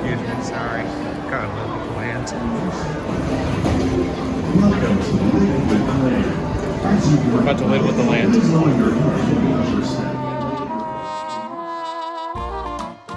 Excuse me, sorry. Gotta live with the land. Welcome to Living with the Land. We're about to live with the land.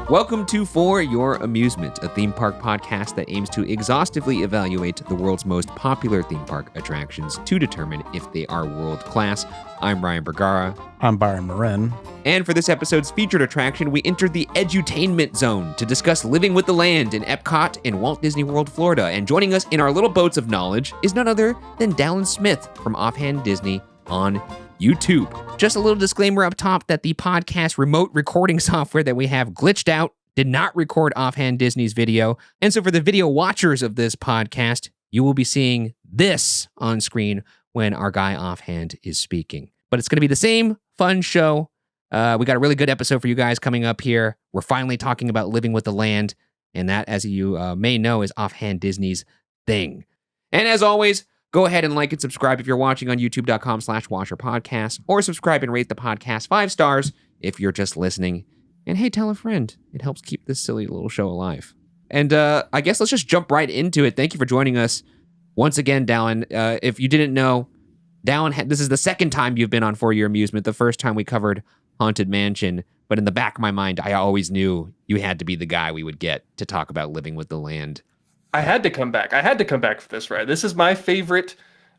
Welcome to For Your Amusement, a theme park podcast that aims to exhaustively evaluate the world's most popular theme park attractions to determine if they are world class. I'm Ryan Bergara. I'm Byron Marin. And for this episode's featured attraction, we entered the edutainment zone to discuss Living with the Land in EPCOT in Walt Disney World, Florida. And joining us in our little boats of knowledge is none other than Dallin Smith from Offhand Disney on YouTube. Just a little disclaimer up top that the podcast remote recording software that we have glitched out, did not record Offhand Disney's video. And so for the video watchers of this podcast, you will be seeing this on screen when our guy Offhand is speaking. But it's going to be the same fun show. We got a really good episode for you guys coming up here. We're finally talking about Living with the Land, and that, as you may know, is Offhand Disney's thing. And as always, go ahead and like and subscribe if you're watching on youtube.com/watcherpodcast, or subscribe and rate the podcast 5 stars if you're just listening. And hey, tell a friend. It helps keep this silly little show alive. And I guess let's just jump right into it. Thank you for joining us once again, Dallin. If you didn't know, Dallin, this is the second time you've been on For Your Amusement. The first time we covered Haunted Mansion, but in the back of my mind, I always knew you had to be the guy we would get to talk about Living with the Land. I had to come back. For this ride. This is my favorite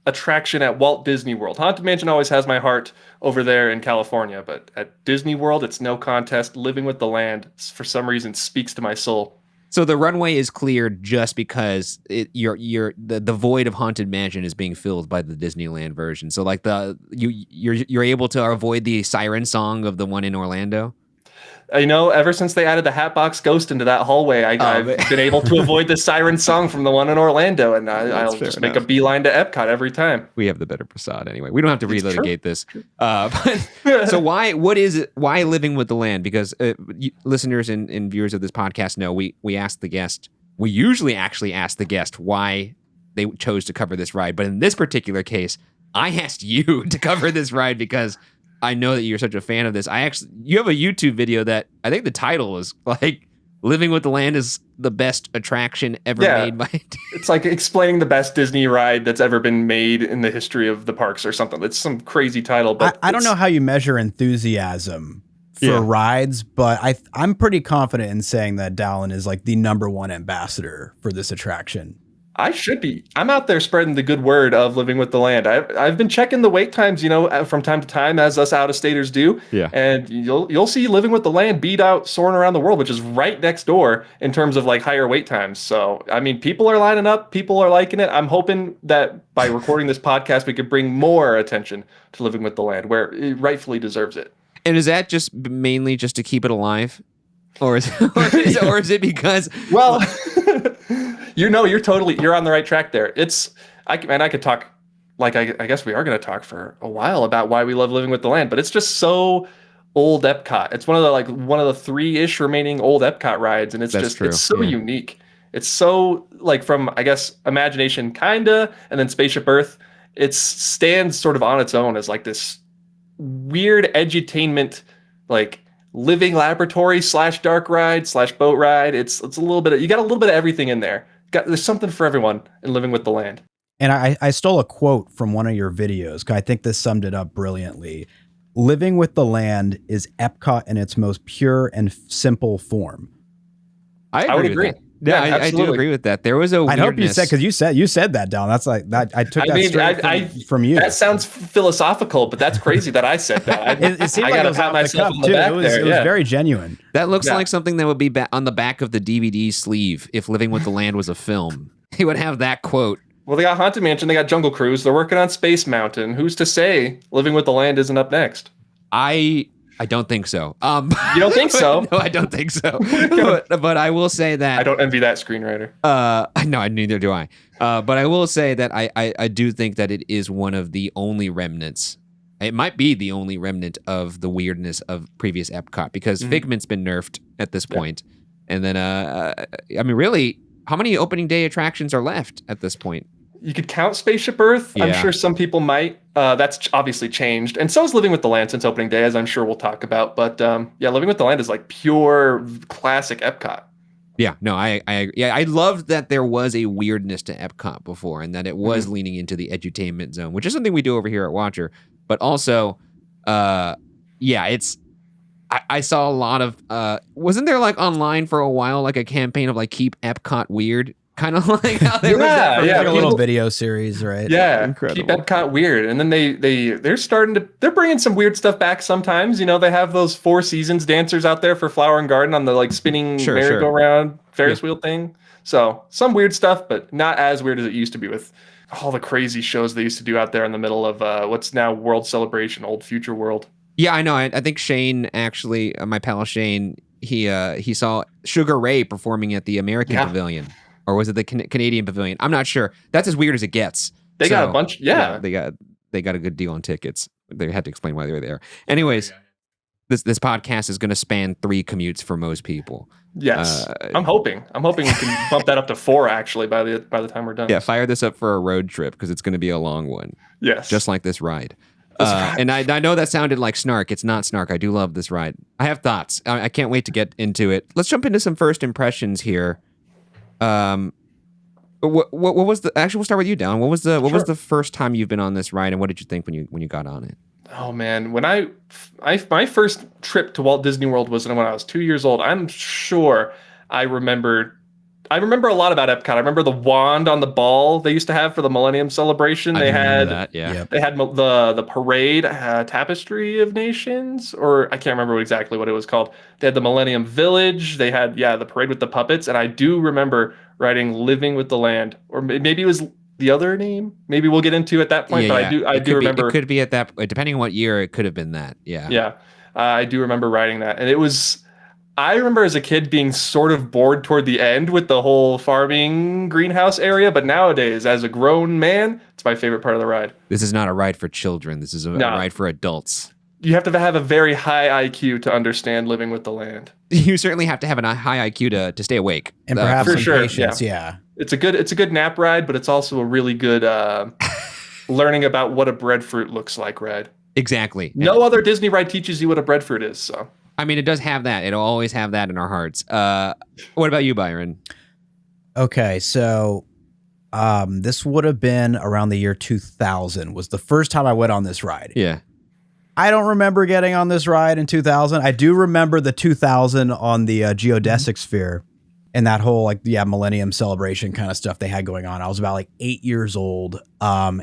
attraction at Walt Disney World. Haunted Mansion always has my heart over there in California, but at Disney World, it's no contest. Living with the Land, for some reason, speaks to my soul. So the runway is cleared just because the void of Haunted Mansion is being filled by the Disneyland version. So like you're able to avoid the siren song of the one in Orlando. You know, ever since they added the Hatbox Ghost into that hallway, I've been able to avoid the siren song from the one in Orlando, and I'll just make a beeline to EPCOT every time. We have the better facade anyway. We don't have to relitigate this. So why Living with the Land? Because listeners and viewers of this podcast know we asked the guest. We usually actually ask the guest why they chose to cover this ride, but in this particular case, I asked you to cover this ride because I know that you're such a fan of this. You have a YouTube video that I think the title is like Living with the Land is the best attraction ever made by It's like explaining the best Disney ride that's ever been made in the history of the parks or something. It's some crazy title, but I don't know how you measure enthusiasm for rides, but I'm pretty confident in saying that Dallin is like the #1 ambassador for this attraction. I should be. I'm out there spreading the good word of Living with the Land. I've been checking the wait times, from time to time, as us out-of-staters do. Yeah. And you'll see Living with the Land beat out Soarin' Around the World, which is right next door in terms of like higher wait times. So, I mean, people are lining up. People are liking it. I'm hoping that by recording this podcast, we could bring more attention to Living with the Land, where it rightfully deserves it. And is that just mainly just to keep it alive? Or is it because... Well... you're on the right track there. I could talk, like I guess we are going to talk for a while about why we love Living with the Land, but it's just so old Epcot. It's one of the 3-ish remaining old Epcot rides, and it's so unique. It's so like from, I guess, Imagination kinda, and then Spaceship Earth. It stands sort of on its own as like this weird edutainment, like living laboratory / dark ride / boat ride. It's a little bit of, you got a little bit of everything in there. There's something for everyone in Living with the Land. And I stole a quote from one of your videos, because I think this summed it up brilliantly. Living with the Land is Epcot in its most pure and simple form. I would agree. Yeah, I do agree with that. There was a weirdness. I hope you said, because you said that down. That's like that. I took that straight from you. That sounds philosophical, but that's crazy that I said that. It seemed like it was on the cuff too. It was very genuine. That looks like something that would be on the back of the DVD sleeve if Living with the Land was a film. He would have that quote. Well, they got Haunted Mansion, they got Jungle Cruise, they're working on Space Mountain. Who's to say Living with the Land isn't up next? I don't think so. You don't think so? No, I don't think so. but I will say that I don't envy that screenwriter. No, neither do I. But I will say that I do think that it is one of the only remnants. It might be the only remnant of the weirdness of previous Epcot, because Figment's been nerfed at this point. And then, I mean, really, how many opening day attractions are left at this point? You could count Spaceship Earth. Yeah. I'm sure some people might. That's obviously changed. And so is Living with the Land since opening day, as I'm sure we'll talk about. But yeah, Living with the Land is like pure classic Epcot. Yeah, no, I agree. Yeah, I loved that there was a weirdness to Epcot before, and that it was leaning into the edutainment zone, which is something we do over here at Watcher. But also, it's. I saw a lot of. Wasn't there like online for a while like a campaign of like keep Epcot weird, kind of like how there was that Like a little people- video series, right? Yeah, Incredible. keep Epcot weird, and then they're bringing some weird stuff back sometimes. You know, they have those Four Seasons dancers out there for Flower and Garden on the like spinning merry-go-round Ferris wheel thing. So some weird stuff, but not as weird as it used to be with all the crazy shows they used to do out there in the middle of what's now World Celebration, Old Future World. Yeah, I know. I think Shane actually, my pal Shane, he saw Sugar Ray performing at the American Pavilion, or was it the Canadian Pavilion? I'm not sure. That's as weird as it gets. They got a bunch. Yeah, they got a good deal on tickets. They had to explain why they were there. Anyways, this podcast is going to span 3 commutes for most people. Yes, I'm hoping we can bump that up to 4 actually by the time we're done. Yeah, fire this up for a road trip because it's going to be a long one. Yes, just like this ride. And I know that sounded like snark. It's not snark. I do love this ride. I have thoughts. I can't wait to get into it. Let's jump into some first impressions here. What was the? Actually, we'll start with you, Dallin. What was the first time you've been on this ride, and what did you think when you got on it? Oh man, when my first trip to Walt Disney World was when I was 2 years old. I'm sure I remember a lot about Epcot. I remember the wand on the ball they used to have for the Millennium Celebration. They had that, yeah. Yep. They had the parade, Tapestry of Nations, or I can't remember exactly what it was called. They had the Millennium Village. They had the parade with the puppets, and I do remember riding Living with the Land, or maybe it was the other name. Maybe we'll get into at that point. But I do remember it could be at that. Depending on what year, it could have been that. Yeah. Yeah, I do remember riding that, and it was. I remember as a kid being sort of bored toward the end with the whole farming greenhouse area, but nowadays, as a grown man, it's my favorite part of the ride. This is not a ride for children. This is a ride for adults. You have to have a very high IQ to understand Living with the Land. You certainly have to have a high IQ to stay awake. And perhaps for some sure, patience, yeah. It's a good nap ride, but it's also a really good learning about what a breadfruit looks like ride. Exactly. No other Disney ride teaches you what a breadfruit is, so. I mean, it does have that. It'll always have that in our hearts. What about you, Byron? Okay, so this would have been around the year 2000 was the first time I went on this ride. Yeah. I don't remember getting on this ride in 2000. I do remember the 2000 on the geodesic sphere and that whole Millennium Celebration kind of stuff they had going on. I was about 8 years old. I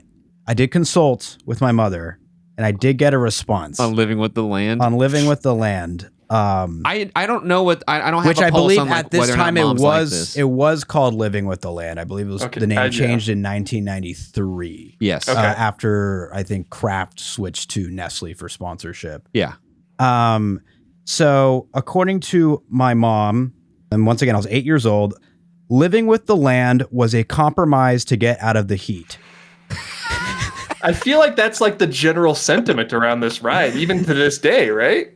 did consult with my mother. And I did get a response On Living with the Land. on Living with the Land. I don't know what I don't have. Which a I pulse believe on, at this whether or not time it moms like was this. called Living with the Land. I believe it was the name changed in 1993. Yes. Okay. After I think Kraft switched to Nestle for sponsorship. Yeah. So according to my mom, and once again I was 8 years old, Living with the Land was a compromise to get out of the heat. I feel like that's like the general sentiment around this ride, even to this day, right?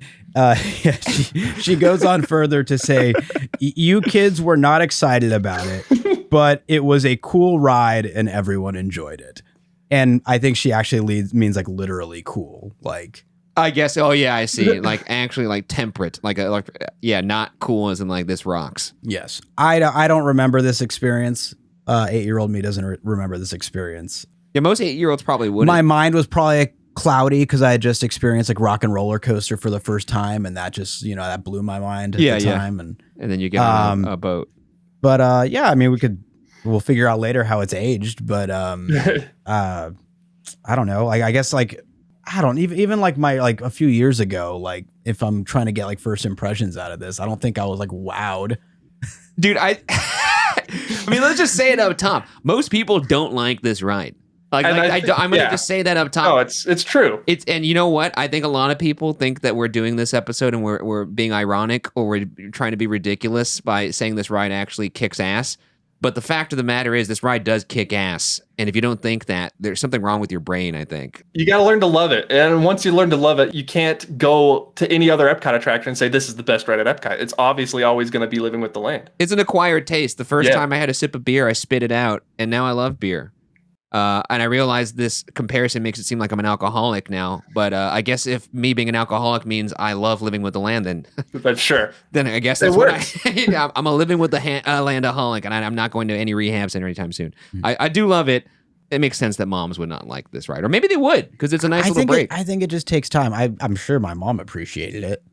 She goes on further to say, you kids were not excited about it, but it was a cool ride and everyone enjoyed it. And I think she actually means literally cool. I guess. Oh yeah, I see. Actually, temperate. Not cool as in this rocks. Yes. I don't remember this experience. 8-year-old me doesn't remember this experience. Yeah, most 8-year-olds probably wouldn't. My mind was probably cloudy because I had just experienced Rock and Roller Coaster for the first time, and that just that blew my mind at the time. And then you get on a boat. But I mean, we'll figure out later how it's aged. But I don't know. I guess I don't even my a few years ago. If I'm trying to get first impressions out of this, I don't think I was wowed. Dude, I mean, let's just say it up top. Most people don't like this ride. I'm gonna just say that up top. No, it's true. And you know what? I think a lot of people think that we're doing this episode and we're being ironic or we're trying to be ridiculous by saying this ride actually kicks ass. But the fact of the matter is, this ride does kick ass. And if you don't think that, there's something wrong with your brain, I think. You got to learn to love it. And once you learn to love it, you can't go to any other Epcot attraction and say, this is the best ride at Epcot. It's obviously always going to be Living with the Land. It's an acquired taste. The first time I had a sip of beer, I spit it out. And now I love beer. And I realize this comparison makes it seem like I'm an alcoholic now, but I guess if me being an alcoholic means I love living with the land, then But sure. then I guess It that's what works. I'm a living with the landaholic, and I'm not going to any rehab center anytime soon. I do love it. It makes sense that moms would not like this ride, or maybe they would because it's a nice little break. I think it just takes time. I'm sure my mom appreciated it.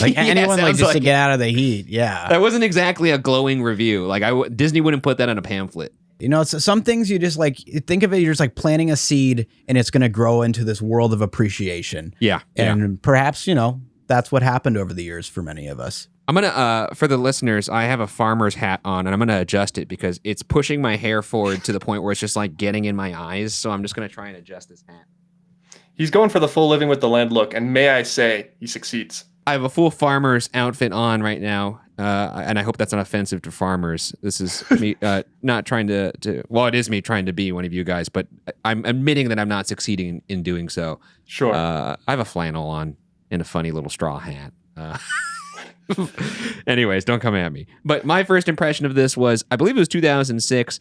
Like Yeah, anyone like sounds just to like get out of the heat. Yeah. That wasn't exactly a glowing review. Like Disney wouldn't put that on a pamphlet. You know, it's, some things you just like think of it. You're just like planting a seed, and it's going to grow into this world of appreciation. Yeah, And perhaps that's what happened over the years for many of us. I'm gonna for the listeners, I have a farmer's hat on, and I'm gonna adjust it because it's pushing my hair forward to the point where it's just like getting in my eyes. So I'm just gonna try and adjust this hat. He's going for the full living with the land look, and may I say, he succeeds. I have a full farmer's outfit on right now, and I hope that's not offensive to farmers. This is me not trying to. Well, it is me trying to be one of you guys, but I'm admitting that I'm not succeeding in doing so. Sure. I have a flannel on and a funny little straw hat. Anyways, don't come at me. But my first impression of this was, I believe it was 2006,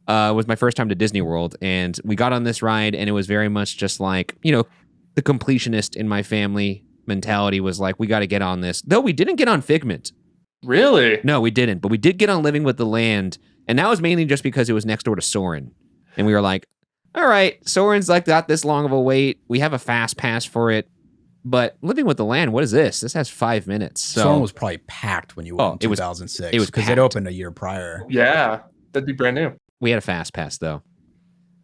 was my first time to Disney World, and we got on this ride, and it was very much just like, the completionist in my family mentality was like, we got to get on this. Though we didn't get on Figment. Really? No, we didn't. But we did get on Living with the Land, and that was mainly just because it was next door to Soarin'. And we were like, all right, Soarin's like got this long of a wait. We have a fast pass for it. But Living with the Land, what is this? This has 5 minutes. So Soarin' was probably packed when you went in it was- 2006. it was because packed. it opened a year prior. Yeah. That'd be brand new. we had a fast pass though.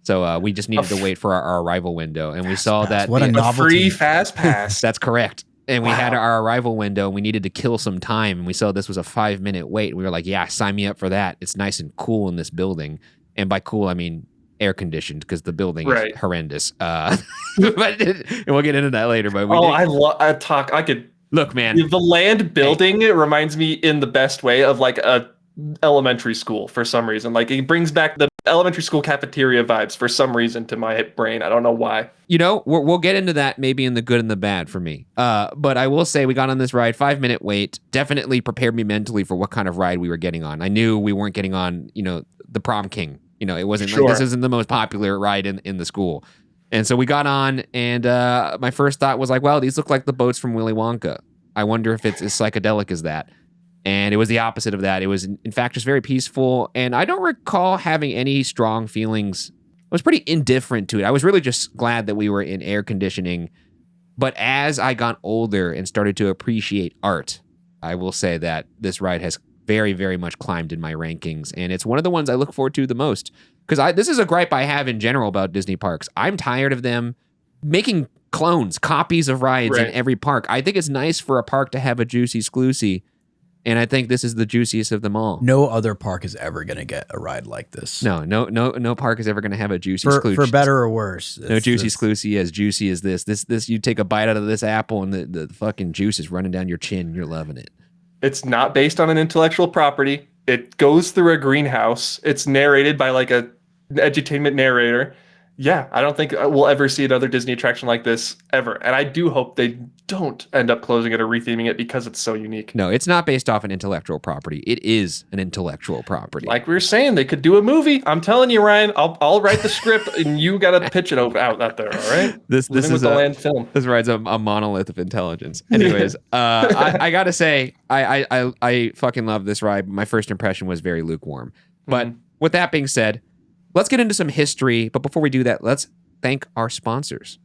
So we just needed to wait for our arrival window, and we saw pass. that What a A novelty. free fast pass. that's correct. And we had Wow. our arrival window, and we needed to kill some time, and we saw this was a 5-minute wait. We were like, yeah, sign me up for that. It's nice and cool in this building. And by cool, I mean air conditioned, because the building Right. is horrendous. But and we'll get into that later. But we Oh, did- I could. look, man. The land building, it reminds me in the best way of like a elementary school for some reason. Like it brings back the elementary school cafeteria vibes for some reason to my brain. I don't know why. You know, we'll get into that maybe in the good and the bad for me. But I will say we got on this ride, 5-minute wait, definitely prepared me mentally for what kind of ride we were getting on. I knew we weren't getting on, the Prom King. It wasn't Sure. like this isn't the most popular ride in the school. And so we got on, and my first thought was like, well, these look like the boats from Willy Wonka. I wonder if it's as psychedelic as that. And it was the opposite of that. It was, in fact, just very peaceful. And I don't recall having any strong feelings. I was pretty indifferent to it. I was really just glad that we were in air conditioning. But as I got older and started to appreciate art, I will say that this ride has very, very much climbed in my rankings. And it's one of the ones I look forward to the most. Because this is a gripe I have in general about Disney parks. I'm tired of them making clones, copies of rides in Right. every park. I think it's nice for a park to have a juicy Sclusy. And I think this is the juiciest of them all. No other park is ever going to get a ride like this. No park is ever going to have a juicy For Sclooch. better or worse. No juicy Sclusy as juicy as this. This you take a bite out of this apple and the fucking juice is running down your chin and you're loving it. It's not based on an intellectual property. It goes through a greenhouse. It's narrated by like an edutainment narrator. Yeah, I don't think we'll ever see another Disney attraction like this ever. And I do hope they don't end up closing it or retheming it because it's so unique. No, it's not based off an intellectual property. It is an intellectual property. Like we were saying, they could do a movie. I'm telling you, Ryan, I'll write the script and you got to pitch it out there, all right? this Living is with the land film. This ride's a monolith of intelligence. Anyways, I gotta say, I fucking love this ride. My first impression was very lukewarm. But with that being said, let's get into some history. But before we do that, let's thank our sponsors.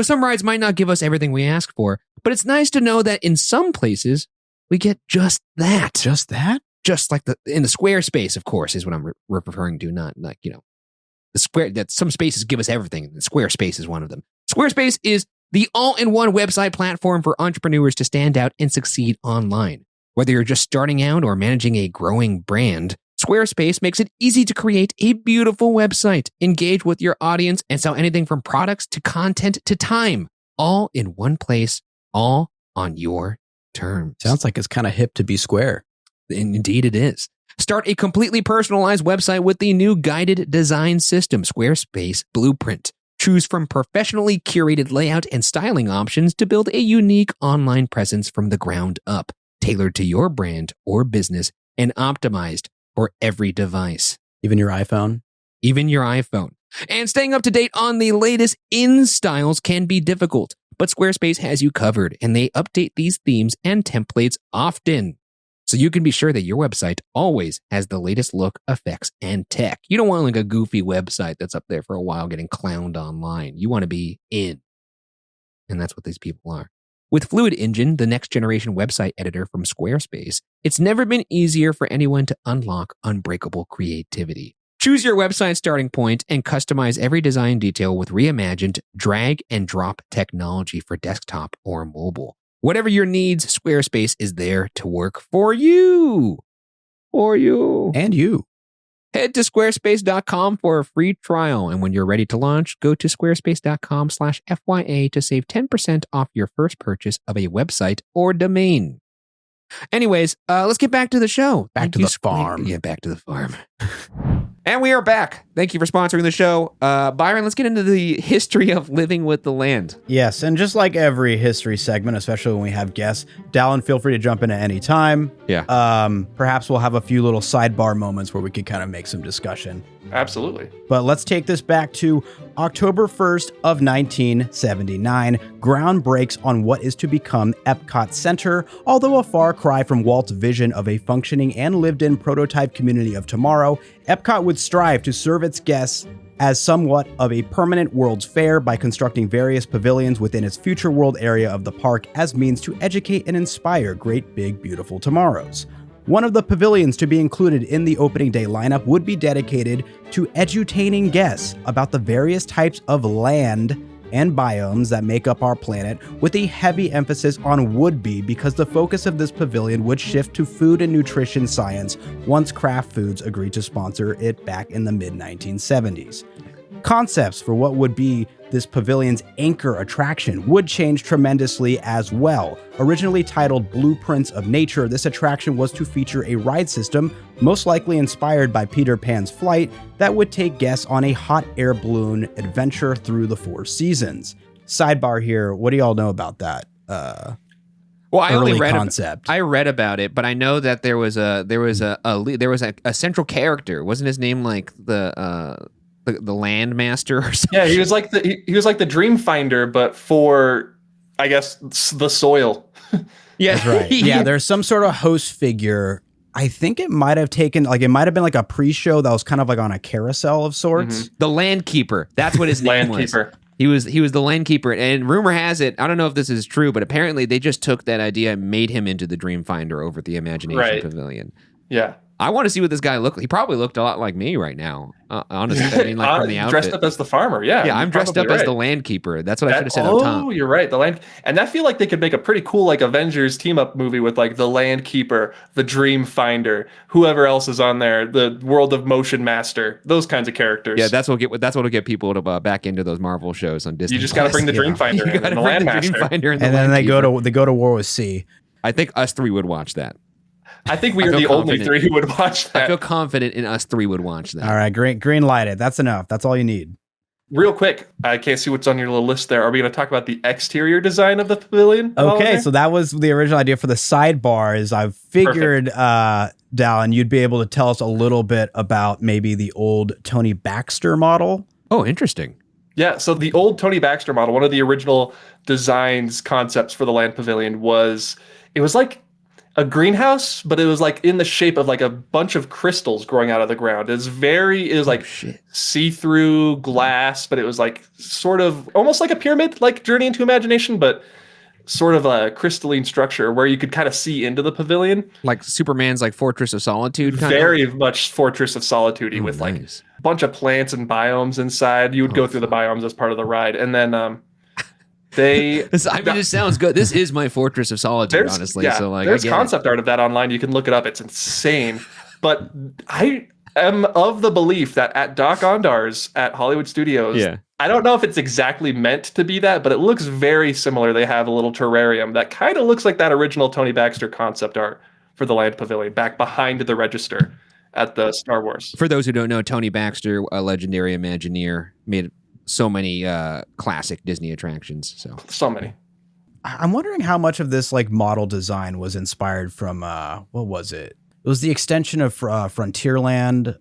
Some rides might not give us everything we ask for, but it's nice to know that in some places we get just that. Just that? Just like in the Squarespace, of course, is what I'm referring to. Not like, the square, that some spaces give us everything. The Squarespace is one of them. Squarespace is the all-in-one website platform for entrepreneurs to stand out and succeed online. Whether you're just starting out or managing a growing brand, Squarespace makes it easy to create a beautiful website, engage with your audience, and sell anything from products to content to time, all in one place, all on your terms. Sounds like it's kind of hip to be square. Indeed it is. Start a completely personalized website with the new guided design system, Squarespace Blueprint. Choose from professionally curated layout and styling options to build a unique online presence from the ground up, tailored to your brand or business and optimized for every device. Even your iPhone? even your iPhone. And staying up to date on the latest in styles can be difficult, but Squarespace has you covered, and they update these themes and templates often. So you can be sure that your website always has the latest look, effects, and tech. You don't want like a goofy website that's up there for a while getting clowned online. You want to be in. And that's what these people are. With Fluid Engine, the next generation website editor from Squarespace, it's never been easier for anyone to unlock unbreakable creativity. Choose your website starting point and customize every design detail with reimagined drag and drop technology for desktop or mobile. Whatever your needs, Squarespace is there to work for you. For you. And you. Head to squarespace.com for a free trial. And when you're ready to launch, go to squarespace.com/FYA to save 10% off your first purchase of a website or domain. Anyways, let's get back to the show. Back to the farm. Yeah, back to the farm. And we are back. Thank you for sponsoring the show. Byron, let's get into the history of living with the land. Yes, and just like every history segment, especially when we have guests, Dallin, feel free to jump in at any time. Yeah. Perhaps we'll have a few little sidebar moments where we could kind of make some discussion. Absolutely. But let's take this back to October 1st of 1979. Ground breaks on what is to become EPCOT Center, although a far cry from Walt's vision of a functioning and lived-in prototype community of tomorrow. EPCOT would strive to serve its guests as somewhat of a permanent World's Fair by constructing various pavilions within its future world area of the park as means to educate and inspire great big beautiful tomorrows. One of the pavilions to be included in the opening day lineup would be dedicated to edutaining guests about the various types of land and biomes that make up our planet, with a heavy emphasis on would-be because the focus of this pavilion would shift to food and nutrition science once Kraft Foods agreed to sponsor it back in the mid-1970s. Concepts for what would be this pavilion's anchor attraction would change tremendously as well. Originally titled Blueprints of Nature, this attraction was to feature a ride system, most likely inspired by Peter Pan's Flight, that would take guests on a hot air balloon adventure through the 4 seasons. Sidebar here, what do y'all know about that? Well, I only early read concept. I read about it, but I know that there was a central character. Wasn't his name like the landmaster or something? Yeah, he was like the dream finder, but for, I guess, the soil. Yeah, That's right. Yeah, there's some sort of host figure. I think it might have been like a pre-show that was kind of like on a carousel of sorts. The Landkeeper. That's what his name was. Landkeeper. He was the Landkeeper, and rumor has it, I don't know if this is true, but apparently they just took that idea and made him into the Dream Finder over at the Imagination Pavilion. Yeah. I want to see what this guy looked. He probably looked a lot like me right now. Honestly, I mean, like from the outfit. Dressed up as the farmer, yeah. Yeah, I'm dressed up as the Landkeeper. That's what I should have said up top. Oh, you're right. The land, and I feel like they could make a pretty cool like Avengers team up movie with like the Landkeeper, the Dream Finder, whoever else is on there, the World of Motion Master, those kinds of characters. Yeah, that's what'll get people to back into those Marvel shows on Disney. You just got to bring the Dream Finder and the Landmaster, and then they go to war with C. I think us three would watch that. I think we are the only three who would watch that. I feel confident in us three would watch that. All right, green light it. That's enough. That's all you need. Real quick, I can't see what's on your little list there. Are we going to talk about the exterior design of the pavilion? Okay, so that was the original idea for the sidebars. I figured, Dallin, you'd be able to tell us a little bit about maybe the old Tony Baxter model. Oh, interesting. Yeah, so the old Tony Baxter model, one of the original designs concepts for the land pavilion was like a greenhouse, but it was like in the shape of like a bunch of crystals growing out of the ground. It was like see-through glass, but it was like sort of almost like a pyramid, like Journey into Imagination, but sort of a crystalline structure where you could kind of see into the pavilion. Like Superman's like Fortress of Solitude kind Very much Fortress of Solitude with like a bunch of plants and biomes inside. You would go through the biomes as part of the ride. And then it sounds good. This is my Fortress of Solitude, honestly. Yeah, so like, there's concept art of that online. You can look it up. It's insane. But I am of the belief that at Doc Ondar's at Hollywood Studios, I don't know if it's exactly meant to be that, but it looks very similar. They have a little terrarium that kind of looks like that original Tony Baxter concept art for the Land Pavilion back behind the register at the Star Wars. For those who don't know, Tony Baxter, a legendary Imagineer, made so many classic Disney attractions. So many. I'm wondering how much of this like model design was inspired from what was it? It was the extension of Frontierland.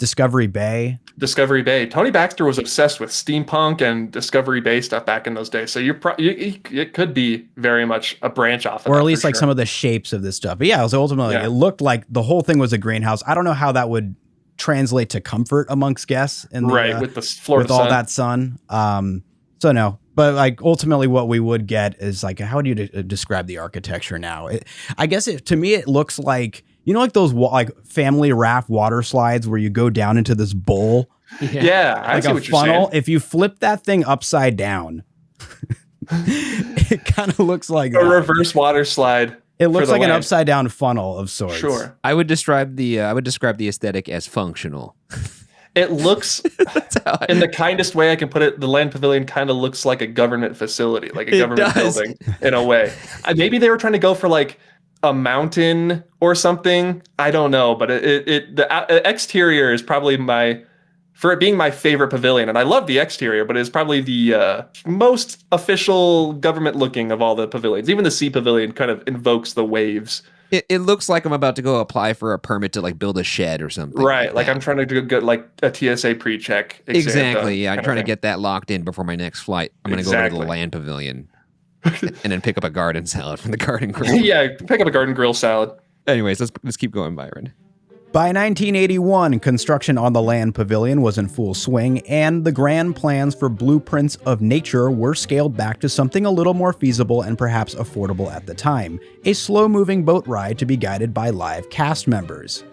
Discovery Bay. Discovery Bay. Tony Baxter was obsessed with steampunk and Discovery Bay stuff back in those days. So it could be very much a branch off of Or that at least for like sure. some of the shapes of this stuff. But yeah, it was ultimately, Yeah. it looked like the whole thing was a greenhouse. I don't know how that would translate to comfort amongst guests in the, right with the Florida with all sun. that sun. So no, but like ultimately what we would get is like, how would you describe the architecture now? I guess to me, it looks like, you know, like those like family raft water slides where you go down into this bowl, Yeah, I like see a what you're funnel. saying. If you flip that thing upside down, it kind of looks like A that. reverse water slide. It for looks the like an land. upside down funnel of sorts. Sure. I would describe the aesthetic as functional. It looks, That's how in the kindest way I can put it, the land pavilion kind of looks like a government facility, like a It government does. building in a way. Maybe they were trying to go for like a mountain or something. I don't know, but the exterior is probably for it being my favorite pavilion, and I love the exterior, but it's probably the most official government looking of all the pavilions. Even the sea pavilion kind of invokes the waves. It looks like I'm about to go apply for a permit to like build a shed or something. Right, like that. I'm trying to get like a TSA pre-check. exam Exactly. done Yeah, I'm kind trying to of thing. get that locked in before my next flight. I'm going to go over to the Exactly. land pavilion and then pick up a garden salad from the garden grill. Yeah, pick up a garden grill salad. Anyways, let's keep going, Byron. By 1981, construction on the land pavilion was in full swing, and the grand plans for Blueprints of Nature were scaled back to something a little more feasible and perhaps affordable at the time: a slow-moving boat ride to be guided by live cast members.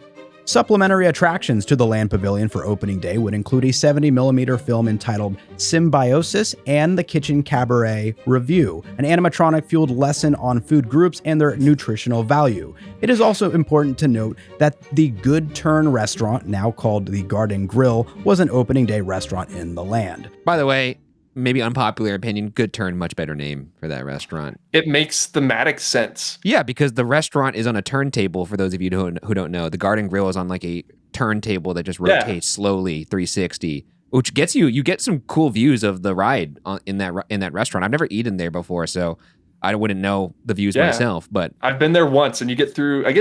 Supplementary attractions to the land pavilion for opening day would include a 70mm film entitled Symbiosis and the Kitchen Cabaret Review, an animatronic-fueled lesson on food groups and their nutritional value. It is also important to note that the Good Turn restaurant, now called the Garden Grill, was an opening day restaurant in the land. By the way, maybe unpopular opinion, Good Turn, much better name for that restaurant. It makes thematic sense. Yeah, because the restaurant is on a turntable. For those of you who don't know, the Garden Grill is on like a turntable that just rotates slowly 360, which gets you get some cool views of the ride in that restaurant. I've never eaten there before, so I wouldn't know the views Yeah. myself. But I've been there once, and you get through. I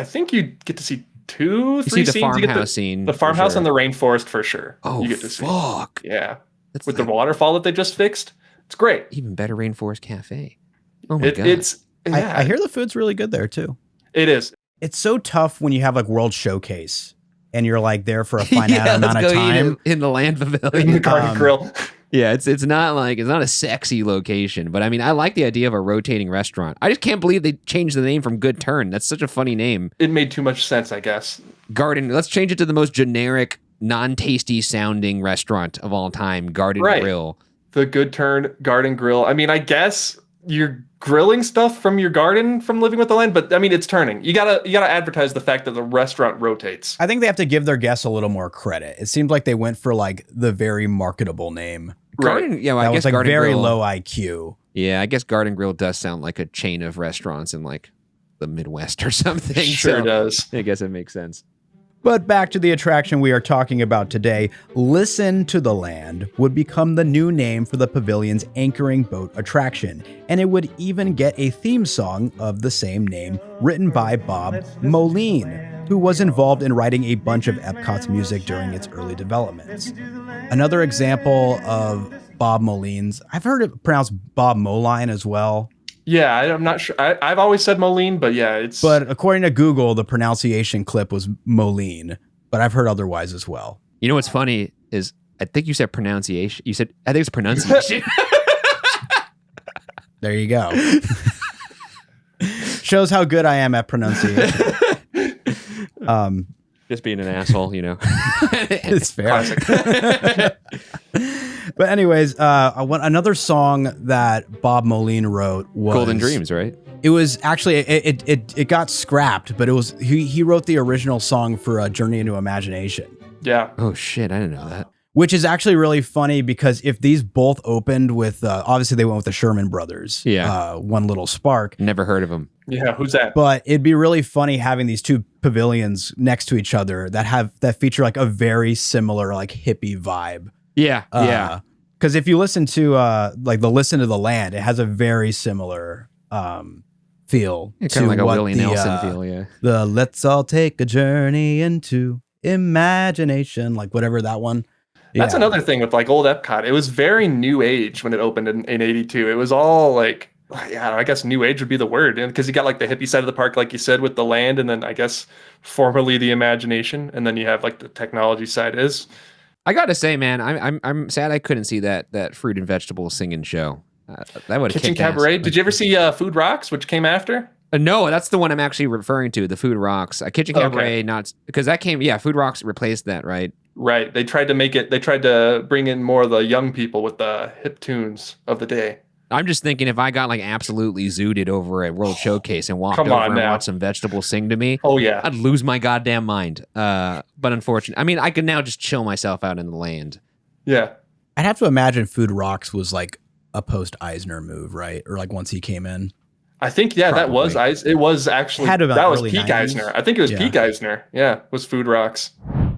think you get to see you three see the scenes. You get farmhouse scene, the for farmhouse sure. and the rainforest for sure. Oh, you get to see. fuck! Yeah, That's with like the waterfall that they just fixed. It's great. even better Rainforest Cafe. Oh my god! It's yeah, I hear the food's really good there too. it is. It's so tough when you have like World Showcase and you're like there for a finite amount of let's go time. eat in the land In the pavilion. garden grill. Yeah, it's not a sexy location, but I mean, I like the idea of a rotating restaurant. I just can't believe they changed the name from Good Turn. That's such a funny name. It made too much sense, I guess. Garden. Let's change it to the most generic, non-tasty sounding restaurant of all time, Garden Right. Grill. The Good Turn Garden Grill. I mean, I guess you're grilling stuff from your garden from Living with the Land, but I mean, it's turning. You gotta advertise the fact that the restaurant rotates. I think they have to give their guests a little more credit. It seemed like they went for like the very marketable name. Garden. Yeah, well, That I was guess like Garden very Grill. low IQ. Yeah, I guess Garden Grill does sound like a chain of restaurants in like the Midwest or something. Sure so does. I guess it makes sense. But back to the attraction we are talking about today, Listen to the Land would become the new name for the pavilion's anchoring boat attraction, and it would even get a theme song of the same name written by Bob Moline, who was involved in writing a bunch of Epcot's music during its early developments. Another example of Bob Moline's, I've heard it pronounced Bob Moline as well. Yeah, I'm not sure. I've always said Moline, but yeah, it's. But according to Google, the pronunciation clip was Moline, but I've heard otherwise as well. You know what's funny is I think you said pronunciation. You said I think it's pronunciation. There you go. Shows how good I am at pronunciation. Just being an asshole, you know. It's fair. Classic. But anyways, another song that Bob Moline wrote was Golden Dreams, right? It was actually it got scrapped, but it was he wrote the original song for Journey into Imagination, Yeah. Oh shit, I didn't know that. which is actually really funny because if these both opened with obviously they went with the Sherman Brothers, Yeah. One Little Spark. Never heard of him. Yeah. Who's that? But it'd be really funny having these two pavilions next to each other that feature like a very similar like hippie vibe. Yeah, yeah. Because if you listen to like the Listen to the Land, it has a very similar feel Kind to of like a what Willie the, Nelson feel, yeah. the Let's All Take a Journey into imagination, like whatever that one. That's Yeah. another thing with like old Epcot. It was very new age when it opened in 82. It was all like, yeah, I guess new age would be the word. And because you got like the hippie side of the park, like you said, with the land, and then I guess formerly the imagination. And then you have like the technology side is. I gotta say, man, I'm sad I couldn't see that fruit and vegetable singing show. That would have Kitchen kicked ass. Cabaret. Did you ever see Food Rocks, which came after? No, that's the one I'm actually referring to. The Food Rocks, Kitchen Cabaret, not because that came. Yeah, Food Rocks replaced that, right? Right. They tried to make it. They tried to bring in more of the young people with the hip tunes of the day. I'm just thinking if I got like absolutely zooted over at World Showcase and walked over and watched some vegetables sing to me, oh yeah, I'd lose my goddamn mind. But unfortunately, I mean, I can now just chill myself out in the land. Yeah. I'd have to imagine Food Rocks was like a post Eisner move, right? Or like once he came in. I think that was it was actually Had to be that was early peak 90s. Eisner. I think it was peak Eisner. Yeah, was Food Rocks.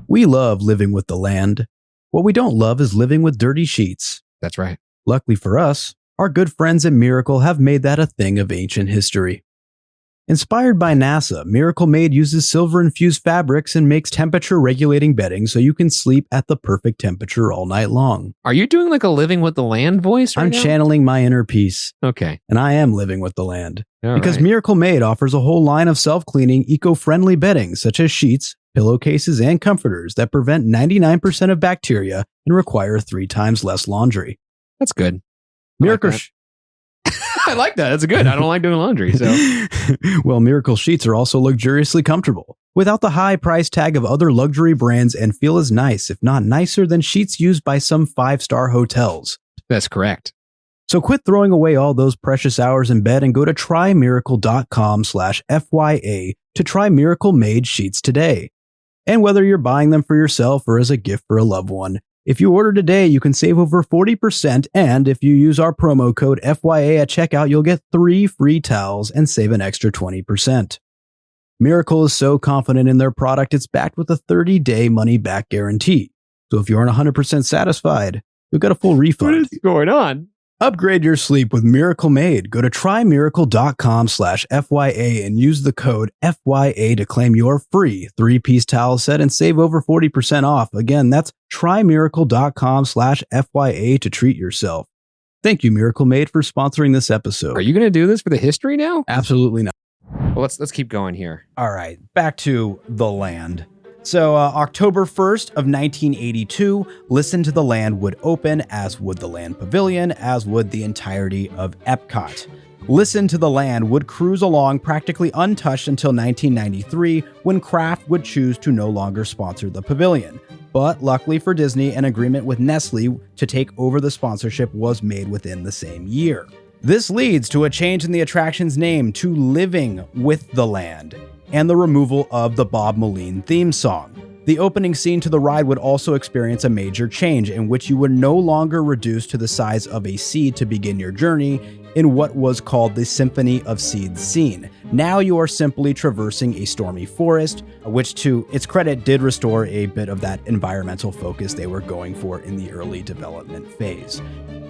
We love living with the land. What we don't love is living with dirty sheets. That's right. Luckily for us, our good friends at Miracle have made that a thing of ancient history. Inspired by NASA, Miracle Made uses silver-infused fabrics and makes temperature-regulating bedding so you can sleep at the perfect temperature all night long. Are you doing like a living with the land voice right I'm now? channeling my inner peace, Okay. and I am living with the land. All Because right. Miracle Made offers a whole line of self-cleaning, eco-friendly bedding such as sheets, pillowcases, and comforters that prevent 99% of bacteria and require 3 times less laundry. That's good. Miracle that. I like that. That's good. I don't like doing laundry. So Well, Miracle Sheets are also luxuriously comfortable, without the high price tag of other luxury brands, and feel as nice, if not nicer, than sheets used by some 5-star hotels. that's correct. So quit throwing away all those precious hours in bed and go to trymiracle.com/FYA to try Miracle Made sheets today. And whether you're buying them for yourself or as a gift for a loved one, if you order today, you can save over 40%, and if you use our promo code FYA at checkout, you'll get 3 free towels and save an extra 20%. Miracle is so confident in their product, it's backed with a 30-day money-back guarantee. So if you aren't 100% satisfied, you'll get a full refund. What is going on? Upgrade your sleep with Miracle Made. Go to trymiracle.com/FYA and use the code FYA to claim your free 3-piece towel set and save over 40% off. Again, that's trymiracle.com/FYA to treat yourself. Thank you, Miracle Made, for sponsoring this episode. Are you going to do this for the history now? Absolutely not. Well, let's keep going here. All right, back to the land. So October 1st of 1982, Listen to the Land would open, as would the Land Pavilion, as would the entirety of Epcot. Listen to the Land would cruise along practically untouched until 1993, when Kraft would choose to no longer sponsor the pavilion. But luckily for Disney, an agreement with Nestle to take over the sponsorship was made within the same year. This leads to a change in the attraction's name to Living with the Land, and the removal of the Bob Moline theme song. The opening scene to the ride would also experience a major change, in which you would no longer reduce to the size of a seed to begin your journey in what was called the Symphony of Seeds scene. Now you are simply traversing a stormy forest, which to its credit did restore a bit of that environmental focus they were going for in the early development phase.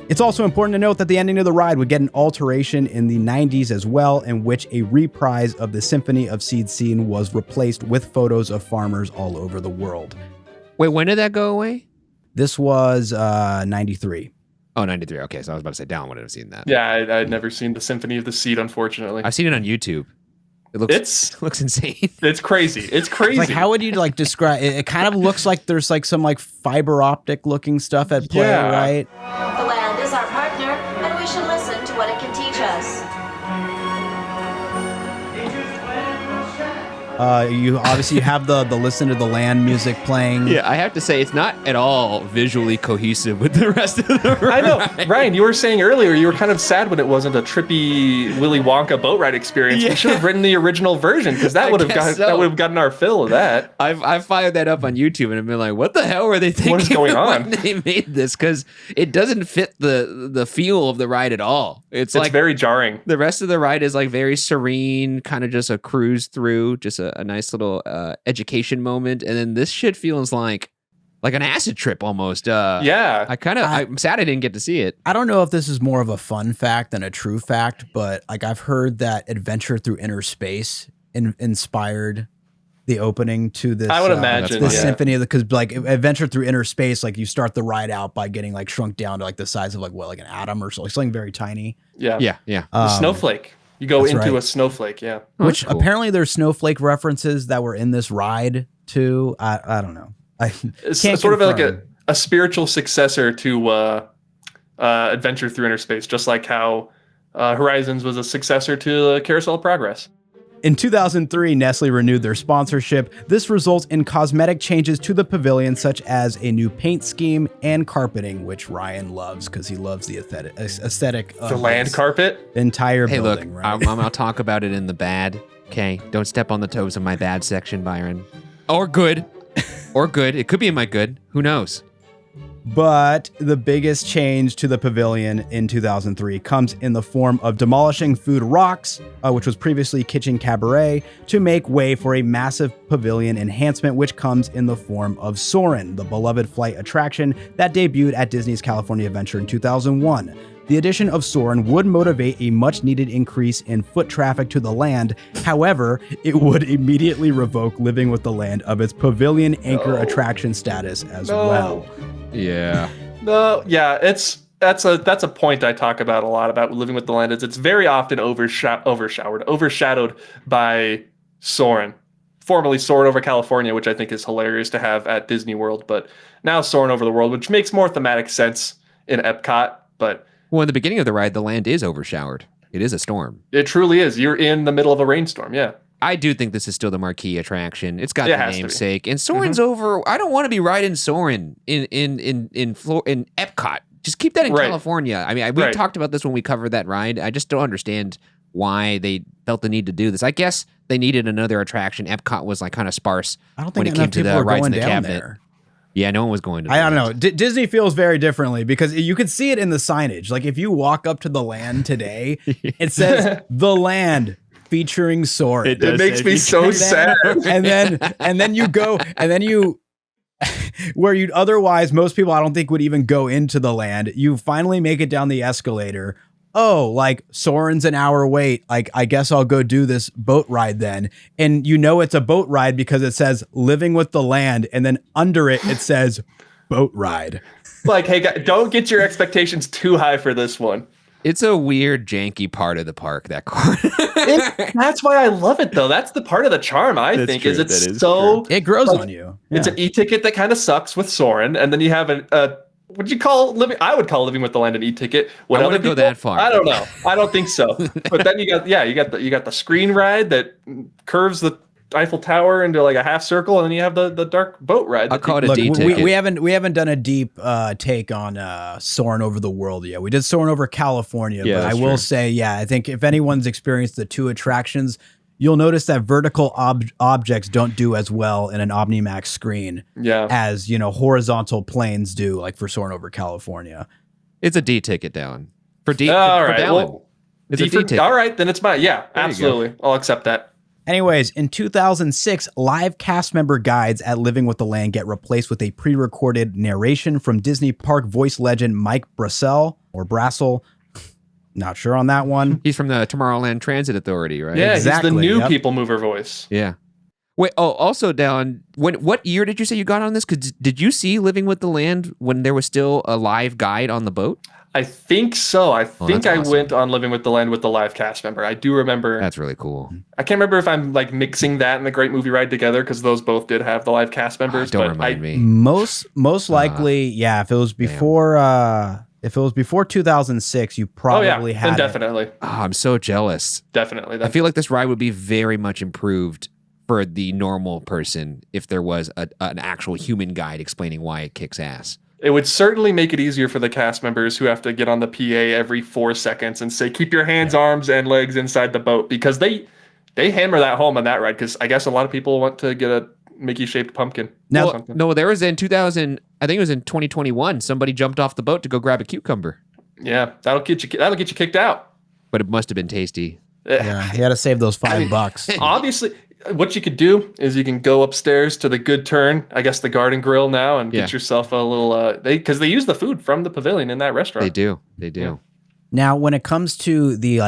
It's also important to note that the ending of the ride would get an alteration in the 90s as well, in which a reprise of the Symphony of Seeds scene was replaced with photos of farmers all over the world. Wait, when did that go away? This was 93. Oh, 93. Okay, so I was about to say Dallin wouldn't have seen that. Yeah, I'd never seen the Symphony of the Seed, unfortunately. I've seen it on YouTube. It looks insane. It's crazy. It's crazy. Like, how would you like describe it? It kind of looks like there's like some like fiber optic looking stuff at play, Yeah. right? The land is our partner, and we should listen to what it can teach us. You obviously have the Listen to the Land music playing. Yeah, I have to say it's not at all visually cohesive with the rest of the ride. I know, Ryan. You were saying earlier you were kind of sad when it wasn't a trippy Willy Wonka boat ride experience. Yeah. We should have written the original version because that I would have guess that so. would have gotten our fill of that. I've fired that up on YouTube and I've been like, what the hell were they thinking What is going on? when they made this? Because it doesn't fit the feel of the ride at all. It's like very jarring. the rest of the ride is like very serene, kind of just a cruise through, just a nice little education moment. And then this shit feels like an acid trip almost. Yeah. I'm sad I didn't get to see it. I don't know if this is more of a fun fact than a true fact, but like I've heard that Adventure Through Inner Space inspired the opening to this. I would imagine this yeah. symphony, because like Adventure Through Inner Space, like you start the ride out by getting like shrunk down to like the size of like an atom or something very tiny. Yeah. Yeah. The snowflake. You go into right. a snowflake. Yeah. Which cool. apparently there's snowflake references that were in this ride too. I don't know. It's can't sort of like confirm. a spiritual successor to Adventure Through Inner Space, just like how Horizons was a successor to Carousel of Progress. In 2003, Nestle renewed their sponsorship. This results in cosmetic changes to the pavilion, such as a new paint scheme and carpeting, which Ryan loves because he loves the aesthetic of The land this carpet. entire Hey, look, building. Right? I'll talk about it in the bad. Okay, don't step on the toes of my bad section, Byron. Or good. Or good. It could be in my good. Who knows? But the biggest change to the pavilion in 2003 comes in the form of demolishing Food Rocks, which was previously Kitchen Cabaret, to make way for a massive pavilion enhancement, which comes in the form of Soarin', the beloved flight attraction that debuted at Disney's California Adventure in 2001. The addition of Soarin' would motivate a much-needed increase in foot traffic to the land. However, it would immediately revoke Living with the Land of its pavilion anchor attraction status as well. Yeah. No, yeah, that's a point I talk about a lot about Living with the Land. Is it's very often overshadowed by Soarin', formerly Soarin' over California, which I think is hilarious to have at Disney World, but now Soarin' over the world, which makes more thematic sense in Epcot. But Well, in the beginning of the ride, the land is overshowered. It is a storm. it truly is. You're in the middle of a rainstorm. Yeah. I do think this is still the marquee attraction. It's got It the has to be. namesake, and Soarin's over. I don't want to be riding Soarin' in Epcot. Just keep that in Right. California. I mean, we Right. talked about this when we covered that ride. I just don't understand why they felt the need to do this. I guess they needed another attraction. Epcot was like kind of sparse I don't when think it came enough to people the are rides going in the down cabinet. there. Yeah, no one was going to. I don't that. know. Disney feels very differently because you could see it in the signage. Like if you walk up to the land today, it says the land featuring Soarin'. It makes me so sad. and then you go where you'd otherwise most people I don't think would even go into the land. You finally make it down the escalator. Oh, like Soarin's an hour wait. Like I guess I'll go do this boat ride then. And you know it's a boat ride because it says Living with the Land, and then under it says boat ride. Like, hey, guys, don't get your expectations too high for this one. It's a weird, janky part of the park. That corner. That's why I love it, though. That's the part of the charm, I think, is it's so... It grows like, on you. It's an e-ticket that kind of sucks with Soarin', and then you have a would you call living? I would call Living with the Land an e-ticket. I wouldn't go that far. I don't know. I don't think so. But then you got the screen ride that curves the Eiffel Tower into like a half circle, and then you have the dark boat ride. I'll call it a Look, D ticket. we haven't done a deep take on Soarin' over the world yet. We did Soarin' over California, Yeah, but I that's will true. say, yeah, I think if anyone's experienced the two attractions, you'll notice that vertical objects don't do as well in an OmniMax screen Yeah. as horizontal planes do, like for Soarin' over California. It's a D ticket down for D. All for right. Dallin. Well, It's a D ticket. all right, then it's mine. Yeah, There you go. absolutely. I'll accept that. Anyways, in 2006, live cast member guides at Living with the Land get replaced with a pre-recorded narration from Disney park voice legend Mike Brassell. Not sure on that one. He's from the Tomorrowland Transit Authority, right? Yeah, Exactly, he's the new yep. people mover voice. Yeah. Wait. Oh, also, Dallin, what year did you say you got on this? Cause did you see Living with the Land when there was still a live guide on the boat? I think so. I think that's I awesome. went on Living with the Land with the live cast member. I do remember. That's really cool. I can't remember if I'm like mixing that and the Great Movie Ride together because those both did have the live cast members. Don't but remind me. Most likely, yeah. If it was before 2006, you Oh probably yeah, had then it. definitely, Oh, I'm so jealous. definitely. I feel like this ride would be very much improved for the normal person if there was an actual human guide explaining why it kicks ass. It would certainly make it easier for the cast members who have to get on the PA every 4 seconds and say, "Keep your hands, arms, and legs inside the boat," because they hammer that home on that ride. Because I guess a lot of people want to get a Mickey-shaped pumpkin. Now- or something. No, there was in 2000. I think it was in 2021. Somebody jumped off the boat to go grab a cucumber, Yeah, that'll get you kicked out. but it must have been tasty. Yeah, you had to save those $5. Obviously, what you could do is you can go upstairs to the Good Turn, I guess the Garden Grill now, and Yeah. get yourself a little. Because they use the food from the pavilion in that restaurant. They do. Yeah. Now, when it comes to the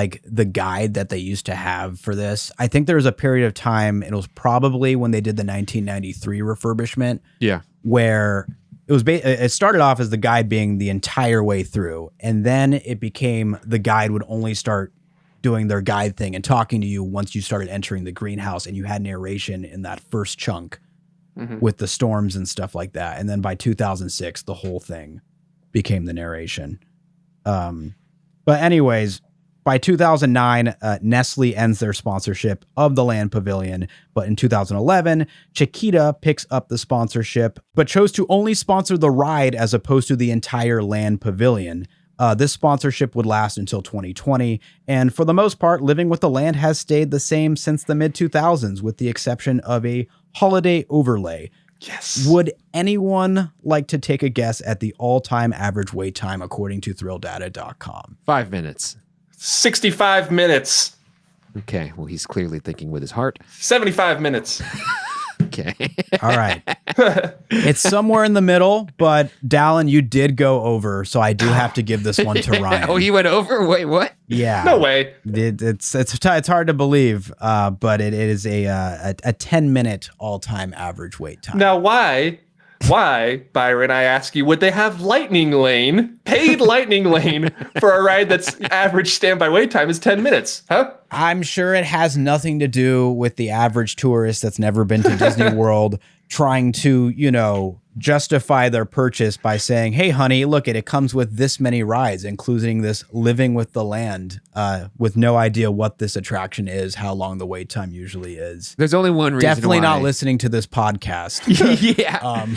guide that they used to have for this, I think there was a period of time, it was probably when they did the 1993 refurbishment, Yeah. where it started off as the guide being the entire way through, and then it became the guide would only start doing their guide thing and talking to you once you started entering the greenhouse, and you had narration in that first chunk with the storms and stuff like that. And then by 2006, the whole thing became the narration. But anyways, by 2009, Nestle ends their sponsorship of the Land Pavilion. But in 2011, Chiquita picks up the sponsorship, but chose to only sponsor the ride as opposed to the entire Land Pavilion. This sponsorship would last until 2020. And for the most part, Living with the Land has stayed the same since the mid-2000s, with the exception of a holiday overlay. Yes. Would anyone like to take a guess at the all-time average wait time according to ThrillData.com? 5 minutes. 65 minutes. Okay. Well, he's clearly thinking with his heart. 75 minutes. Okay. All right. It's somewhere in the middle, but Dallin, you did go over, so I do have to give this one to Ryan. Oh, he went over? Wait, what? Yeah. No way. It's hard to believe, but it is a 10-minute all-time average wait time. Now, why, Byron, I ask you, would they have paid lightning lane for a ride that's average standby wait time is 10 minutes? Huh? I'm sure it has nothing to do with the average tourist that's never been to Disney World trying to, justify their purchase by saying, hey, honey, look, it comes with this many rides, including this Living with the Land, with no idea what this attraction is, how long the wait time usually is. There's only one reason Definitely why. not listening to this podcast. Yeah.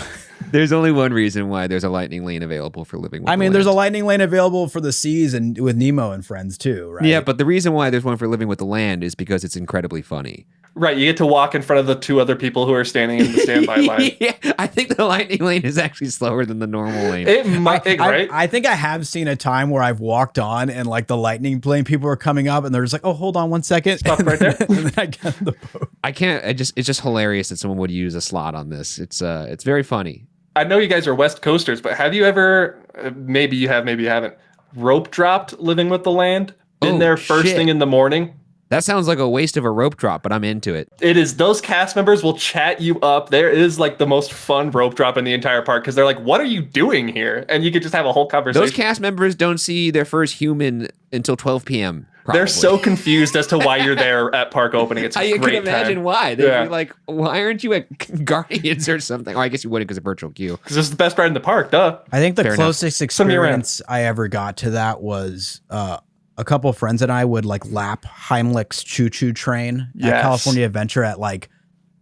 There's only one reason why there's a lightning lane available for Living with the there's a Land. lightning lane available for the seas and with Nemo and friends too, right? Yeah, but the reason why there's one for Living with the Land is because it's incredibly funny. Right, you get to walk in front of the two other people who are standing in the standby line. Yeah, I think the lightning lane is actually slower than the normal lane. It might, right? I think I have seen a time where I've walked on and the lightning plane people are coming up and they're just like, oh, hold on one second. Stop right there. And then I get on the boat. It's just hilarious that someone would use a slot on this. It's very funny. I know you guys are West Coasters, but have you ever, maybe you have, maybe you haven't, rope dropped Living with the Land? Been there first thing in the morning? That sounds like a waste of a rope drop, but I'm into it. It is. Those cast members will chat you up. There is the most fun rope drop in the entire park because they're like, what are you doing here? And you could just have a whole conversation. Those cast members don't see their first human until 12 p.m. Probably. They're so confused as to why you're there at park opening. It's a I great can imagine time. why. They'd be like, why aren't you at Guardians or something? Oh, I guess you wouldn't because of virtual queue. Because this is the best ride in the park, duh. I think the Fair enough. closest experience I ever got to that was a couple of friends and I would lap Heimlich's choo-choo train at Yes. California Adventure at like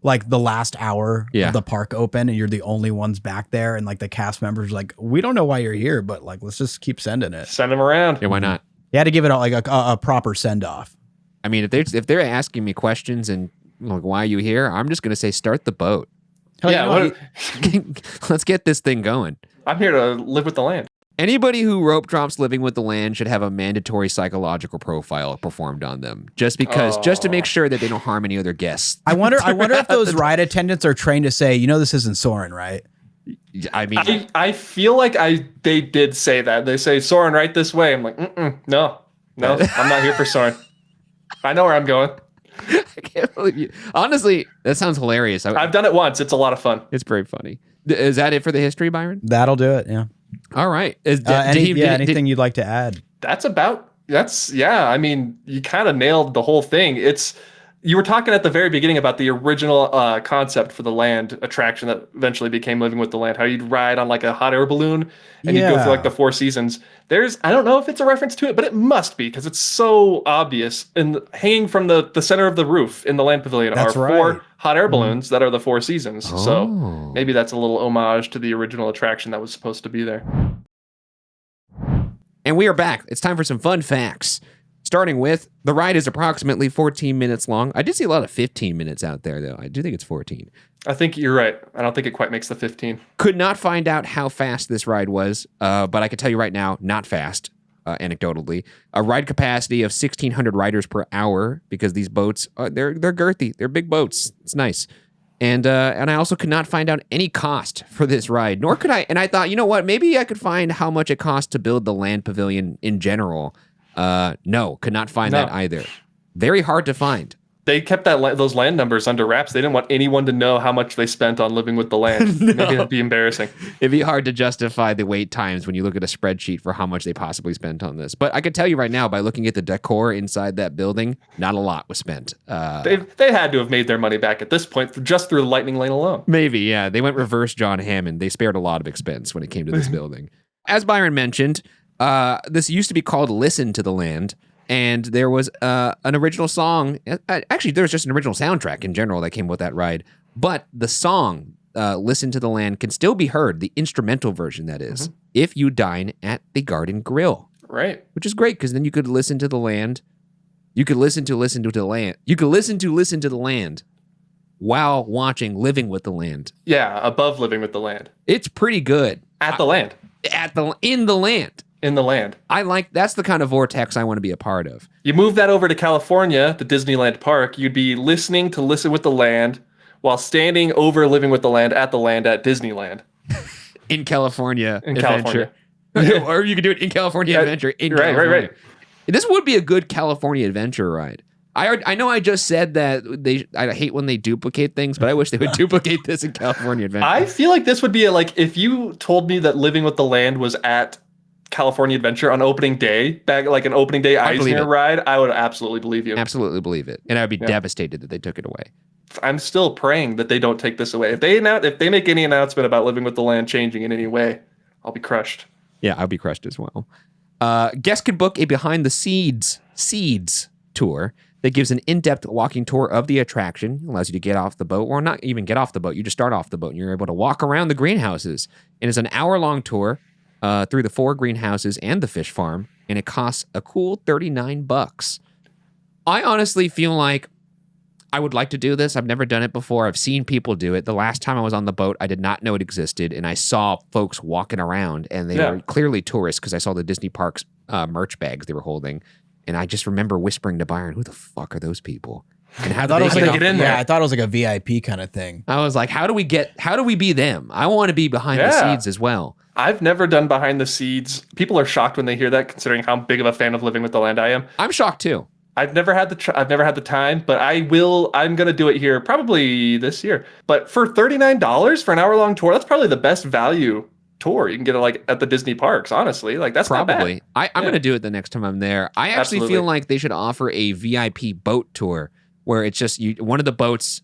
the last hour Yeah. of the park open, and you're the only ones back there, and the cast members are like, we don't know why you're here, but let's just keep sending it. Send them around. Yeah, why not? You had to give it a proper send-off. I mean, if they're asking me questions and why are you here, I'm just gonna say start the boat. Yeah, Let's get this thing going. I'm here to live with the land. Anybody who rope drops Living with the Land should have a mandatory psychological profile performed on them, just to make sure that they don't harm any other guests. I wonder if those ride attendants are trained to say, this isn't Soarin', right? I mean, I feel like they did say that. They say Soren right this way. I'm like, no, I'm not here for Soren. I know where I'm going. I can't believe you. Honestly, that sounds hilarious. I've done it once. It's a lot of fun. It's very funny. Is that it for the history, Byron? That'll do it. Yeah. All right. Anything you'd like to add? I mean, you kind of nailed the whole thing. You were talking at the very beginning about the original concept for the land attraction that eventually became Living with the Land, how you'd ride on a hot air balloon and you'd go through the 4 seasons. I don't know if it's a reference to it, but it must be because it's so obvious. And hanging from the center of the roof in the Land Pavilion are 4 hot air balloons that are the 4 seasons. Oh. So maybe that's a little homage to the original attraction that was supposed to be there. And we are back. It's time for some fun facts. Starting with, the ride is approximately 14 minutes long. I did see a lot of 15 minutes out there, though. I do think it's 14. I think you're right. I don't think it quite makes the 15. Could not find out how fast this ride was, but I can tell you right now, not fast, anecdotally. A ride capacity of 1,600 riders per hour, because these boats, they're girthy. They're big boats. It's nice. And I also could not find out any cost for this ride, nor could I. And I thought, you know what? Maybe I could find how much it costs to build the Land Pavilion in general. No, could not find that either. Very hard to find. They kept those land numbers under wraps. They didn't want anyone to know how much they spent on living with the land. No. Maybe it'd be embarrassing. It'd be hard to justify the wait times when you look at a spreadsheet for how much they possibly spent on this. But I can tell you right now, by looking at the decor inside that building, not a lot was spent. They had to have made their money back at this point just through the lightning lane alone. Maybe, yeah. They went reverse John Hammond. They spared a lot of expense when it came to this building. As Byron mentioned, this used to be called Listen to the Land. And there was an original song. Actually, there was just an original soundtrack in general that came with that ride. But the song, Listen to the Land, can still be heard, the instrumental version, that is, if you dine at the Garden Grill. Right. Which is great, because then you could listen to the land. You could listen to the land. You could listen to the land while watching Living with the Land. Yeah, above Living with the Land. It's pretty good. At the land. In the land. In the land. That's the kind of vortex I want to be a part of. You move that over to California, the Disneyland park, you'd be listening to Listen with the Land while standing over Living with the Land at Disneyland. In California. In Adventure. California. Or you could do it in California Adventure. Right. This would be a good California Adventure ride. I know I just said that I hate when they duplicate things, but I wish they would duplicate this in California Adventure. I feel like this would be if you told me that Living with the Land was at California Adventure on opening day, back like an opening day Eisner ride, I would absolutely believe you. Absolutely believe it. And I'd be devastated that they took it away. I'm still praying that they don't take this away. If they make any announcement about Living with the Land changing in any way, I'll be crushed. Yeah, I'll be crushed as well. Guests can book a behind the seeds tour that gives an in-depth walking tour of the attraction. It allows you to get off the boat, or not even get off the boat. You just start off the boat and you're able to walk around the greenhouses. And it's an hour-long tour through the 4 greenhouses and the fish farm, and it costs a cool $39. I honestly feel like I would like to do this. I've never done it before. I've seen people do it. The last time I was on the boat, I did not know it existed, and I saw folks walking around, and they were clearly tourists because I saw the Disney Parks merch bags they were holding, and I just remember whispering to Byron, "Who the fuck are those people?" And how did they get in there? Yeah, I thought it was like a VIP kind of thing. I was like, how do we be them? I want to be behind the scenes as well. I've never done behind the scenes. People are shocked when they hear that, considering how big of a fan of Living with the Land I am. I'm shocked too. I've never had the time, but I'm gonna do it here probably this year. But for $39 for an hour-long tour, that's probably the best value tour you can get at the Disney parks. Honestly, that's probably. Not bad. I'm gonna do it the next time I'm there. I actually feel like they should offer a VIP boat tour where it's just one of the boats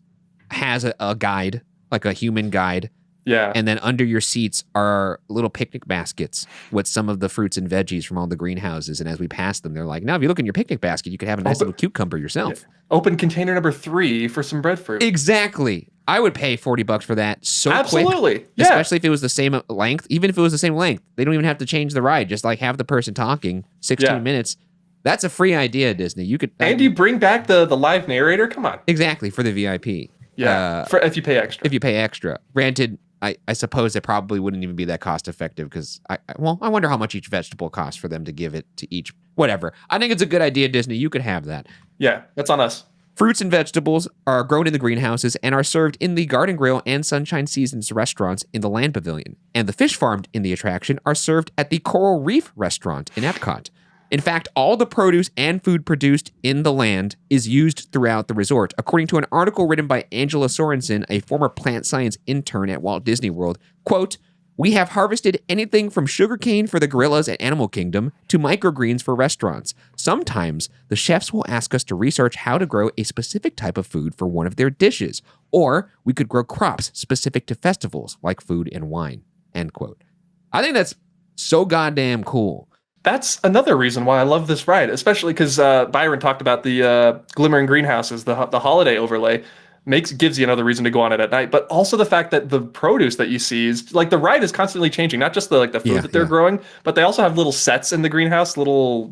has a guide, like a human guide. Yeah. And then under your seats are little picnic baskets with some of the fruits and veggies from all the greenhouses. And as we pass them, they're like, now, if you look in your picnic basket, you could have a nice little cucumber yourself. Yeah. Open container number 3 for some breadfruit. Exactly. I would pay $40 for that so quick. Absolutely. Yeah. Especially if it was the same length. Even if it was the same length, they don't even have to change the ride. Just have the person talking 16 minutes. That's a free idea, Disney. You could. And you bring back the live narrator. Come on. Exactly. For the VIP. Yeah. If you pay extra. If you pay extra. Granted, I suppose it probably wouldn't even be that cost effective because I wonder how much each vegetable costs for them to give it to each. Whatever. I think it's a good idea, Disney. You could have that. Yeah, that's on us. Fruits and vegetables are grown in the greenhouses and are served in the Garden Grill and Sunshine Seasons restaurants in the Land Pavilion. And the fish farmed in the attraction are served at the Coral Reef restaurant in EPCOT. In fact, all the produce and food produced in the land is used throughout the resort, according to an article written by Angela Sorensen, a former plant science intern at Walt Disney World. Quote, "We have harvested anything from sugarcane for the gorillas at Animal Kingdom to microgreens for restaurants. Sometimes the chefs will ask us to research how to grow a specific type of food for one of their dishes, or we could grow crops specific to festivals like food and wine." End quote. I think that's so goddamn cool. That's another reason why I love this ride, especially because Byron talked about the glimmering greenhouses, the holiday overlay gives you another reason to go on it at night. But also the fact that the produce that you see is the ride is constantly changing, not just the food that they're growing, but they also have little sets in the greenhouse, little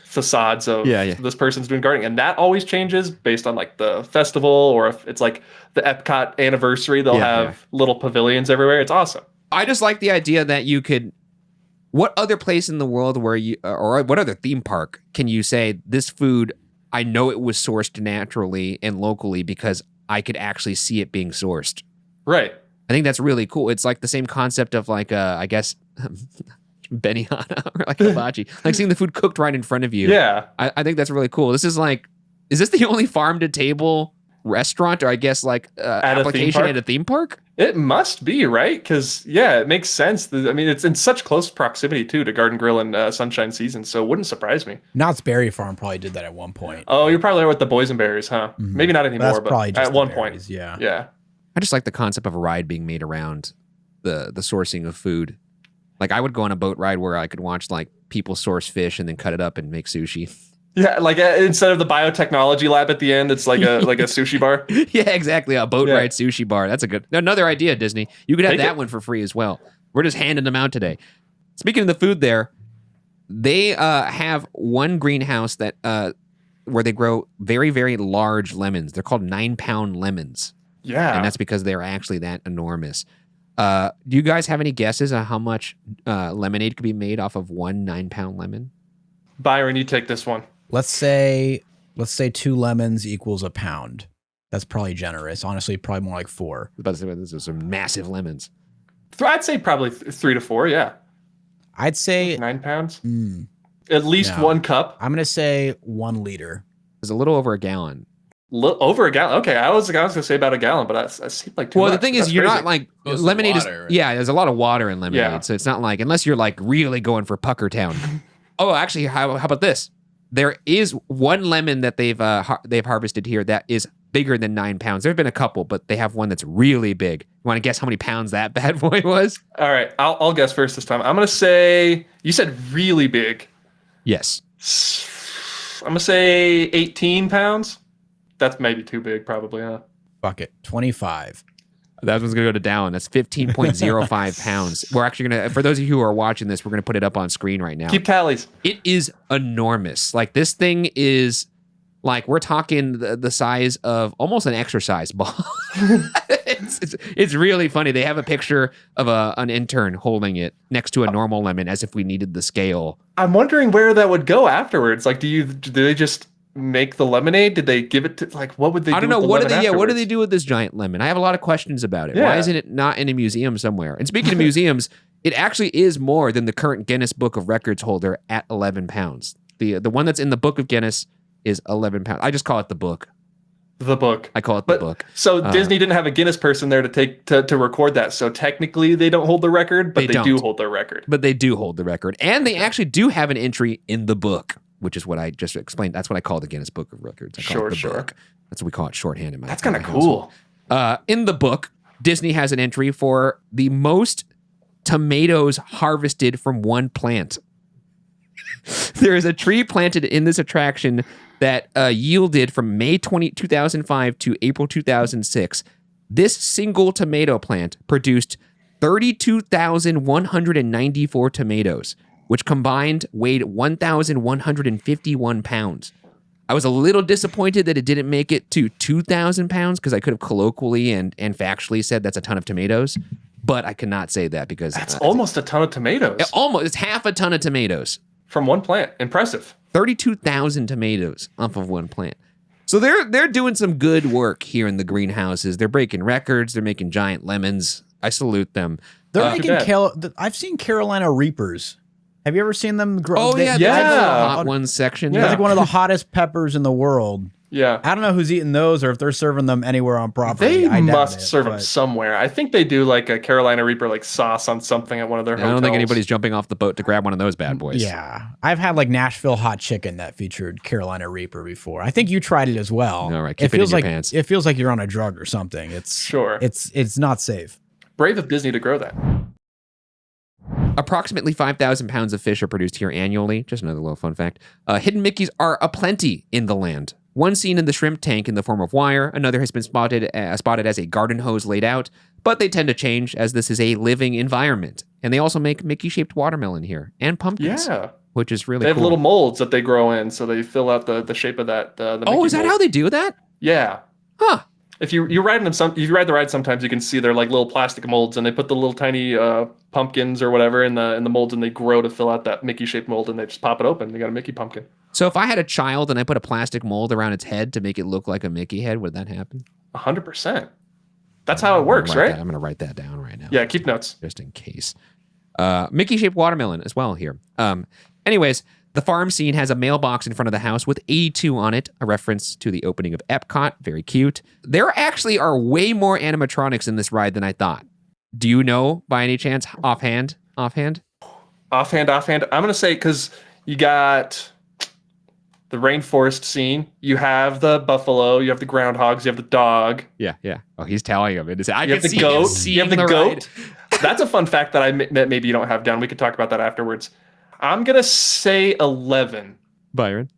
facades of this person's doing gardening, and that always changes based on the festival, or if it's the EPCOT anniversary, they'll have little pavilions everywhere. It's awesome. I just like the idea that you could. What other place in the world or what other theme park can you say this food, I know it was sourced naturally and locally because I could actually see it being sourced? Right. I think that's really cool. It's the same concept of I guess, Benihana or like hibachi, like seeing the food cooked right in front of you. Yeah. I think that's really cool. This is like, is this the only farm to table restaurant, or I guess like application at a theme park? It must be, right? Because it makes sense. I mean, it's in such close proximity too to Garden Grill and Sunshine Season, so it wouldn't surprise me. Knott's Berry Farm probably did that at one point. Oh, you're probably there with the boysenberries, huh? Maybe not anymore, but probably just at one berries, point, yeah. I just like the concept of a ride being made around the sourcing of food. Like I would go on a boat ride where I could watch like people source fish and then cut it up and make sushi. Yeah, like instead of the biotechnology lab at the end, it's like a sushi bar. Yeah, exactly. A boat ride sushi bar. That's another idea, Disney. You could have that one for free as well. We're just handing them out today. Speaking of the food there, they have one greenhouse that where they grow very, very large lemons. They're called 9-pound lemons. Yeah. And that's because they're actually that enormous. Do you guys have any guesses on how much lemonade could be made off of one 9-pound lemon? Byron, you take this one. Let's say 2 lemons equals a pound. That's probably generous. Honestly, probably more like 4. I was about to say, those are some massive lemons. I'd say probably 3 to 4. Yeah. I'd say 9 pounds. At least 1 cup. I'm gonna say 1 liter. It's a little over a gallon. Over a gallon. Okay, I was gonna say about a gallon, but I seem like too much. The thing is, That's you're crazy. not like Mostly lemonade water, is. right? Yeah, there's a lot of water in lemonade, Yeah. so it's not like unless you're like really going for Pucker Town. Oh, actually, how about this? There is one lemon that they've harvested here that is bigger than 9 pounds. There have been a couple, but they have one that's really big. You want to guess how many pounds that bad boy was? All right, I'll guess first this time. I'm gonna say you said really big. Yes. I'm gonna say 18 pounds. That's maybe too big, probably, huh? Fuck it. 25. That one's going to go to Dallin. That's 15.05 pounds. We're actually going to, for those of you who are watching this, we're going to put it up on screen right now. Keep tallies. It is enormous. Like this thing is like, we're talking the size of almost an exercise ball. It's really funny. They have a picture of an intern holding it next to a normal lemon as if we needed the scale. I'm wondering where that would go afterwards. Like, do they just make the lemonade? Did they give it to, like, what would they do? I don't know. with the What do lemon they? Yeah, what do afterwards? they do with this giant lemon? I have a lot of questions about it. Yeah. Why isn't it not in a museum somewhere? And speaking of museums, it actually is more than the current Guinness Book of Records holder at 11 pounds. The one that's in the Book of Guinness is 11 pounds. I just call it the book. The book. I call it the book. So Disney didn't have a Guinness person there to record that. So technically they don't hold the record, but they do hold the record. But they do hold the record. And they actually do have an entry in the book, which is what I just explained. That's what I call the Guinness Book of Records. I call it the book. That's what we call it shorthand in my That's kind of my cool. household. In the book, Disney has an entry for the most tomatoes harvested from one plant. There is a tree planted in this attraction that yielded from May 2005 to April 2006. This single tomato plant produced 32,194 tomatoes, which combined weighed 1,151 pounds. I was a little disappointed that it didn't make it to 2,000 pounds because I could have colloquially and factually said that's a ton of tomatoes, but I cannot say that because That's almost a ton of tomatoes it's half a ton of tomatoes. from one plant. Impressive. 32,000 tomatoes off of one plant. So they're doing some good work here in the greenhouses. They're breaking records. They're making giant lemons. I salute them. They're making bad. I've seen Carolina Reapers. Have you ever seen them grow? Oh, yeah. yeah. They have a hot ones section. They're like one of the hottest peppers in the world. Yeah. I don't know who's eating those or if they're serving them anywhere on property. They I doubt must it, serve them but- somewhere. I think they do like a Carolina Reaper like sauce on something at one of their I hotels. don't think anybody's jumping off the boat to grab one of those bad boys. Yeah. I've had like Nashville hot chicken that featured Carolina Reaper before. I think you tried it as well. All right, keep it in feels your like pants. It feels like you're on a drug or something. It's Sure. It's not safe. Brave of Disney to grow that. Approximately 5,000 pounds of fish are produced here annually. Just another little fun fact. Hidden Mickeys are aplenty in the land. One seen in the shrimp tank in the form of wire. Another has been spotted as a garden hose laid out. But they tend to change as this is a living environment. And they also make Mickey-shaped watermelon here and pumpkins. Yeah. Which is really They have cool. little molds that they grow in, so they fill out the shape of that. The Oh, Mickey is that mold. how they do that? Yeah. Huh. If you ride them, if you ride the ride, sometimes you can see they're like little plastic molds, and they put the little tiny pumpkins or whatever in the molds, and they grow to fill out that Mickey shaped mold, and they just pop it open. They got a Mickey pumpkin. So if I had a child and I put a plastic mold around its head to make it look like a Mickey head, would that happen? 100%. That's how it works, right? I'm going to write that down right now. Yeah. Keep notes. Just in case. Mickey-shaped watermelon as well here. Anyways, the farm scene has a mailbox in front of the house with 82 on it, a reference to the opening of Epcot. Very cute. There actually are way more animatronics in this ride than I thought. Do you know by any chance offhand? Offhand. I'm going to say because you got the rainforest scene, you have the buffalo, you have the groundhogs, you have the dog. Yeah. Oh, he's telling him. I you have the goat. You have the goat. That's a fun fact that maybe you don't have down. We could talk about that afterwards. I'm going to say 11. Byron?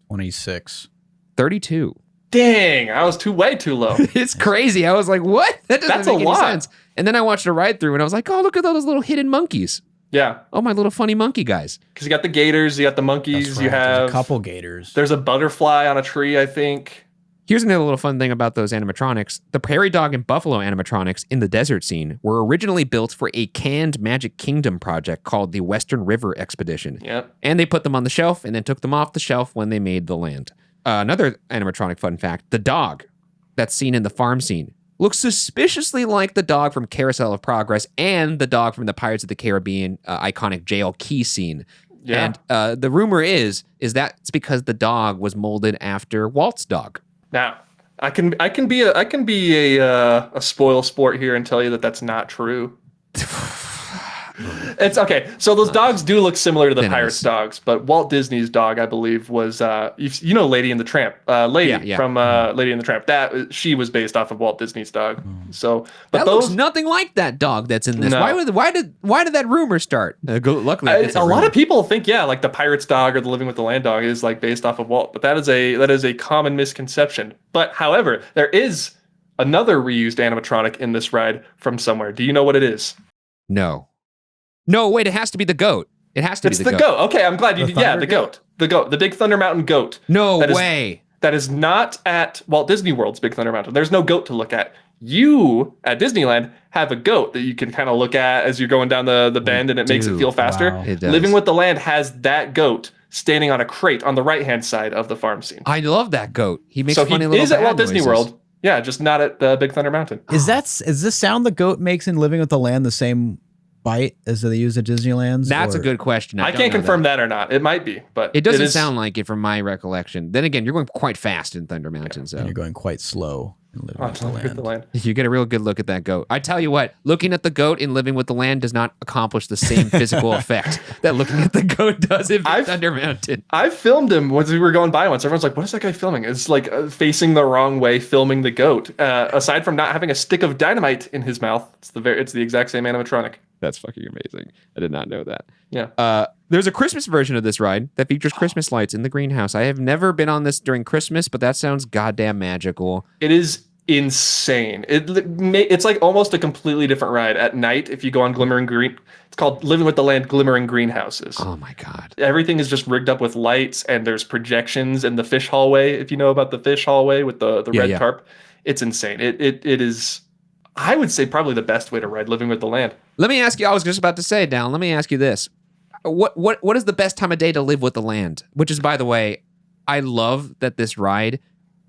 26. 32. Dang, I was way too low. It's crazy. I was like, what? That doesn't make any sense. And then I watched a ride through and I was like, oh, look at all those little hidden monkeys. Yeah. Oh, my little funny monkey guys. Because you got the gators, you got the monkeys, Right. you have There's a couple gators. There's a butterfly on a tree, I think. Here's another little fun thing about those animatronics. The prairie dog and buffalo animatronics in the desert scene were originally built for a canned Magic Kingdom project called the Western River Expedition. Yep. And they put them on the shelf and then took them off the shelf when they made the land. Another animatronic fun fact, the dog that's seen in the farm scene looks suspiciously like the dog from Carousel of Progress and the dog from the Pirates of the Caribbean iconic jail key scene. Yeah. And the rumor is that it's because the dog was molded after Walt's dog. Now, I can be a spoil sport here and tell you that that's not true. It's okay. So those dogs do look similar to the Pirates dogs, but Walt Disney's dog, I believe, was Lady and the Tramp, from Lady and the Tramp. That she was based off of Walt Disney's dog. So, but that those looks nothing like that dog that's in this. No. Why did that rumor start? Luckily, it's a lot of people think like the Pirates dog or the Living with the Land dog is like based off of Walt, but that is a common misconception. But however, there is another reused animatronic in this ride from somewhere. Do you know what it is? No, wait, it has to be the goat. It's the goat. Okay, I'm glad you did. Yeah, the goat. The Big Thunder Mountain goat. No way. That is not at Walt Disney World's Big Thunder Mountain. There's no goat to look at. You, at Disneyland, have a goat that you can kind of look at as you're going down the bend, and it makes it feel faster. Wow. It does. Living with the Land has that goat standing on a crate on the right-hand side of the farm scene. I love that goat. He makes So funny he little is at bad Walt Disney noises. World. Yeah, just not at the Big Thunder Mountain. Is this sound the goat makes in Living with the Land the same bite as they use at Disneyland's? That's a good question. I can't confirm that or not. It might be, but It doesn't is, sound like it from my recollection. Then again, you're going quite fast in Thunder Mountain, so And you're going quite slow in Living with the Land. you get a real good look at that goat. I tell you what, looking at the goat in Living with the Land does not accomplish the same physical effect that looking at the goat does in Thunder Mountain. I filmed him once we were going by once. Everyone's like, what is that guy filming? It's like facing the wrong way, filming the goat. Aside from not having a stick of dynamite in his mouth, it's the exact same animatronic. That's fucking amazing. I did not know that. Yeah. There's a Christmas version of this ride that features Christmas lights in the greenhouse. I have never been on this during Christmas, but that sounds goddamn magical. It is insane. It's like almost a completely different ride at night. If you go on Glimmering Green, it's called Living with the Land Glimmering Greenhouses. Oh my God. Everything is just rigged up with lights, and there's projections in the fish hallway. If you know about the fish hallway with the red tarp, it's insane. It is, I would say, probably the best way to ride Living with the Land. Let me ask you, I was just about to say, Dallin, let me ask you this. What is the best time of day to live with the land? Which is, by the way, I love that this ride,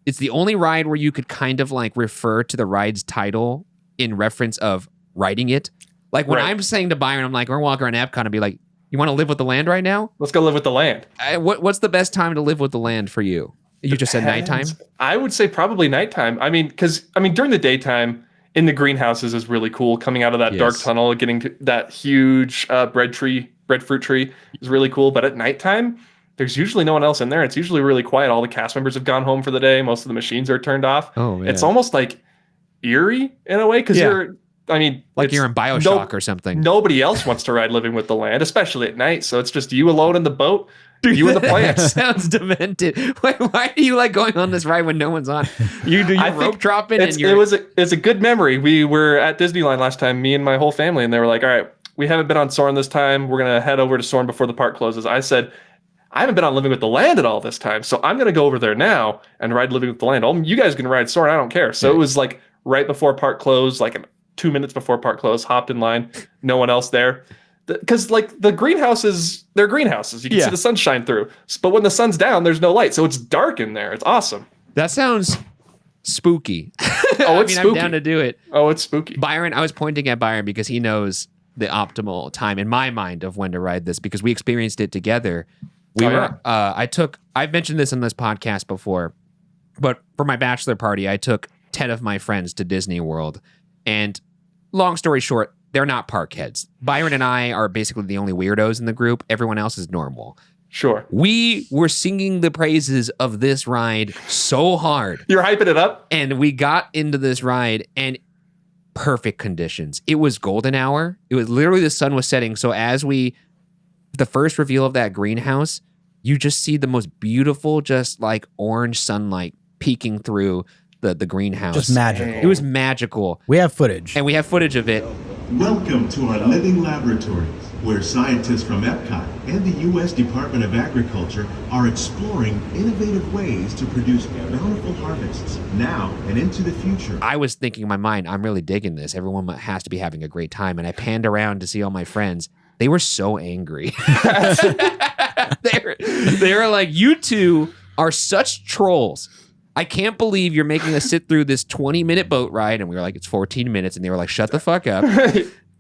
it's the only ride where you could kind of like refer to the ride's title in reference of riding it. Like when I'm saying to Byron, I'm like, we're walking around Epcot and be like, you want to live with the land right now? Let's go live with the land. What's the best time to live with the land for you? You just said nighttime? I would say probably nighttime. Because during the daytime, in the greenhouses is really cool. Coming out of that dark tunnel, getting to that huge breadfruit tree is really cool. But at nighttime, there's usually no one else in there. It's usually really quiet. All the cast members have gone home for the day. Most of the machines are turned off. Oh, man. It's almost like eerie in a way because you're in BioShock or something. Nobody else wants to ride Living with the Land, especially at night. So it's just you alone in the boat. You and the plants. Sounds demented. Why are you like going on this ride when no one's on? You do your rope dropping and it's a good memory. We were at Disneyland last time, me and my whole family, and they were like, all right, we haven't been on Soarin' this time. We're going to head over to Soarin' before the park closes. I said, I haven't been on Living with the Land at all this time, so I'm going to go over there now and ride Living with the Land. You guys can ride Soarin', I don't care. So it was like right before park close, like 2 minutes before park close, hopped in line, no one else there. Because like the greenhouses, they're greenhouses. You can see the sun shine through. But when the sun's down, there's no light. So it's dark in there. It's awesome. That sounds spooky. Oh, it's spooky. I'm down to do it. Oh, it's spooky. Byron, I was pointing at Byron because he knows the optimal time in my mind of when to ride this because we experienced it together. I've mentioned this in this podcast before, but for my bachelor party, I took 10 of my friends to Disney World. And long story short, they're not park heads. Byron and I are basically the only weirdos in the group. Everyone else is normal. Sure. We were singing the praises of this ride so hard. You're hyping it up? And we got into this ride and perfect conditions. It was golden hour. It was literally the sun was setting. So the first reveal of that greenhouse, you just see the most beautiful, just like orange sunlight peeking through the greenhouse. Just magical. It was magical. We have footage. And we have footage of it. Welcome to our living laboratories, where scientists from EPCOT and the U.S. Department of Agriculture are exploring innovative ways to produce bountiful harvests now and into the future. I was thinking in my mind, I'm really digging this. Everyone has to be having a great time. And I panned around to see all my friends. They were so angry. they were like, you two are such trolls. I can't believe you're making us sit through this 20-minute boat ride. And we were like, it's 14 minutes. And they were like, shut the fuck up.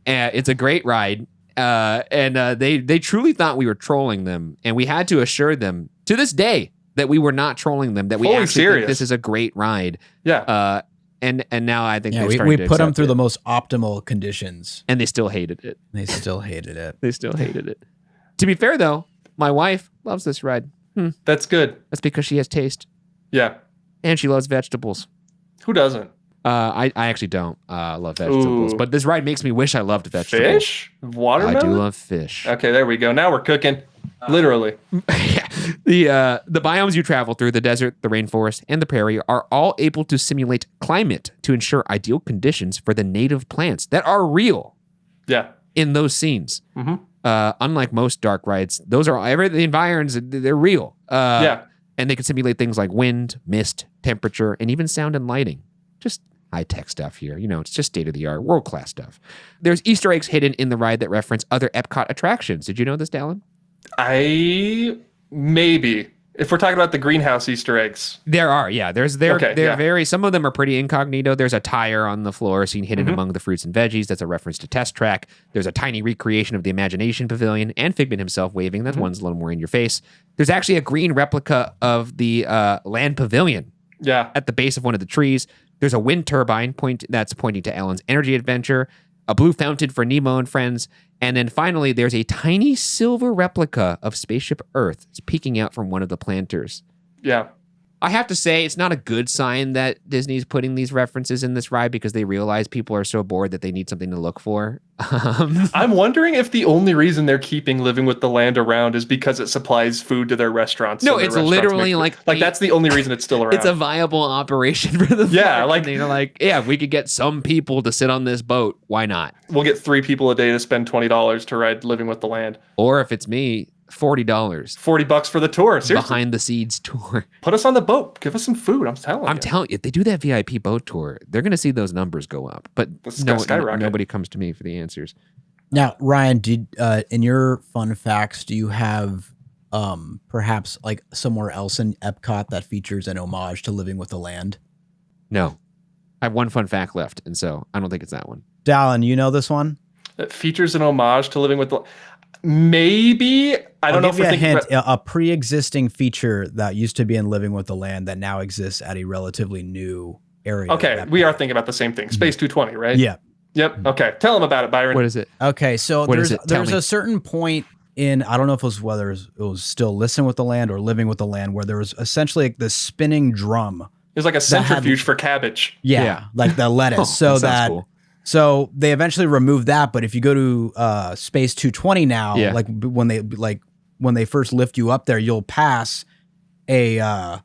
It's a great ride. They truly thought we were trolling them. And we had to assure them to this day that we were not trolling them, that we actually think this is a great ride. Yeah. And now I think we put them through the most optimal conditions. And they still hated it. They still hated it. To be fair, though, my wife loves this ride. That's good. That's because she has taste. Yeah. And she loves vegetables. Who doesn't? I actually don't love vegetables. Ooh. But this ride makes me wish I loved vegetables. Fish? Watermelon? I do love fish. Okay, there we go. Now we're cooking. Literally. The biomes you travel through, the desert, the rainforest, and the prairie, are all able to simulate climate to ensure ideal conditions for the native plants that are real Yeah. in those scenes. Mm-hmm. Unlike most dark rides, the environs, they're real. Yeah. And they can simulate things like wind, mist, temperature, and even sound and lighting. Just high-tech stuff here. It's just state-of-the-art, world-class stuff. There's Easter eggs hidden in the ride that reference other Epcot attractions. Did you know this, Dallin? Maybe. If we're talking about the greenhouse Easter eggs. There are, yeah. They're very, some of them are pretty incognito. There's a tire on the floor seen hidden among the fruits and veggies. That's a reference to Test Track. There's a tiny recreation of the Imagination Pavilion and Figment himself waving. That one's a little more in your face. There's actually a green replica of the Land Pavilion. Yeah. At the base of one of the trees. There's a wind turbine that's pointing to Ellen's energy adventure, a blue fountain for Nemo and friends, and then finally there's a tiny silver replica of Spaceship Earth. It's peeking out from one of the planters. Yeah. I have to say, it's not a good sign that Disney's putting these references in this ride because they realize people are so bored that they need something to look for. I'm wondering if the only reason they're keeping Living with the Land around is because it supplies food to their restaurants. No, so it's their restaurants literally like that's the only reason it's still around. It's a viable operation for the park. Like they're like, yeah, if we could get some people to sit on this boat, why not? We'll get 3 people a day to spend $20 to ride Living with the Land. Or if it's me, $40. $40 for the tour. Seriously. Behind the scenes tour. Put us on the boat. Give us some food. I'm telling you. If they do that VIP boat tour, they're going to see those numbers go up. But nobody comes to me for the answers. Now, Ryan, in your fun facts, do you have perhaps like somewhere else in Epcot that features an homage to Living with the Land? No. I have one fun fact left, and so I don't think it's that one. Dallin, you know this one? It features an homage to Living with the... Maybe. I don't know if we're thinking about... A pre-existing feature that used to be in Living with the Land that now exists at a relatively new area. Okay, we are thinking about the same thing. Space 220, right? Yeah. Yep. Okay. Tell them about it, Byron. What is it? Okay, so there's a certain point in, I don't know if it was whether it was still Listen with the Land or Living with the Land, where there was essentially like this spinning drum. It was like a centrifuge for cabbage. Yeah, like the lettuce. Cool. So they eventually removed that, but if you go to Space 220 now, like when they first lift you up there, you'll pass a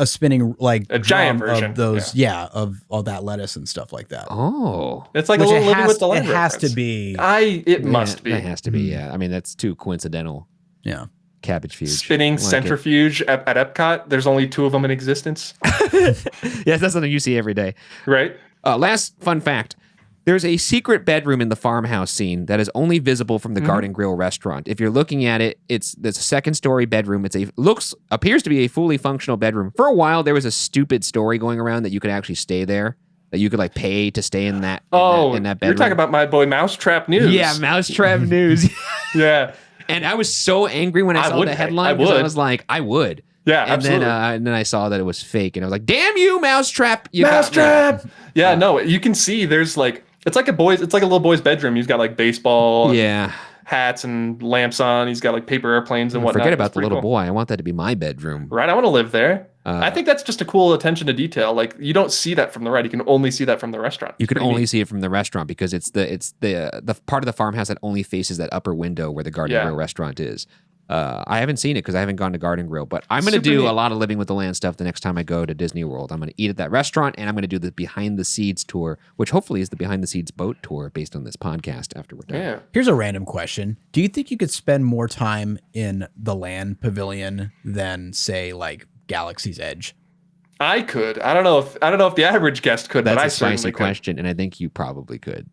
spinning like a giant version of those, of all that lettuce and stuff like that. Oh, it's like a little Living with the Land. It has to be. It must be. It has to be. Yeah, I mean that's too coincidental. Yeah. Cabbage fuge. Spinning centrifuge at Epcot. There's only 2 of them in existence. Yes, that's something you see every day. Right. Last fun fact. There's a secret bedroom in the farmhouse scene that is only visible from the Garden Grill restaurant. If you're looking at it, it's a second-story bedroom. Appears to be a fully functional bedroom. For a while, there was a stupid story going around that you could actually stay there. that you could like pay to stay in that Oh, in that bedroom. you're talking about my boy Mousetrap News. Yeah, Mousetrap News. Yeah. And I was so angry when I saw would the pay. headline because I was like, I would. Yeah, and absolutely. And then I saw that it was fake, and I was like, "Damn you, Mousetrap! You got me." Mousetrap. Yeah, no, you can see there's like it's like a little boy's bedroom. He's got like baseball, and Yeah. hats and lamps on. He's got like paper airplanes and whatnot. Forget about It's the pretty little cool. boy. I want that to be my bedroom. Right, I want to live there. I think that's just a cool attention to detail. Like you don't see that from the ride. You can only see that from the restaurant. You It's can pretty only neat. see it from the restaurant because it's the part of the farmhouse that only faces that upper window where the Garden Yeah. Grill restaurant is. I haven't seen it because I haven't gone to Garden Grill, but I'm going to Super do neat. a lot of Living with the Land stuff the next time I go to Disney World. I'm going to eat at that restaurant, and I'm going to do the Behind the Seeds tour, which hopefully is the Behind the Seeds boat tour based on this podcast after we're done. Yeah. Here's a random question. Do you think you could spend more time in the land pavilion than say like Galaxy's Edge? I could. I don't know if the average guest could, but I That's a certainly spicy could. question, and I think you probably could.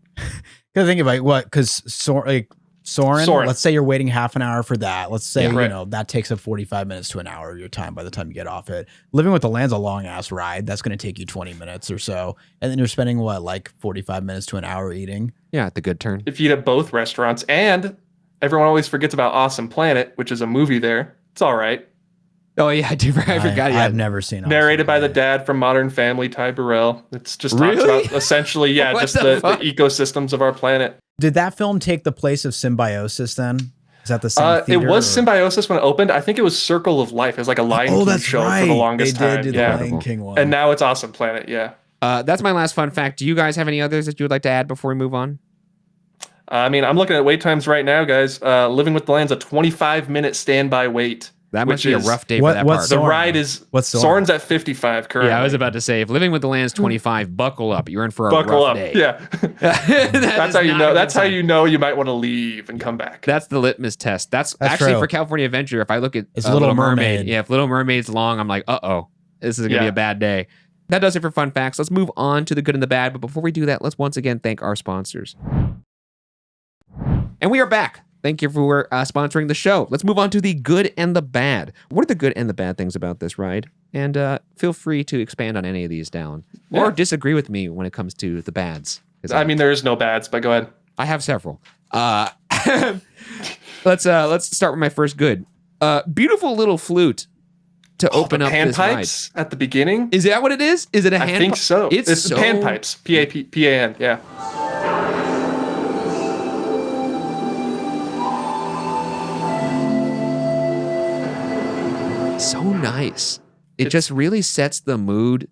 Because think about what, because Soarin', Soarin'. let's say you're waiting half an hour for that. Let's say, Yeah. Right. that takes up 45 minutes to an hour of your time by the time you get off it. Living with the Land's a long ass ride. That's going to take you 20 minutes or so. And then you're spending like 45 minutes to an hour eating. Yeah, at the Good Turn. If you eat at both restaurants, and everyone always forgets about Awesome Planet, which is a movie there. It's all right. Oh yeah, I forgot. I've never seen it. Narrated by the dad from Modern Family, Ty Burrell. It's just talks Really? about essentially, yeah, What just the the fuck? ecosystems of our planet. Did that film take the place of Symbiosis then? Is that the same It theater? was or- Symbiosis when it opened. I think it was Circle of Life. It was like a Lion Oh, King that's show right. for the longest They did time. do the Yeah. Lion King one. And now it's Awesome Planet. Yeah. That's my last fun fact. Do you guys have any others that you would like to add before we move on? I mean, I'm looking at wait times right now, guys. Living with the Land's a 25-minute standby wait. That must which be a is- rough day What- for that what's park. The Soarin'? ride is What's Soarin'? Soarin's at 55 currently. Yeah, I was about to say, if Living with the Land's 25, buckle up. You're in for a Buckle rough up. day. Yeah. That That's is how you not know. a That's good how time. you know you might want to leave and come back. That's the litmus test. That's That's actually true. for California Adventure. If I look at It's Little Little Mermaid. yeah, if Little Mermaid's long, I'm like, uh-oh, this is going to be Yeah. a bad day. That does it for fun facts. Let's move on to the good and the bad. But before we do that, let's once again thank our sponsors. And we are back. Thank you for sponsoring the show. Let's move on to the good and the bad. What are the good and the bad things about this ride? And feel free to expand on any of these down. Or Yeah. disagree with me when it comes to the bads. 'Cause I mean, there is no bads, but go ahead. I have several. Let's start with my first good. Beautiful little flute to open the up this ride. panpipes at the beginning. Is that what it is? Is it a hand? I think so. It's so, the panpipes. P-A-N. Yeah. so nice. It just really sets the mood.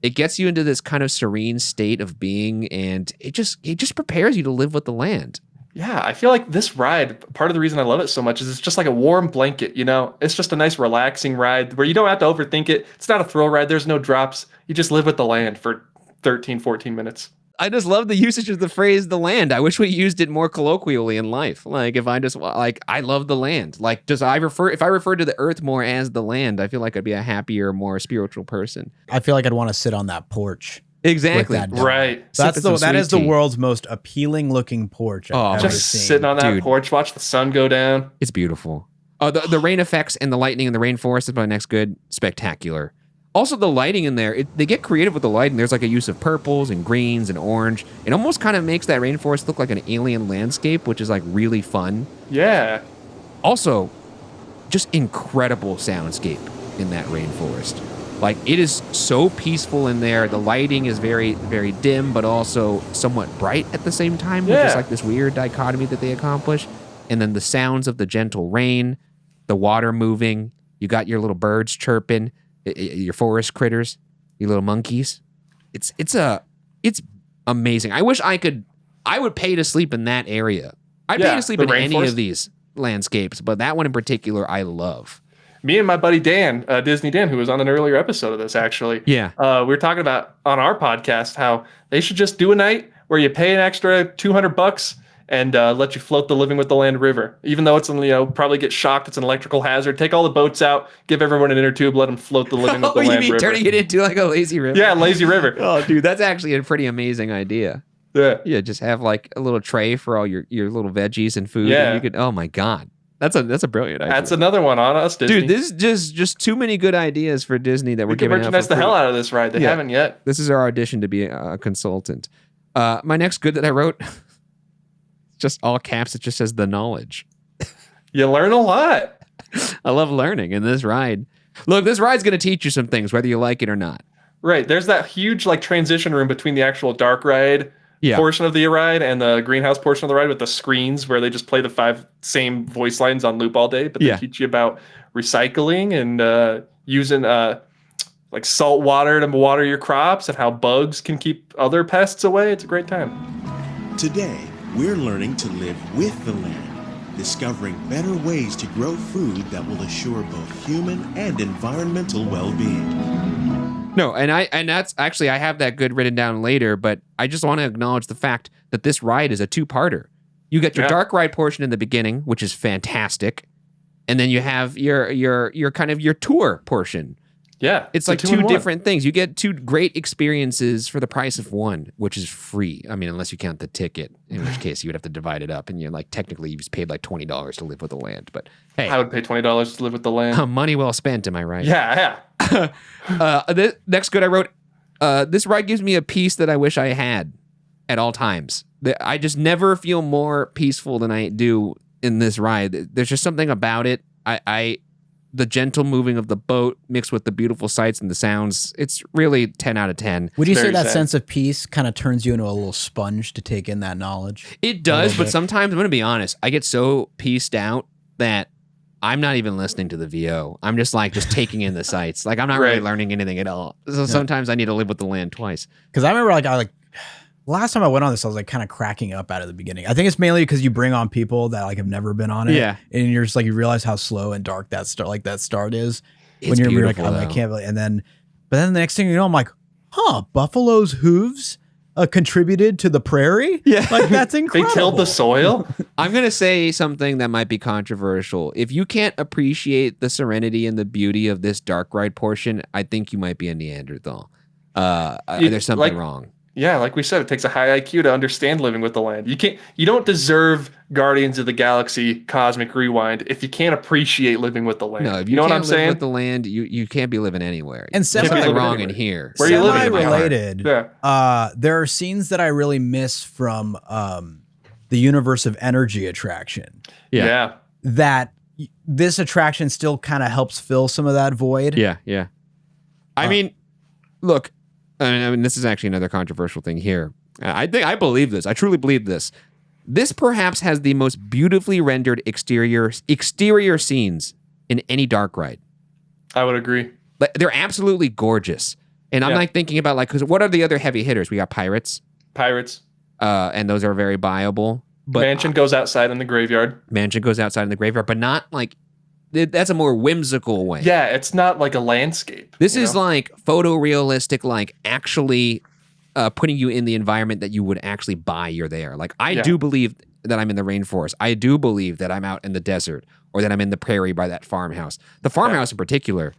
It gets you into this kind of serene state of being, and it just prepares you to live with the land. Yeah, I feel like this ride, part of the reason I love it so much is it's just like a warm blanket, you know? It's just a nice relaxing ride where you don't have to overthink it. It's not a thrill ride. There's no drops. You just live with the land for 13, 14 minutes. I just love the usage of the phrase "the land." I wish we used it more colloquially in life. Like if I just like, I love the land. Like, if I refer to the earth more as the land, I feel like I'd be a happier, more spiritual person. I feel like I'd want to sit on that porch. Exactly. With that dog. Right. That Sipping some is sweet the tea. world's most appealing looking porch I've Oh, ever Just seen. sitting on that Dude. porch, watch the sun go down. It's beautiful. The rain effects and the lightning in the rainforest is my next good. Spectacular. Also, the lighting in there, they get creative with the lighting. There's like a use of purples and greens and orange. It almost kind of makes that rainforest look like an alien landscape, which is like really fun. Yeah. Also, just incredible soundscape in that rainforest. Like, it is so peaceful in there. The lighting is very, very dim, but also somewhat bright at the same time, which is Yeah. like this weird dichotomy that they accomplish. And then the sounds of the gentle rain, the water moving, you got your little birds chirping, your forest critters, your little monkeys. It's amazing. I wish I would pay to sleep in that area. I'd pay Yeah, to sleep the in any rainforest. of these landscapes, but that one in particular, I love. Me and my buddy Dan, Disney Dan, who was on an earlier episode of this, actually. Yeah. We were talking about on our podcast how they should just do a night where you pay an extra $200 and let you float the Living with the Land River. Even though it's, probably get shocked, it's an electrical hazard. Take all the boats out, give everyone an inner tube, let them float the Living with the Oh, you Land mean River. turning it into like a lazy river? Yeah, lazy river. Oh, dude, that's actually a pretty amazing idea. Yeah. Yeah, just have like a little tray for all your little veggies and food. Yeah. And you could, oh my God. That's a brilliant idea. That's another one on us, Disney. Dude, this is just too many good ideas for Disney that we're we can giving out. merchandise the hell out of this ride. They haven't yet. This is our audition to be a consultant. My next good that I wrote, just all caps. It just says the knowledge. You learn a lot. I love learning in this ride. Look, this ride's going to teach you some things, whether you like it or not. Right. There's that huge like transition room between the actual dark ride portion of the ride and the greenhouse portion of the ride with the screens where they just play the 5 same voice lines on loop all day. But they teach you about recycling and using like salt water to water your crops and how bugs can keep other pests away. It's a great time. Today, we're learning to live with the land, discovering better ways to grow food that will assure both human and environmental well-being. No, and that's actually, I have that good written down later, but I just want to acknowledge the fact that this ride is a 2-parter. You get your dark ride portion in the beginning, which is fantastic, and then you have your kind of your tour portion. Yeah, it's like 2 different things. You get 2 great experiences for the price of 1, which is free. I mean, unless you count the ticket, in which case you would have to divide it up, and you're like technically you just paid like $20 to live with the land. But hey, I would pay $20 to live with the land. Money well spent, am I right? Yeah. The next good I wrote. This ride gives me a peace that I wish I had at all times. I just never feel more peaceful than I do in this ride. There's just something about it. The gentle moving of the boat mixed with the beautiful sights and the sounds. It's really 10 out of 10. Would you say that sense of peace kind of turns you into a little sponge to take in that knowledge? It does, but sometimes, I'm going to be honest, I get so pieced out that I'm not even listening to the VO. I'm just taking in the sights. Like I'm not really learning anything at all. So sometimes I need to live with the land twice. Because I remember last time I went on this, I was like kind of cracking up out of the beginning. I think it's mainly because you bring on people that like have never been on it. Yeah. And you're just like, you realize how slow and dark that start is. It's when you're beautiful, like, I can't really, but then the next thing you know, I'm like, buffalo's hooves contributed to the prairie? Yeah. Like that's incredible. They tilled the soil. I'm going to say something that might be controversial. If you can't appreciate the serenity and the beauty of this dark ride portion, I think you might be a Neanderthal. There's something wrong. Yeah, like we said, it takes a high IQ to understand living with the land. You don't deserve Guardians of the Galaxy Cosmic Rewind if you can't appreciate living with the land. No, if you know can't what I'm live saying? with the land, you can't be living anywhere. And there's something wrong in here. Where you living? Semi-related. There are scenes that I really miss from the Universe of Energy attraction. Yeah. That this attraction still kind of helps fill some of that void. Yeah. I mean, look. I mean, this is actually another controversial thing here. I believe this. I truly believe this. This perhaps has the most beautifully rendered exterior scenes in any dark ride. I would agree. But they're absolutely gorgeous. And I'm thinking about because what are the other heavy hitters? We got pirates. And those are very buyable. But Mansion goes outside in the graveyard. But not like. That's a more whimsical way. Yeah, it's not like a landscape. This is like photorealistic, like actually putting you in the environment that you would actually buy you're there. Like I do believe that I'm in the rainforest. I do believe that I'm out in the desert or that I'm in the prairie by that farmhouse. The farmhouse in particular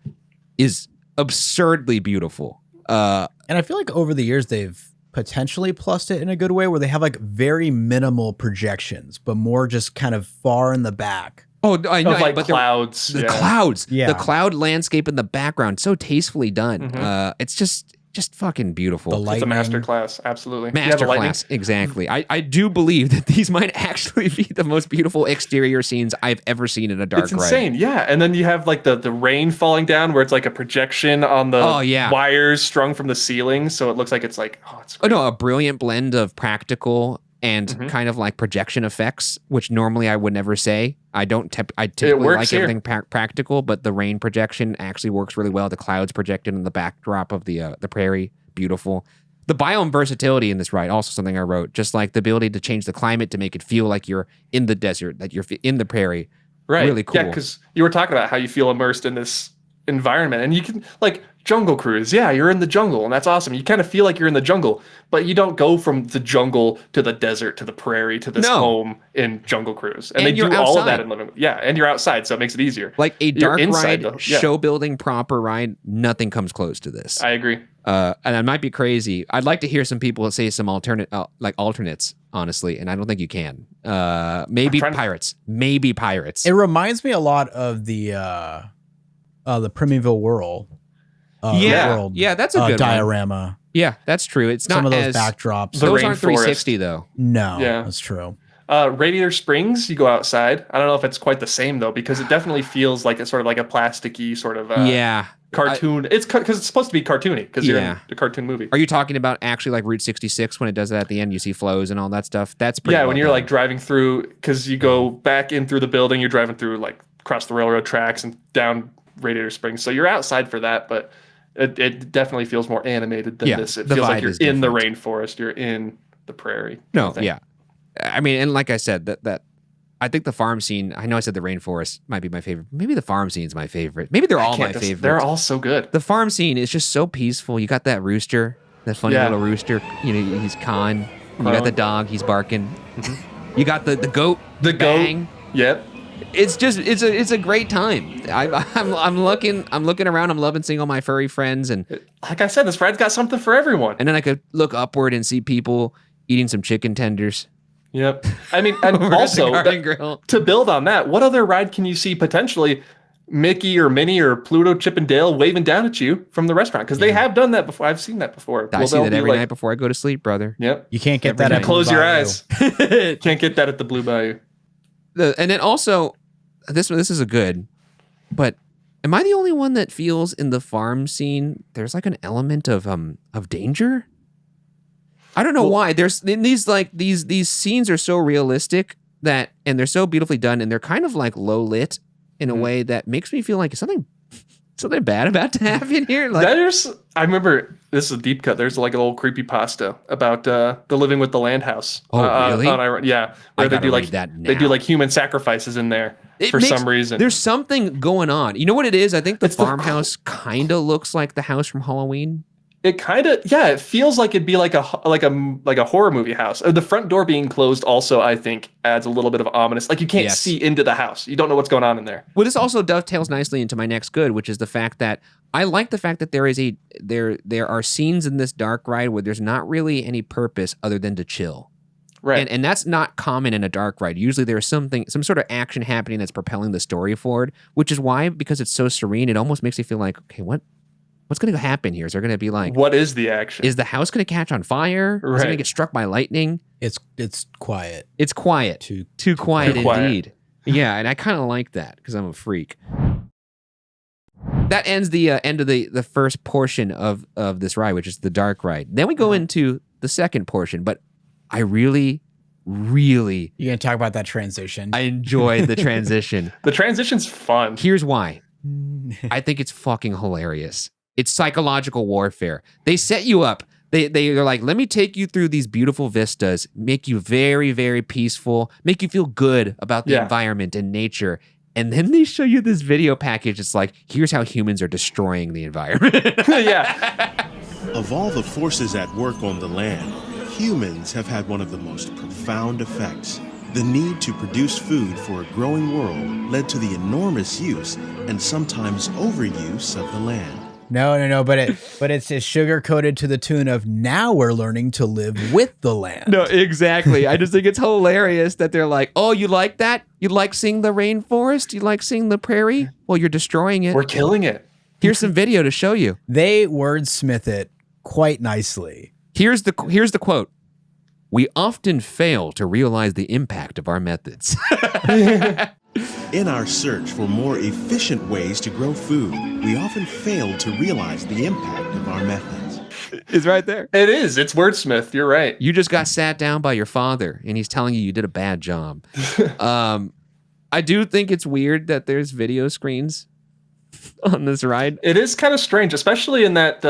is absurdly beautiful. And I feel like over the years they've potentially plussed it in a good way where they have like very minimal projections, but more just kind of far in the back. Oh, I know, like but clouds. The clouds. Yeah. The cloud landscape in the background, so tastefully done. It's just fucking beautiful. It's a masterclass, absolutely. Masterclass, exactly. I do believe that these might actually be the most beautiful exterior scenes I've ever seen in a dark ride. It's insane, yeah. And then you have like the rain falling down where it's like a projection on the wires strung from the ceiling, so it looks like it's like, it's great. A brilliant blend of practical and kind of like projection effects, which normally I would never say. I typically like everything practical, but the rain projection actually works really well. The clouds projected in the backdrop of the prairie, beautiful. The biome versatility in this ride, also something I wrote, just like the ability to change the climate to make it feel like you're in the desert, that you're in the prairie. Right. Really cool. Yeah, because you were talking about how you feel immersed in this environment, and you can like Jungle Cruise. Yeah, you're in the jungle, and that's awesome. You kind of feel like you're in the jungle, but you don't go from the jungle to the desert to the prairie to this home in Jungle Cruise. And they do all of that in living. Yeah, and you're outside, so it makes it easier. Like a dark ride, show building proper ride, nothing comes close to this. I agree. And I might be crazy. I'd like to hear some people say some alternates, honestly, and I don't think you can. Maybe pirates. Maybe pirates. It reminds me a lot of the Primeval World. World, that's a good diorama. One. Yeah, that's true. It's not some of those as, backdrops. Those aren't 360 though. No, that's true. Radiator Springs, you go outside. I don't know if it's quite the same though, because it definitely feels like it's sort of like a plasticky sort of cartoon. It's because it's supposed to be cartoony because you're in a cartoon movie. Are you talking about actually like Route 66 when it does that at the end? You see flows and all that stuff. That's pretty. When you're like driving through, because you go back in through the building, you're driving through like across the railroad tracks and down Radiator Springs. So you're outside for that, but it definitely feels more animated than this. It feels like you're in the rainforest. You're in the prairie. I mean, and like I said, that I think the farm scene, I know I said the rainforest might be my favorite. Maybe the farm scene is my favorite. Maybe they're all my favorite. They're all so good. The farm scene is just so peaceful. You got that rooster, that funny little rooster. You know, he's cawing. You got the dog, he's barking. Mm-hmm. You got the goat. The bang. goat. Yep. It's just it's a great time. I'm looking around. I'm loving seeing all my furry friends, and like I said, this ride's got something for everyone. And then I could look upward and see people eating some chicken tenders. Yep. I mean, and also to build on that, what other ride can you see potentially Mickey or Minnie or Pluto, Chip and Dale waving down at you from the restaurant? Because they have done that before. I've seen that before. I see that every night before I go to sleep, brother. Yep. You can't get that at Close your eyes. Can't get that at the Blue Bayou. And then also, this is a good, but am I the only one that feels in the farm scene there's like an element of danger? I don't know why. There's in these scenes are so realistic that, and they're so beautifully done, and they're kind of like low lit in a way that makes me feel like something bad about to happen here. Like, I remember, this is a deep cut. There's like an old creepypasta about the Living with the Land house. Oh, really? Where they do like human sacrifices in there some reason. There's something going on. You know what it is? I think the farmhouse kind of looks like the house from Halloween. It kind of, it feels like it'd be like a horror movie house. The front door being closed also, I think, adds a little bit of ominous. Like you can't see into the house. You don't know what's going on in there. Well, this also dovetails nicely into my next good, which is the fact that I like the fact that there are scenes in this dark ride where there's not really any purpose other than to chill. Right. And that's not common in a dark ride. Usually there's some sort of action happening that's propelling the story forward, which is why, because it's so serene, it almost makes you feel like, okay, what's going to happen here? Is there going to be like... What is the action? Is the house going to catch on fire? Is it going to get struck by lightning? It's quiet. It's quiet. Too quiet indeed. Yeah, and I kind of like that because I'm a freak. That ends the end of the first portion of this ride, which is the dark ride. Then we go into the second portion, but I really... You're going to talk about that transition? I enjoyed the transition. The transition's fun. Here's why. I think it's fucking hilarious. It's psychological warfare. They set you up. They're like, let me take you through these beautiful vistas, make you very, very peaceful, make you feel good about the environment and nature. And then they show you this video package. It's like, here's how humans are destroying the environment. Of all the forces at work on the land, humans have had one of the most profound effects. The need to produce food for a growing world led to the enormous use and sometimes overuse of the land. No, but it's sugar coated to the tune of now we're learning to live with the land. No, exactly. I just think it's hilarious that they're like, oh, you like that? You like seeing the rainforest? You like seeing the prairie? Well, you're destroying it. We're killing it. Here's some video to show you. They wordsmith it quite nicely. Here's the quote. We often fail to realize the impact of our methods. In our search for more efficient ways to grow food, we often fail to realize the impact of our methods. It's right there. It is. It's wordsmith. You're right. You just got sat down by your father, and he's telling you did a bad job. I do think it's weird that there's video screens on this ride. It is kind of strange, especially in that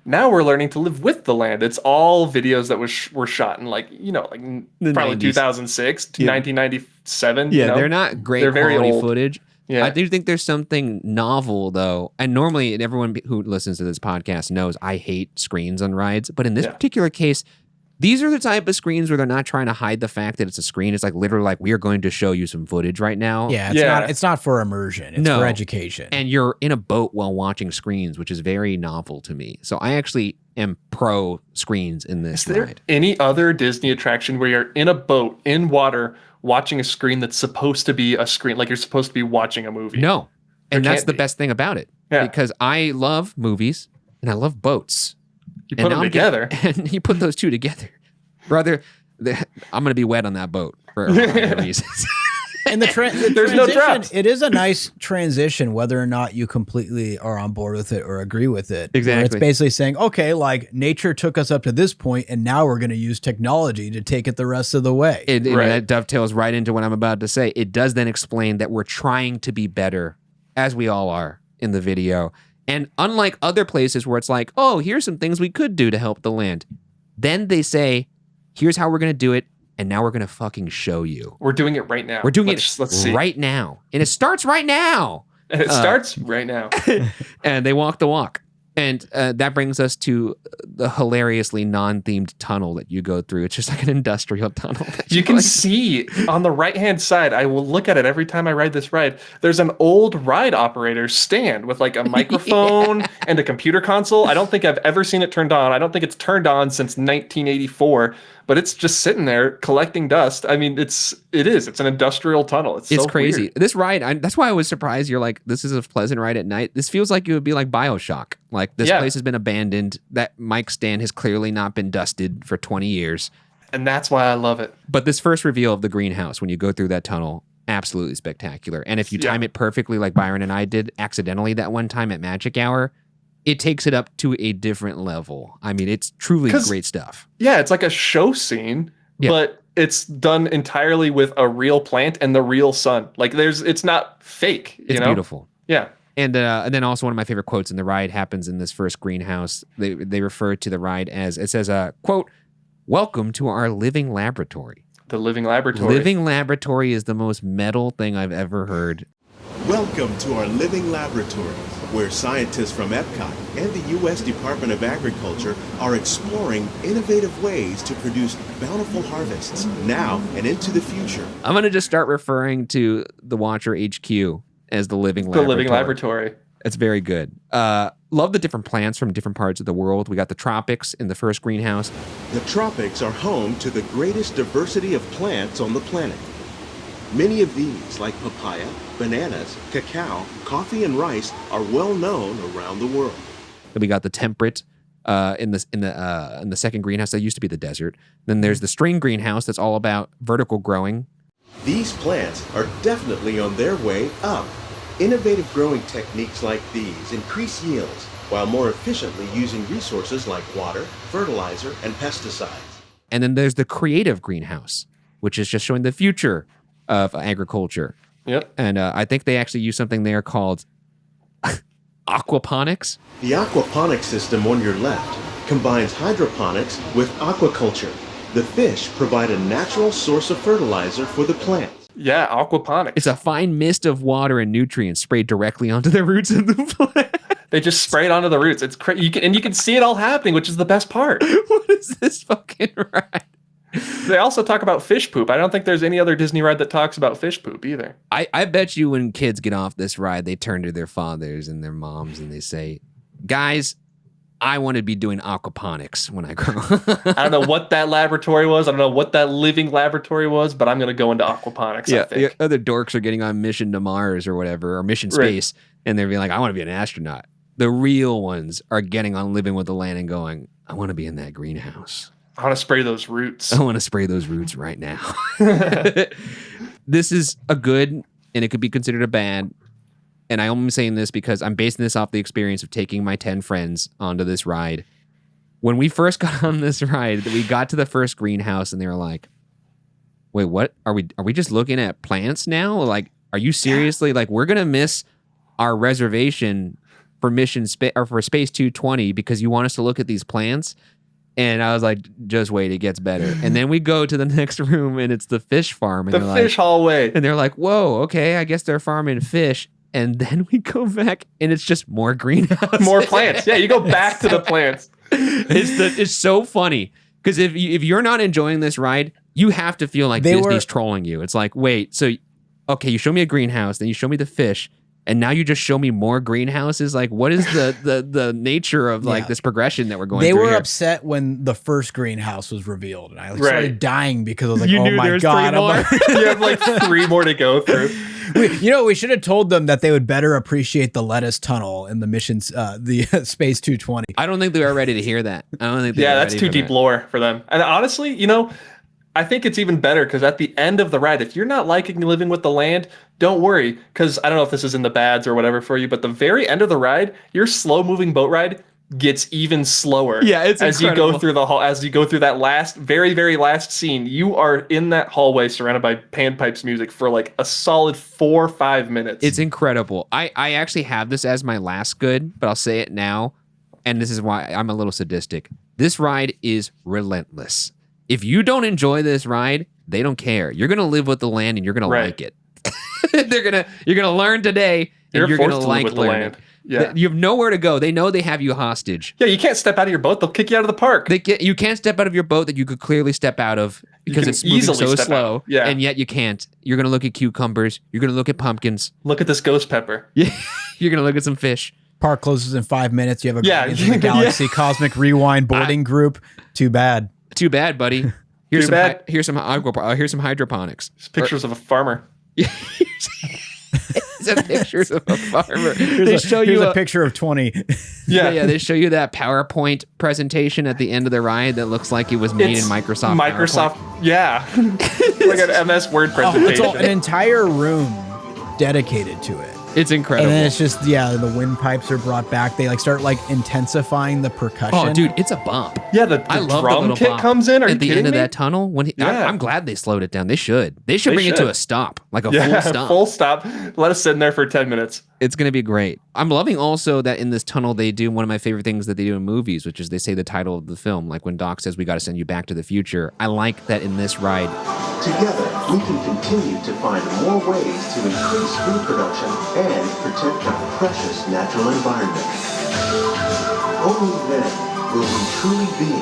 now we're learning to live with the land. It's all videos that were shot in probably 2006 to 1997. Yeah, they're not great quality footage. Yeah. I do think there's something novel though. And normally, and everyone who listens to this podcast knows I hate screens on rides, but in this particular case, These are the type of screens where they're not trying to hide the fact that it's a screen. It's like literally like, we are going to show you some footage right now. Yeah, it's not for immersion. It's for education. And you're in a boat while watching screens, which is very novel to me. So I actually am pro screens in this Is there ride. any other Disney attraction where you're in a boat, in water, watching a screen that's supposed to be a screen, like you're supposed to be watching a movie? No. And There that's can't the be. best thing about it. Yeah. Because I love movies and I love boats. You put them together. And you put those two together. Brother, I'm going to be wet on that boat for a variety of reasons. And the There's no transition, drops. it is a nice transition, whether or not you completely are on board with it or agree with it. Where Exactly. It's basically saying, okay, like nature took us up to this point, and now we're going to use technology to take it the rest of the way. That dovetails right into what I'm about to say. It does then explain that we're trying to be better, as we all are in the video. And unlike other places where it's like, oh, here's some things we could do to help the land. Then they say, here's how we're going to do it. And now we're going to fucking show you. We're doing it right now. We're doing Let's see. right now. And it starts right now. And it starts right now. And they walk the walk. And that brings us to the hilariously non-themed tunnel that you go through. It's just like an industrial tunnel. You can see on the right-hand side, I will look at it every time I ride this ride, there's an old ride operator stand with like a microphone and a computer console. I don't think I've ever seen it turned on. I don't think it's turned on since 1984, but it's just sitting there collecting dust. I mean, it's an industrial tunnel. It's so crazy. weird. This ride, that's why I was surprised. You're like, this is a pleasant ride at night. This feels like it would be like BioShock. Like this place has been abandoned. That mic stand has clearly not been dusted for 20 years. And that's why I love it. But this first reveal of the greenhouse, when you go through that tunnel, absolutely spectacular. And if you time it perfectly, like Byron and I did accidentally that one time at Magic Hour, it takes it up to a different level. I mean, it's truly great stuff. Yeah, it's like a show scene, but it's done entirely with a real plant and the real sun. Like it's not fake. It's beautiful. Yeah. And then also one of my favorite quotes in the ride happens in this first greenhouse. They refer to the ride as, it says, quote, "Welcome to our living laboratory." The living laboratory. Living laboratory is the most metal thing I've ever heard. Welcome to our living laboratory, where scientists from EPCOT and the U.S. Department of Agriculture are exploring innovative ways to produce bountiful harvests now and into the future. I'm going to just start referring to the Watcher HQ as the living laboratory. The living laboratory. It's very good. Love the different plants from different parts of the world. We got the tropics in the first greenhouse. The tropics are home to the greatest diversity of plants on the planet. Many of these, like papaya, bananas, cacao, coffee, and rice, are well known around the world. Then we got the temperate in the second greenhouse. That used to be the desert. Then there's the string greenhouse that's all about vertical growing. These plants are definitely on their way up. Innovative growing techniques like these increase yields while more efficiently using resources like water, fertilizer, and pesticides. And then there's the creative greenhouse, which is just showing the future of agriculture. Yep. And I think they actually use something there called aquaponics. The aquaponics system on your left combines hydroponics with aquaculture. The fish provide a natural source of fertilizer for the plants. Yeah, aquaponics. It's a fine mist of water and nutrients sprayed directly onto the roots of the plant. They just spray it onto the roots. It's crazy. You can see it all happening, which is the best part. What is this fucking ride? They also talk about fish poop. I don't think there's any other Disney ride that talks about fish poop either. I bet you when kids get off this ride, they turn to their fathers and their moms and they say, guys, I want to be doing aquaponics when I grow up. I don't know what that laboratory was. I don't know what that living laboratory was, but I'm going to go into aquaponics, I think. The other dorks are getting on mission to Mars or whatever, or mission space, and they're being like, I want to be an astronaut. The real ones are getting on Living with the Land and going, I want to be in that greenhouse. I want to spray those roots. I want to spray those roots right now. This is a good, and it could be considered a bad. And I'm only saying this because I'm basing this off the experience of taking my 10 friends onto this ride. When we first got on this ride, we got to the first greenhouse and they were like, wait, what? Are we just looking at plants now? Like, are you seriously like, we're going to miss our reservation for for Space 220 because you want us to look at these plants? And I was like, just wait, it gets better. And then we go to the next room and it's the fish farm. And the fish hallway. And they're like, whoa, okay, I guess they're farming fish. And then we go back and it's just more greenhouse. More plants. Yeah, you go back to the plants. It's so funny Because if you're not enjoying this ride, you have to feel like Disney's trolling you. It's like, wait, so okay, you show me a greenhouse, then you show me the fish, and now you just show me more greenhouses. Like, what is the nature of like this progression that we're going through? They were here? upset when the first greenhouse was revealed, and I started dying because I was like, You "Oh knew my there was god!" three more? You have like 3 more to go through. We should have told them that they would better appreciate the lettuce tunnel in the missions, the Space 220. I don't think they were ready to hear that. I don't think. That's too deep lore for them. And honestly, I think it's even better because at the end of the ride, if you're not liking living with the land, don't worry, because I don't know if this is in the bads or whatever for you, but the very end of the ride, your slow moving boat ride gets even slower. Yeah, it's as incredible. you go through the hall, as you go through that last, very, very last scene, you are in that hallway surrounded by panpipes music for like a solid 4 or 5 minutes. It's incredible. I actually have this as my last good, but I'll say it now, and this is why I'm a little sadistic. This ride is relentless. If you don't enjoy this ride, they don't care. You're gonna live with the land and you're gonna like it. You're gonna learn today, and you're gonna like learning. Yeah, you have nowhere to go. They know they have you hostage. Yeah, you can't step out of your boat. They'll kick you out of the park. You can't step out of your boat that you could clearly step out of because it's moving so slow. Yeah, and yet you can't. You're gonna look at cucumbers. You're gonna look at pumpkins. Look at this ghost pepper. Yeah, you're gonna look at some fish. Park closes in 5 minutes. You have a Guardians of the Galaxy Cosmic Rewind boarding group. Too bad. Too bad, buddy. Here's some hydroponics. Just pictures of a farmer. Some pictures of a farmer. Here's a picture of 20. Yeah. They show you that PowerPoint presentation at the end of the ride that looks like it was made in Microsoft. Yeah, like an MS Word presentation. It's an entire room dedicated to it. It's incredible. And then it's just, the windpipes are brought back. They start intensifying the percussion. Oh, dude, it's a bump. Yeah, the drum kit comes in. Are at the end of that tunnel. I'm glad they slowed it down. They should bring it to a stop, like a full stop. Full stop. Let us sit in there for 10 minutes. It's going to be great. I'm loving also that in this tunnel they do one of my favorite things that they do in movies, which is they say the title of the film. Like when Doc says, "We got to send you back to the future." I like that in this ride. Together, we can continue to find more ways to increase food production and protect our precious natural environment. Only then will we truly be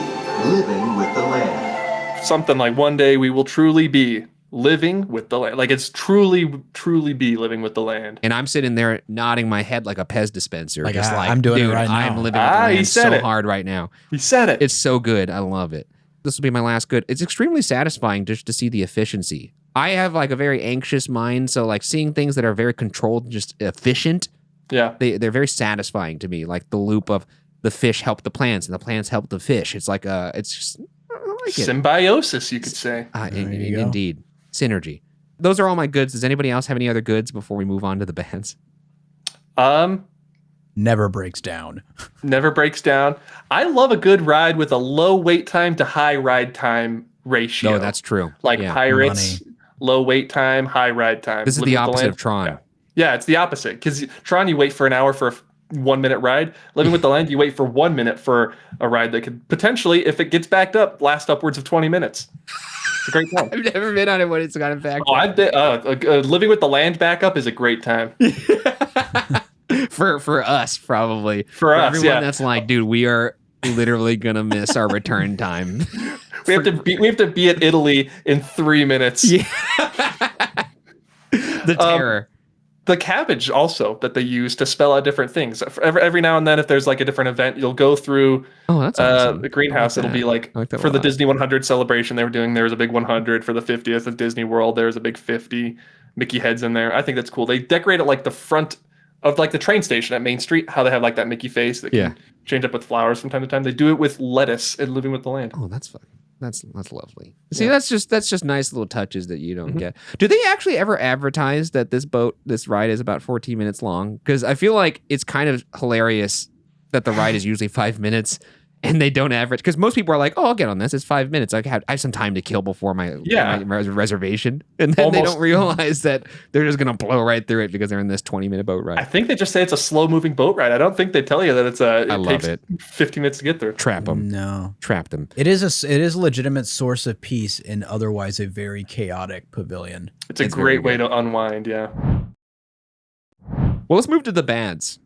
living with the land. Something like one day we will truly be living with the land. Like it's truly be living with the land. And I'm sitting there nodding my head like a Pez dispenser. Like, I'm doing it right now. I'm living with the land so hard right now. He said it. It's so good. I love it. This will be my last good. It's extremely satisfying just to see the efficiency. I have like a very anxious mind, so like seeing things that are very controlled, just efficient. Yeah, they're very satisfying to me. Like the loop of the fish help the plants and the plants help the fish. It's like it's just I like symbiosis, you could say. Indeed, synergy. Those are all my goods. Does anybody else have any other goods before we move on to the bands? Never breaks down. Never breaks down. I love a good ride with a low wait time to high ride time ratio. Oh, that's true. Like Pirates. Money. Low wait time, high ride time. This is the opposite of Tron. Yeah, it's the opposite. Because Tron, you wait for an hour for a 1 minute ride. Living with the land, you wait for 1 minute for a ride that could potentially, if it gets backed up, last upwards of 20 minutes. It's a great time. I've never been on it when it's got it backed up. I've been, Living with the land backup is a great time. for us, probably. For us, everyone that's like, dude, we are literally gonna miss our return time. We have to be at Italy in 3 minutes. Yeah. The terror. The cabbage also that they use to spell out different things. Every now and then, if there's like a different event, you'll go through that's awesome. the greenhouse. It'll be like for the Disney 100 celebration they were doing, there was a big 100. For the 50th of Disney World, there was a big 50. Mickey heads in there. I think that's cool. They decorate it like the front of like the train station at Main Street, how they have like that Mickey face that can change up with flowers from time to time. They do it with lettuce and Living with the Land. Oh, that's fun. That's lovely. See, that's just nice little touches that you don't get. Do they actually ever advertise that this ride is about 14 minutes long? Because I feel like it's kind of hilarious that the ride is usually 5 minutes and they don't average. Because most people are like, "Oh, I'll get on this. It's 5 minutes. I have some time to kill before my reservation," and then they don't realize that they're just gonna blow right through it because they're in this 20-minute boat ride. I think they just say it's a slow-moving boat ride. I don't think they tell you that it takes 15 minutes to get through. Trap them. No, trap them. It is a legitimate source of peace in otherwise a very chaotic pavilion. It's a great way to unwind. Yeah. Well, let's move to the bads.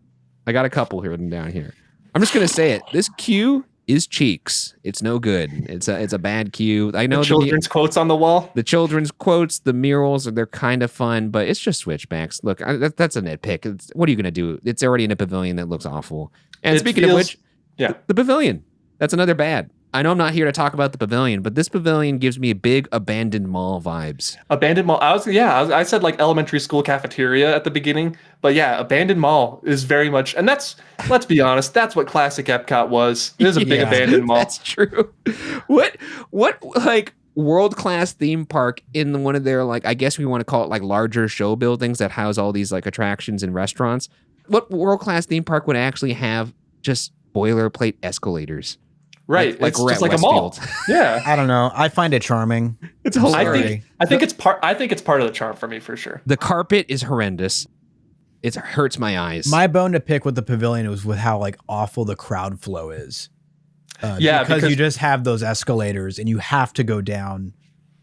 I got a couple here written down here. I'm just gonna say it. This queue is Cheeks. It's no good. It's a bad cue. I know The children's quotes on the wall. the children's quotes, the murals, they're kind of fun, but it's just switchbacks. Look, that's a nitpick. What are you going to do? It's already in a pavilion that looks awful. And It speaking of feels- which, yeah. the pavilion. That's another bad. I know I'm not here to talk about the pavilion, but this pavilion gives me big abandoned mall vibes. Abandoned mall. I said like elementary school cafeteria at the beginning, but yeah, abandoned mall is very much, and let's be honest, that's what classic Epcot was. It is a big Yeah. abandoned mall. That's true. What like world-class theme park in one of their, like, I guess we want to call it like larger show buildings that house all these like attractions and restaurants. What world-class theme park would actually have just boilerplate escalators? Right. Like It's we're just at like a mall. Westfield. Yeah. I don't know. I find it charming. It's I hilarious. think it's part of the charm for me for sure. The carpet is horrendous. It hurts my eyes. My bone to pick with the pavilion was with how like awful the crowd flow is. Yeah, because because- you just have those escalators and you have to go down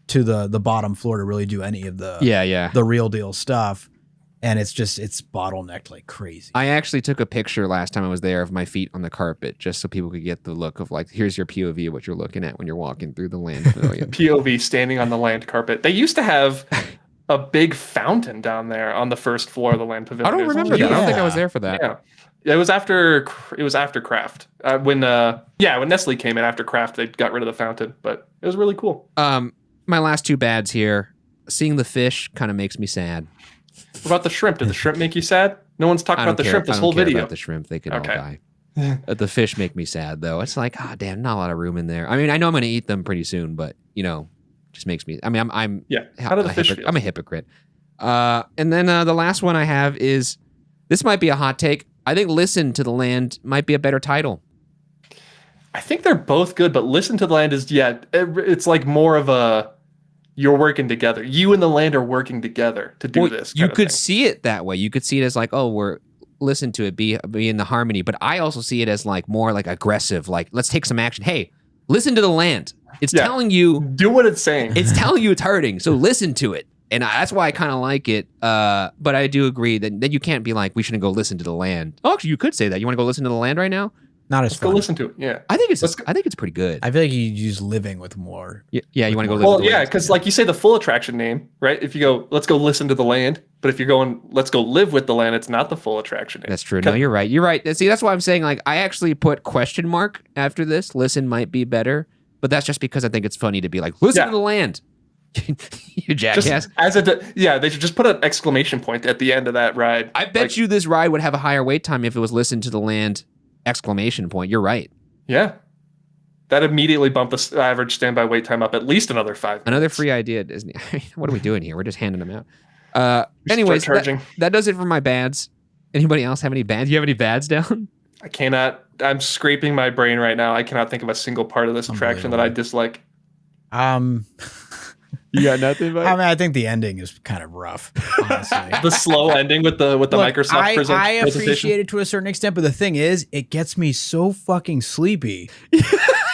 to the bottom floor to really do any of the yeah. the real deal stuff, and it's bottlenecked like crazy. I actually took a picture last time I was there of my feet on the carpet just so people could get the look of like, here's your POV of what you're looking at when you're walking through the land pavilion. POV standing on the land carpet. They used to have a big fountain down there on the first floor of the land pavilion. I don't It was remember that. I don't think I was Yeah. there for that. Yeah. It was after Kraft. When Nestle came in after Kraft, they got rid of the fountain, but it was really cool. My last two bads here. Seeing the fish kind of makes me sad. What about the shrimp? Did the shrimp make you sad? No one's talked I about don't the care. shrimp I this don't whole care video. about the shrimp. They could all Okay. die. The fish make me sad though. It's like, ah, damn, not a lot of room in there. I mean, I know I'm going to eat them pretty soon, but just makes me. I mean, I'm Yeah. How do the fish feel? I'm a hypocrite. And then the last one I have is, this might be a hot take. I think "Listen to the Land" might be a better title. I think they're both good, but Listen to the Land is, it's like more of a, you're working together. You and the land are working together to do this. You could see it that way. You could see it as like, oh, we're listen to it, be in the harmony. But I also see it as like more like aggressive. Like, let's take some action. Hey, listen to the land. It's telling you. Do what it's saying. It's telling you it's hurting. So listen to it. And that's why I kind of like it. But I do agree that you can't be like, we shouldn't go listen to the land. Oh, actually, you could say that. You want to go listen to the land right now? Not as Let's go fun. listen to it. Yeah. I think it's Let's go- I think it's pretty good. I feel like you use living with more. Yeah, you want to go listen Well, to the yeah, land. because like you say the full attraction name, right? If you go, let's go listen to the land. But if you're going, let's go live with the land, it's not the full attraction name. That's true. No, you're right. You're right. See, that's why I'm saying, like, I actually put question mark after this. Listen might be better, but that's just because I think it's funny to be like, listen Yeah. to the land. You jackass. They should just put an exclamation point at the end of that ride. I bet you this ride would have a higher wait time if it was listen to the land exclamation point. You're right. Yeah. That immediately bumped the average standby wait time up at least another 5 minutes. Another free idea, Disney. What are we doing here? We're just handing them out. We should Anyways, start charging. that does it for my bads. Anybody else have any bads? Do you have any bads down? I cannot. I'm scraping my brain right now. I cannot think of a single part of this attraction that I dislike. You got nothing, buddy? I mean, I think the ending is kind of rough, honestly. The slow ending with the Look, Microsoft I presentation. appreciate it to a certain extent, but the thing is, it gets me so fucking sleepy.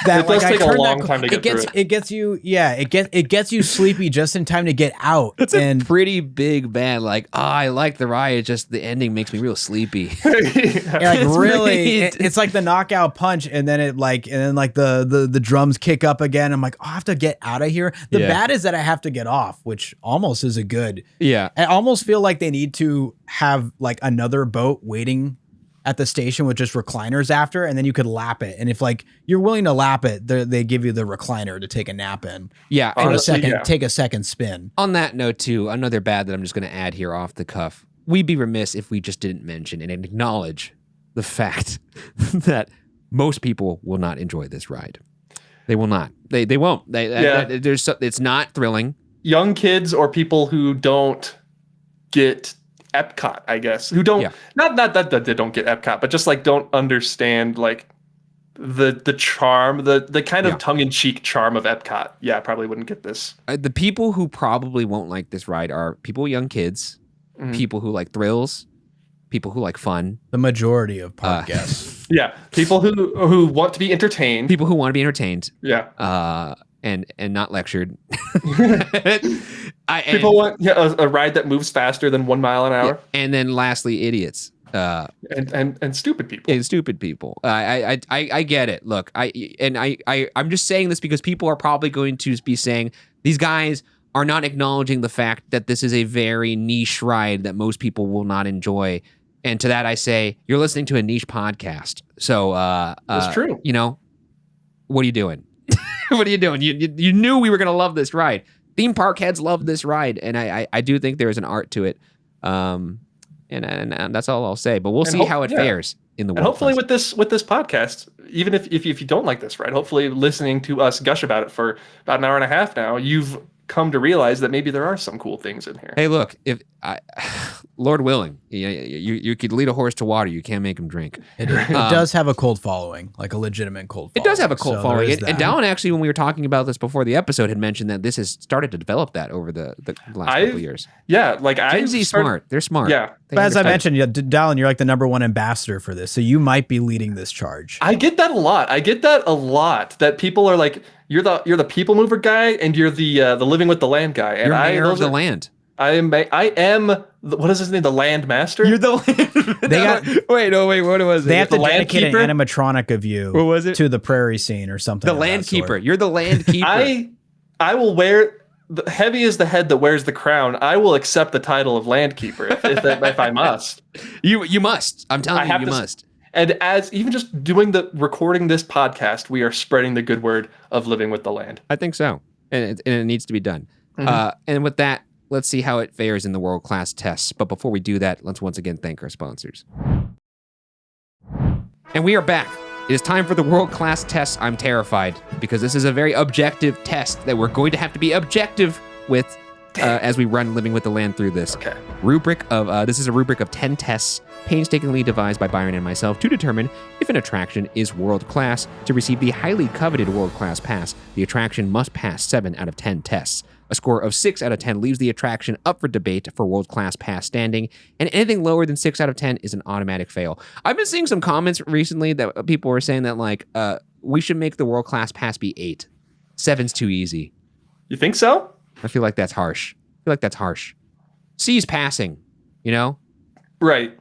It does take a turn long time to get through it. It gets you, it gets you sleepy just in time to get out. That's and a pretty big bad. Like, I like the ride. It's just the ending makes me real sleepy. like It's really, really- it's like the knockout punch, and then the drums kick up again. I'm like, oh, I have to get out of here. The Yeah. bad is that I have to get off, which almost is a good. Yeah. I almost feel like they need to have like another boat waiting at the station with just recliners after, and then you could lap it. And if like you're willing to lap it, they give you the recliner to take a nap in. Yeah. For a Honestly, second, yeah. take a second spin. On that note, too, another bad that I'm just going to add here off the cuff. We'd be remiss if we just didn't mention and acknowledge the fact that most people will not enjoy this ride. They will not. They won't. It's not thrilling. Young kids or people who don't get EPCOT, I guess, who don't not that they don't get EPCOT, but just like don't understand like the charm, the kind of tongue-in-cheek charm of EPCOT. Yeah, I probably wouldn't get this. The people who probably won't like this ride are people, young kids, people who like thrills, people who like fun, The majority of park guests. Yeah, people who want to be entertained. people who want to be entertained, Yeah, and not lectured. people want a ride that moves faster than 1 mile an hour. And then lastly, idiots. and stupid people. And stupid people. I get it. Look, I'm just saying this because people are probably going to be saying these guys are not acknowledging the fact that this is a very niche ride that most people will not enjoy. And to that I say, you're listening to a niche podcast. So That's true. You know, what are you doing? What are you doing? You knew we were gonna love this ride. Theme park heads love this ride, and I do think there is an art to it. And that's all I'll say. But we'll see how it fares in the world. And hopefully class. with this podcast, even if you don't like this ride, hopefully listening to us gush about it for about an hour and a half now, you've come to realize that maybe there are some cool things in here. Hey, look, Lord willing, you could lead a horse to water. You can't make him drink. It does have a cult following, like a legitimate cult following. It does have a cult so following. there is And that. Dallin, actually, when we were talking about this before the episode, had mentioned that this has started to develop that over the last couple of years. Yeah, like Gen Z smart. They're smart. Yeah. They But as I understand. mentioned, Dallin, you're like the #1 ambassador for this, so you might be leading this charge. I get that a lot. That people are like, you're the people mover guy, and you're the living with the land guy. And You're mayor of the are- land. I am. What is his name? The land master. You're the land. They got- wait, what was it? They have to the land dedicate an keeper? animatronic of you What was it? to the prairie scene or something. the of that land sort. keeper. You're the land keeper. I will wear. Heavy is the head that wears the crown. I will accept the title of land keeper if I must. You must. I'm telling I have you to must. And as even just recording this podcast, we are spreading the good word of living with the land. I think so, and it needs to be done. And with that, let's see how it fares in the world class tests. But before we do that, let's once again thank our sponsors. And we are back. It is time for the world class tests. I'm terrified because this is a very objective test that we're going to have to be objective with as we run Living with the Land through this. Okay. This is a rubric of 10 tests painstakingly devised by Byron and myself to determine if an attraction is world class. To receive the highly coveted world class pass, the attraction must pass 7 out of 10 tests. A score of 6 out of 10 leaves the attraction up for debate for world class pass standing, and anything lower than 6 out of 10 is an automatic fail. I've been seeing some comments recently that people were saying that like we should make the world class pass be 8. 7's too easy. You think so? I feel like that's harsh. C's passing, you know? Right.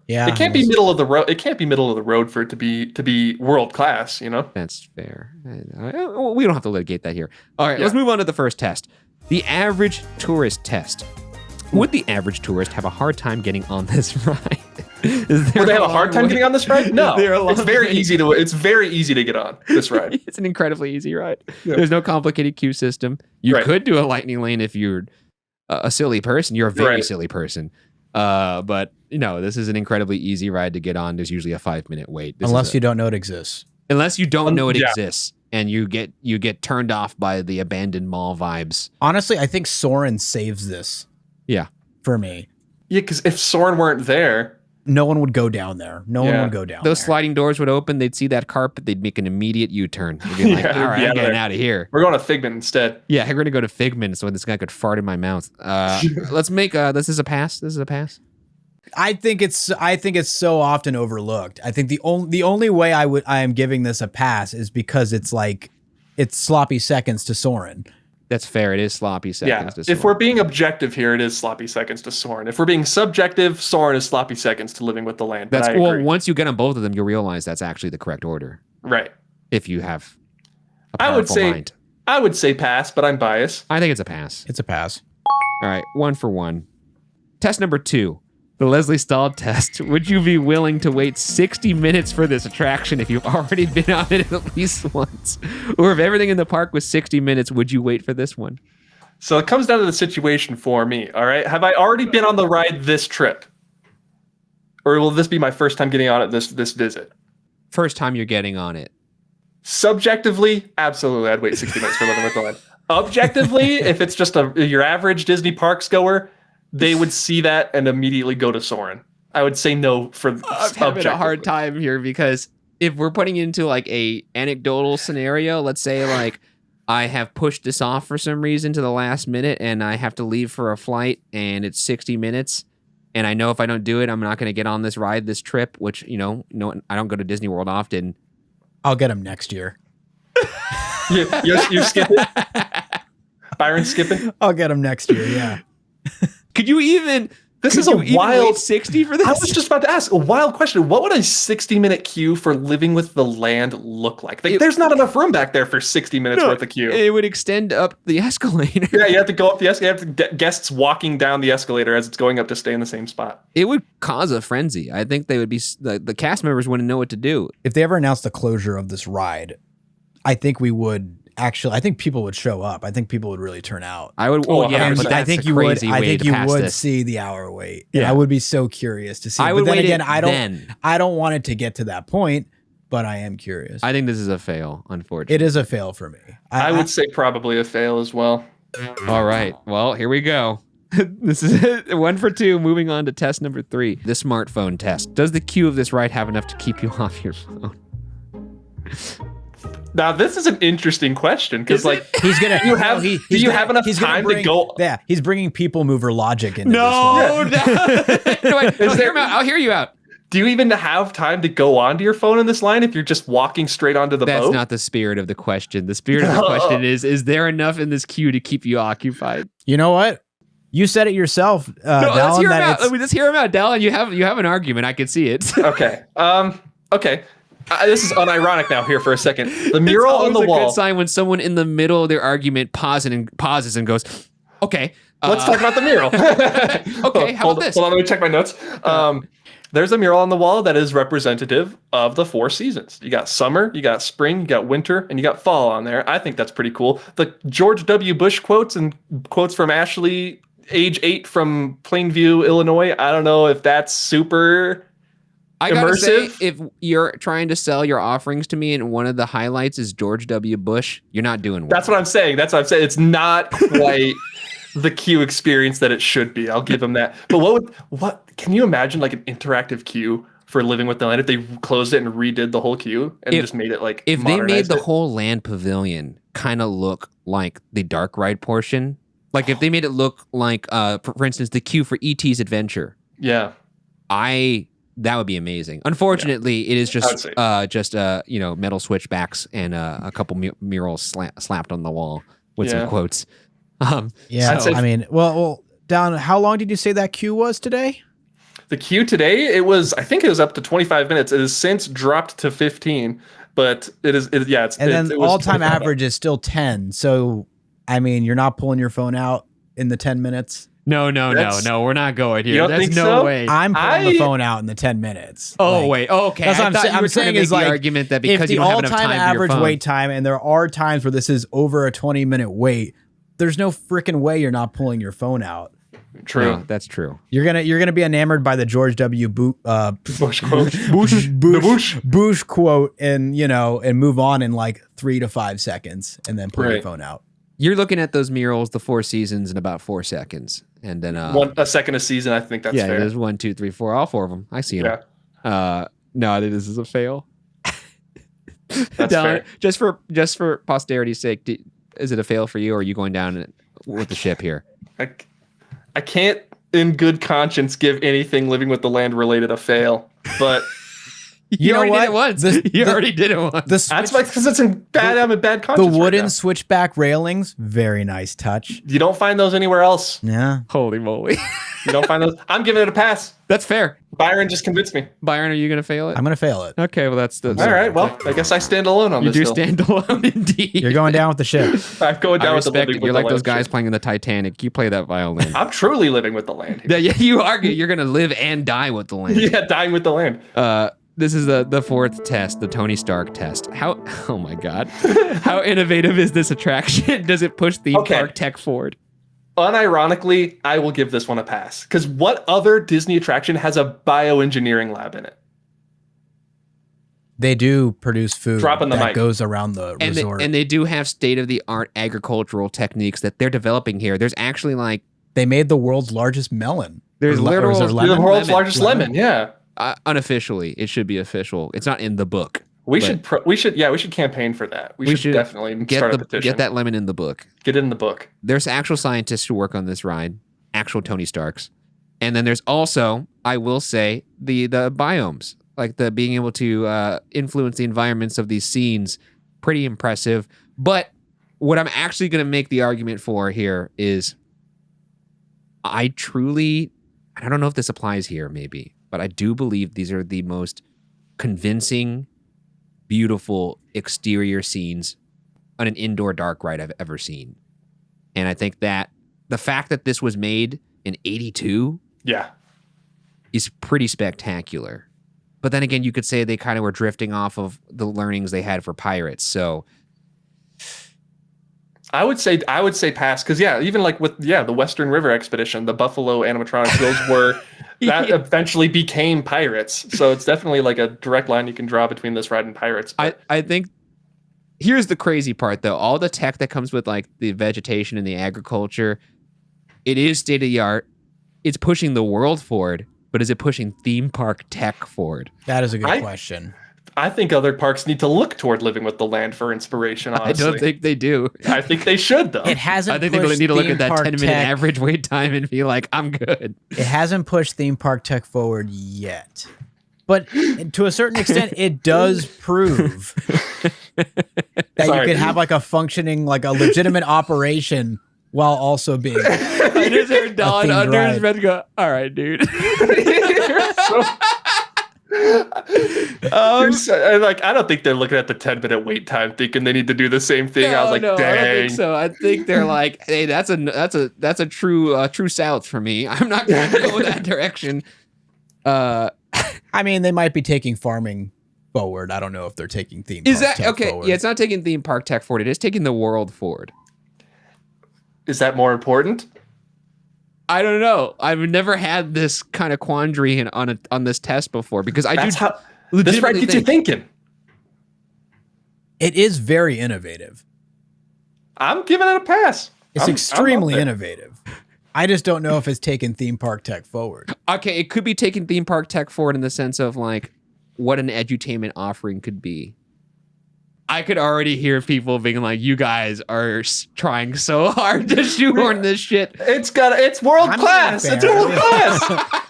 Yeah, It can't be middle of the road. It can't be middle of the road for it to be world class. You know. That's fair. We don't have to litigate that here. All right, let's move on to the first test. The average tourist test. Would the average tourist have a hard time getting on this ride? Would they have a hard time getting on this ride? No. It's very easy to get on this ride. It's an incredibly easy ride. Yeah. There's no complicated queue system. You could do a lightning lane if you're a silly person. You're a very silly person. But you know, this is an incredibly easy ride to get on. There's usually a 5-minute wait. Unless you don't know it exists. Unless you don't know it exists and you get turned off by the abandoned mall vibes. Honestly, I think Soren saves this. Yeah. For me. Yeah, because if Soren weren't there, no one would go down there. No one would go down Those there. sliding doors would open. They'd see that carpet. They'd make an immediate U-turn. They'd be like, all right, I'm getting out of here. We're going to Figment instead. Yeah, we're going to go to Figment so this guy could fart in my mouth. Let's make this is a pass. This is a pass. I think it's so often overlooked. I think the only way I am giving this a pass is because it's sloppy seconds to Soren. That's fair. It is sloppy seconds to Soren. If we're being objective here, it is sloppy seconds to Soren. If we're being subjective, Soren is sloppy seconds to Living with the Land. That's well. Once you get on both of them, you'll realize that's actually the correct order. Right. If you have a powerful mind. I would say pass, but I'm biased. I think it's a pass. It's a pass. All right, 1 for 1. Test number 2. The Leslie Stahl test. Would you be willing to wait 60 minutes for this attraction if you've already been on it at least once? Or if everything in the park was 60 minutes, would you wait for this one? So it comes down to the situation for me, all right? Have I already been on the ride this trip? Or will this be my first time getting on it this visit? First time you're getting on it. Subjectively, absolutely, I'd wait 60 minutes for Living with the Land. Objectively, if it's just your average Disney parks goer, they would see that and immediately go to Soren. I would say no for I'm having a hard time here because if we're putting into like a anecdotal scenario, let's say like I have pushed this off for some reason to the last minute and I have to leave for a flight and it's 60 minutes and I know if I don't do it, I'm not going to get on this ride, this trip, which, you know, I don't go to Disney World often. I'll get him next year. You're skipping? Byron skipping? I'll get him next year, yeah. Could you even This Could is a you even wild wait 60 for this? I was just about to ask a wild question. What would a 60-minute queue for Living with the Land look like? There's not enough room back there for 60 minutes worth of queue. It would extend up the escalator. Yeah, you have to go up the escalator. You have to get guests walking down the escalator as it's going up to stay in the same spot. It would cause a frenzy. I think they would be the cast members wouldn't know what to do. If they ever announced the closure of this ride, I think we would actually. I think people would show up. I think people would really turn out. I would. Oh, Well, yeah, and but I that's think a you would. crazy I way think to you pass would this. see the hour wait. Yeah. And I would be so curious to see. I But would then wait again, it I don't. then. I don't want it to get to that point, but I am curious. I think this is a fail, unfortunately. It is a fail for me. I would say probably a fail as well. All right. Well, here we go. This is it. 1 for 2. Moving on to test number 3, the smartphone test. Does the queue of this ride have enough to keep you off your phone? Now, this is an interesting question because, like, He's gonna. Do you have- he- do he's you gonna- have enough he's gonna time to bring- go- Yeah, he's bringing people mover logic into No, this one. no. Wait, no, hear him out. I'll hear you out. do you even have time to go onto your phone in this line if you're just walking straight onto the That's boat? not the spirit of the question. The spirit of the question is there enough in this queue to keep you occupied? You know what? You said it yourself, No, let's Dallin, hear him that out. it's- Let's hear him out, Dallin. You have an argument. I can see it. Okay. Okay. This is unironic now. Here for a second. The mural It's on the always a wall. good sign when someone in the middle of their argument pauses and goes, "Okay, Let's talk about the mural. Okay, how hold, about this? Hold on, let me check my notes. There's a mural on the wall that is representative of the 4 seasons. You got summer, you got spring, you got winter, and you got fall on there. I think that's pretty cool. The George W. Bush quotes and quotes from Ashley, age 8 from Plainview, Illinois. I don't know if that's super I gotta say, immersive. if you're trying to sell your offerings to me and one of the highlights is George W. Bush, you're not doing well. That's what I'm saying. It's not quite the queue experience that it should be. I'll give them that. But what can you imagine, like, an interactive queue for Living with the Land if they closed it and redid the whole queue and just made it like If they made modernized the it? whole land pavilion kind of look like the dark ride portion, like if they made it look like, for instance, the queue for E.T.'s Adventure, Yeah. that would be amazing. Unfortunately, it is I would just metal switchbacks and a couple murals slapped on the wall with Yeah. some quotes. Yeah, I'd say- I mean, well, Dallin, how long did you say that queue was today? The queue today, I think it was up to 25 minutes. It has since dropped to 15, but it was And then it was all-time 25. average is still 10. So, I mean, you're not pulling your phone out in the 10 minutes. No, That's- we're not going here. You don't That's think no so? way. I'm pulling the I- phone out in the 10 minutes. Oh Like, wait, okay. That's what I I'm thought saying. you were I'm trying to saying make is the like, argument that if because the you don't have enough all-time time for your average phone. wait time, and there are times where this is over a 20-minute wait, there's no freaking way you're not pulling your phone out. True. No, that's true. You're gonna be enamored by the George W. Bush quote. Bush quote, and and move on in like 3 to 5 seconds, and then pull your Right. phone out. You're looking at those murals, the 4 seasons, in about 4 seconds, and then A second a season, I think that's yeah, fair. there's 1, 2, 3, 4, all 4 of them. I see them. Yeah. No, I think this is a fail. That's fair. Just for posterity's sake, is it a fail for you, or are you going down with the ship here? I can't, in good conscience, give anything Living with the Land related a fail, but You know already did what? it once. The- You the- already did it once. The that's because I'm in bad the conscience. right wooden now. switchback railings, very nice touch. You don't find those anywhere else. Yeah. Holy moly. You don't find those. I'm giving it a pass. That's fair. Byron just convinced me. Byron, are you going to fail it? I'm gonna fail it. Okay, well, that's the. All right. Well, I guess I stand alone on You this. do hill. stand alone indeed. You're going down with the ship. I'm going I down with the respect Living it. with You're the like those Land guys shit. playing in the Titanic. You play that violin. I'm truly living with the land. Here. Yeah, you are. You're going to live and die with the land. Yeah, dying with the land. This is the fourth test, the Tony Stark test. Oh my God. How innovative is this attraction? Does it push theme Okay. park tech forward? Unironically, I will give this one a pass. Because what other Disney attraction has a bioengineering lab in it? They do produce food Dropping the that mic. goes around the And resort. they do have state-of-the-art agricultural techniques that they're developing here. There's actually like, They made the world's largest melon. There's Or le- or is literal- there You're You're lemon? the world's Lemon. largest lemon. Yeah. unofficially, it should be official. It's not in the book. We but should campaign for that. We should definitely start a petition. get that lemon in the book. Get it in the book. There's actual scientists who work on this ride, actual Tony Starks. And then there's also, I will say, the biomes, like the being able to influence the environments of these scenes, pretty impressive. But what I'm actually going to make the argument for here is I truly I don't know if this applies here, maybe, but I do believe these are the most convincing, beautiful exterior scenes on an indoor dark ride I've ever seen. And I think that the fact that this was made in 82 is pretty spectacular. But then again, you could say they kind of were drifting off of the learnings they had for Pirates. So I would say pass, because even like with the Western River Expedition, the Buffalo animatronics, those were that eventually became Pirates. So it's definitely like a direct line you can draw between this ride and Pirates. But I think here's the crazy part, though. All the tech that comes with like the vegetation and the agriculture, it is state of the art. It's pushing the world forward, but is it pushing theme park tech forward? That is a good question. I think other parks need to look toward Living with the Land for inspiration, honestly. I don't think they do. I think they should, though. It hasn't. I think they need to look at that 10-minute average wait time and be like, I'm good. It hasn't pushed theme park tech forward yet. But to a certain extent, it does prove that you could have like a functioning, like a legitimate operation while also being. I just heard Don under his breath go, all right, dude. I don't think they're looking at the 10-minute wait time thinking they need to do the same thing. I was like, dang. I don't think so. I think they're like, hey, that's a true south for me. I'm not going to go that direction. I mean, they might be taking farming forward. I don't know if they're taking theme park Is that tech okay? forward. Yeah, it's not taking theme park tech forward. It is taking the world forward. Is that more important? I don't know. I've never had this kind of quandary on this test before because this right gets you thinking. It is very innovative. I'm giving it a pass. It's extremely innovative. I just don't know if it's taking theme park tech forward. Okay, it could be taking theme park tech forward in the sense of like what an edutainment offering could be. I could already hear people being like, "You guys are trying so hard to shoehorn this shit." It's world class. It's world class.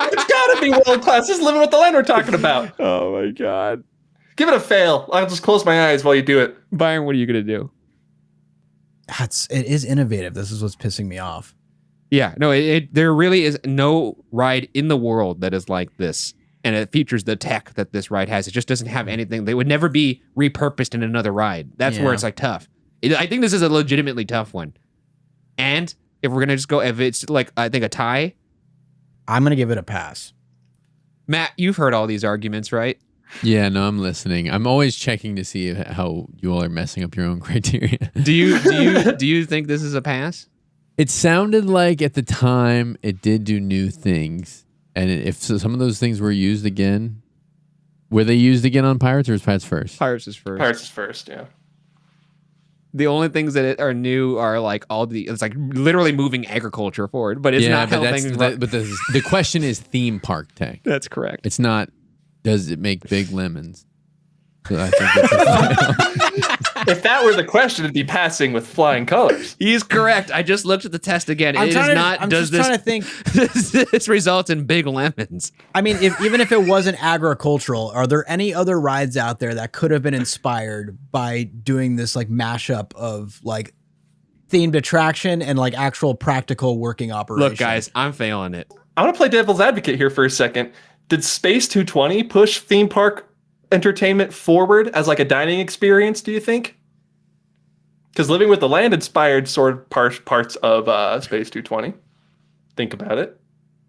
It's gotta be world class. This is Living with the Land we're talking about. Oh my god! Give it a fail. I'll just close my eyes while you do it. Byron, what are you gonna do? It is innovative. This is what's pissing me off. Yeah, no, there really is no ride in the world that is like this. And it features the tech that this ride has. It just doesn't have anything. They would never be repurposed in another ride. That's where it's like tough. I think this is a legitimately tough one. And if we're going to just go, if it's like, I think a tie. I'm going to give it a pass. Matt, you've heard all these arguments, right? Yeah, no, I'm listening. I'm always checking to see how you all are messing up your own criteria. Do you think this is a pass? It sounded like at the time it did do new things. And if some of those things were used again, were they used again on Pirates or was Pirates first? Pirates is first. Pirates is first, yeah. The only things that are new are like it's like literally moving agriculture forward, but it's not helping. But the question is theme park tech. That's correct. It's not, does it make big lemons? So I think if that were the question, it'd be passing with flying colors. He's correct. I just looked at the test again. I'm trying to think. Does this result in big lemons? I mean, even if it wasn't agricultural, are there any other rides out there that could have been inspired by doing this like mashup of like themed attraction and like actual practical working operation? Look, guys, I'm failing it. I want to play devil's advocate here for a second. Did Space 220 push theme park entertainment forward as like a dining experience, do you think? Because Living with the Land inspired sort of parts of Space 220. Think about it.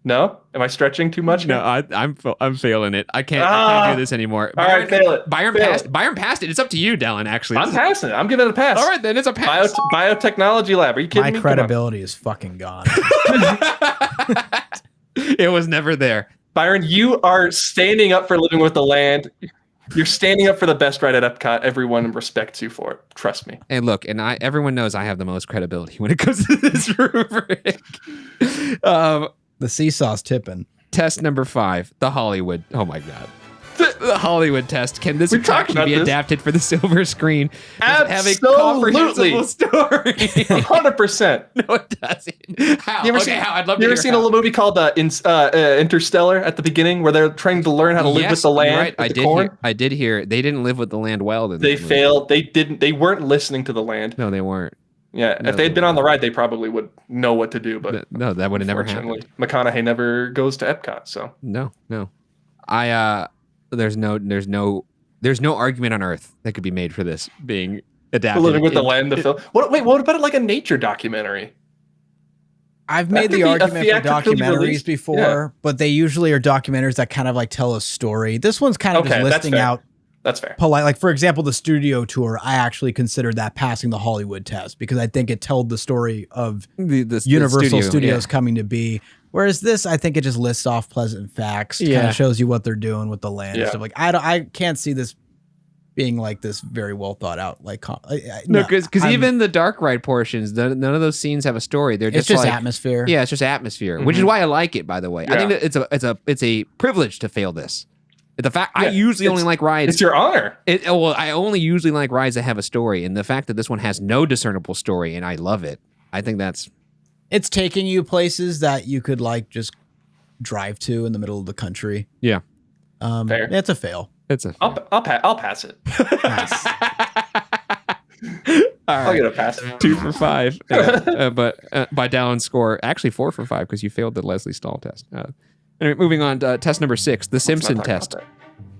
No? Am I stretching too much? No, I'm failing it. I can't do this anymore. All right, fail it. Byron passed it. It's up to you, Dylan, actually. I'm passing it. I'm giving it a pass. All right, then it's a pass. Biotechnology lab. Are you kidding me? My credibility is fucking gone. It was never there. Byron, you are standing up for Living with the Land. You're standing up for the best ride at Epcot. Everyone respects you for it. Trust me. And look, everyone knows I have the most credibility when it comes to this rubric. The seesaw's tipping. Test number 5, the Hollywood. Oh my God. The Hollywood test. Can this attraction be adapted for the silver screen? Absolutely. Have a comprehensible story. 100%. No, it doesn't. How? You ever seen a little movie called Interstellar at the beginning where they're trying to learn how to live with the land? Right. I did hear they didn't live with the land well. They failed. They weren't listening to the land. No, they weren't. Yeah, if they'd been on the ride, they probably would know what to do. But no, that would have never happened. McConaughey never goes to Epcot, so No. There's no argument on earth that could be made for this being adapted. Living with the Land, the film. What about like a nature documentary? I've made the argument for documentaries before, but they usually are documentaries that kind of like tell a story. This one's kind of just listing out. That's fair. Polite, like for example, the studio tour. I actually considered that passing the Hollywood test because I think it told the story of the Universal Studios coming to be. Whereas this, I think it just lists off pleasant facts. Kind of shows you what they're doing with the land and stuff. Like I can't see this being like this very well thought out. Like no, because even the dark ride portions, none of those scenes have a story. They're just like, atmosphere. Yeah, it's just atmosphere, which is why I like it. By the way, I think that it's a privilege to fail this. The fact I usually only like rides. It's your honor. I only usually like rides that have a story, and the fact that this one has no discernible story, and I love it. I think that's. It's taking you places that you could like just drive to in the middle of the country. Yeah. Fair. It's a fail. I'll pass it. Nice. I'll get a pass. 2 for 5. But by Dallin's score, actually 4 for 5 because you failed the Leslie Stahl test. Anyway, moving on to test number 6, the Simpson test.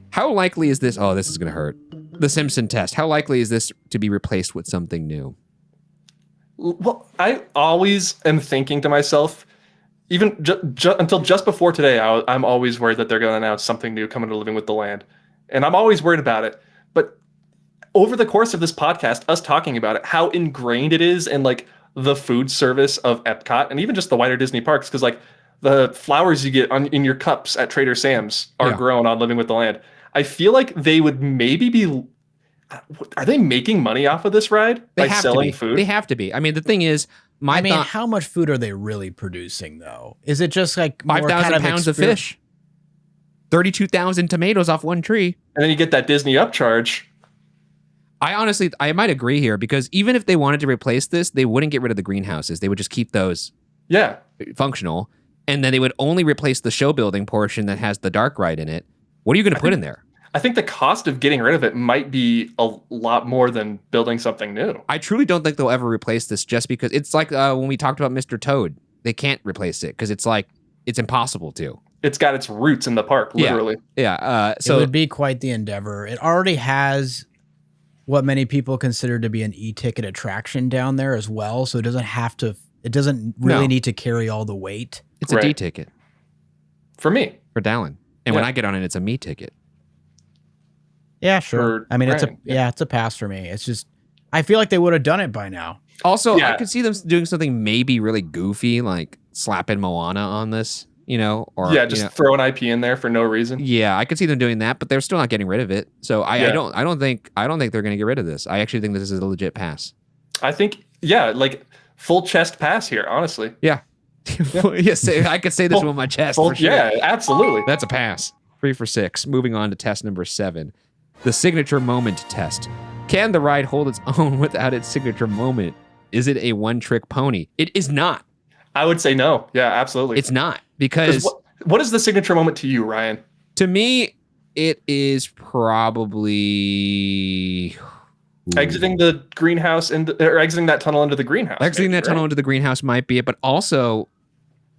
How likely is this? Oh, this is going to hurt. The Simpson test. How likely is this to be replaced with something new? Well, I always am thinking to myself, even until just before today, I'm always worried that they're going to announce something new coming to Living with the Land. And I'm always worried about it. But over the course of this podcast, us talking about it, how ingrained it is in like the food service of Epcot and even just the wider Disney parks, because like the flowers you get in your cups at Trader Sam's are grown on Living with the Land. I feel like they would maybe be. Are they making money off of this ride by selling food? They have to be. I mean, the thing is, how much food are they really producing though? Is it just like 5,000 pounds of fish, 32,000 tomatoes off one tree, and then you get that Disney upcharge? I might agree here because even if they wanted to replace this, they wouldn't get rid of the greenhouses. They would just keep those functional, and then they would only replace the show building portion that has the dark ride in it. What are you going to put in there? I think the cost of getting rid of it might be a lot more than building something new. I truly don't think they'll ever replace this just because it's like when we talked about Mr. Toad. They can't replace it because it's impossible to. It's got its roots in the park, literally. Yeah. So it would be quite the endeavor. It already has what many people consider to be an e-ticket attraction down there as well. So it doesn't really need to carry all the weight. It's a D ticket. For me. For Dallin. And when I get on it, it's a me ticket. Yeah, sure. I mean, it's a pass for me. It's just, I feel like they would have done it by now. Also, I could see them doing something maybe really goofy, like slapping Moana on this, or throw an IP in there for no reason. Yeah, I could see them doing that, but they're still not getting rid of it. So I don't think they're going to get rid of this. I actually think this is a legit pass. I think, like full chest pass here, honestly. Yeah. Yes, I could say this with my chest. For sure. Yeah, absolutely. That's a pass. 3 for 6. Moving on to test number 7. The signature moment test. Can the ride hold its own without its signature moment? Is it a one-trick pony? It is not. I would say no. Yeah, absolutely. It's not because what is the signature moment to you, Ryan? To me, it is probably exiting the greenhouse or exiting that tunnel into the greenhouse. Exiting that tunnel into the greenhouse might be it, but also,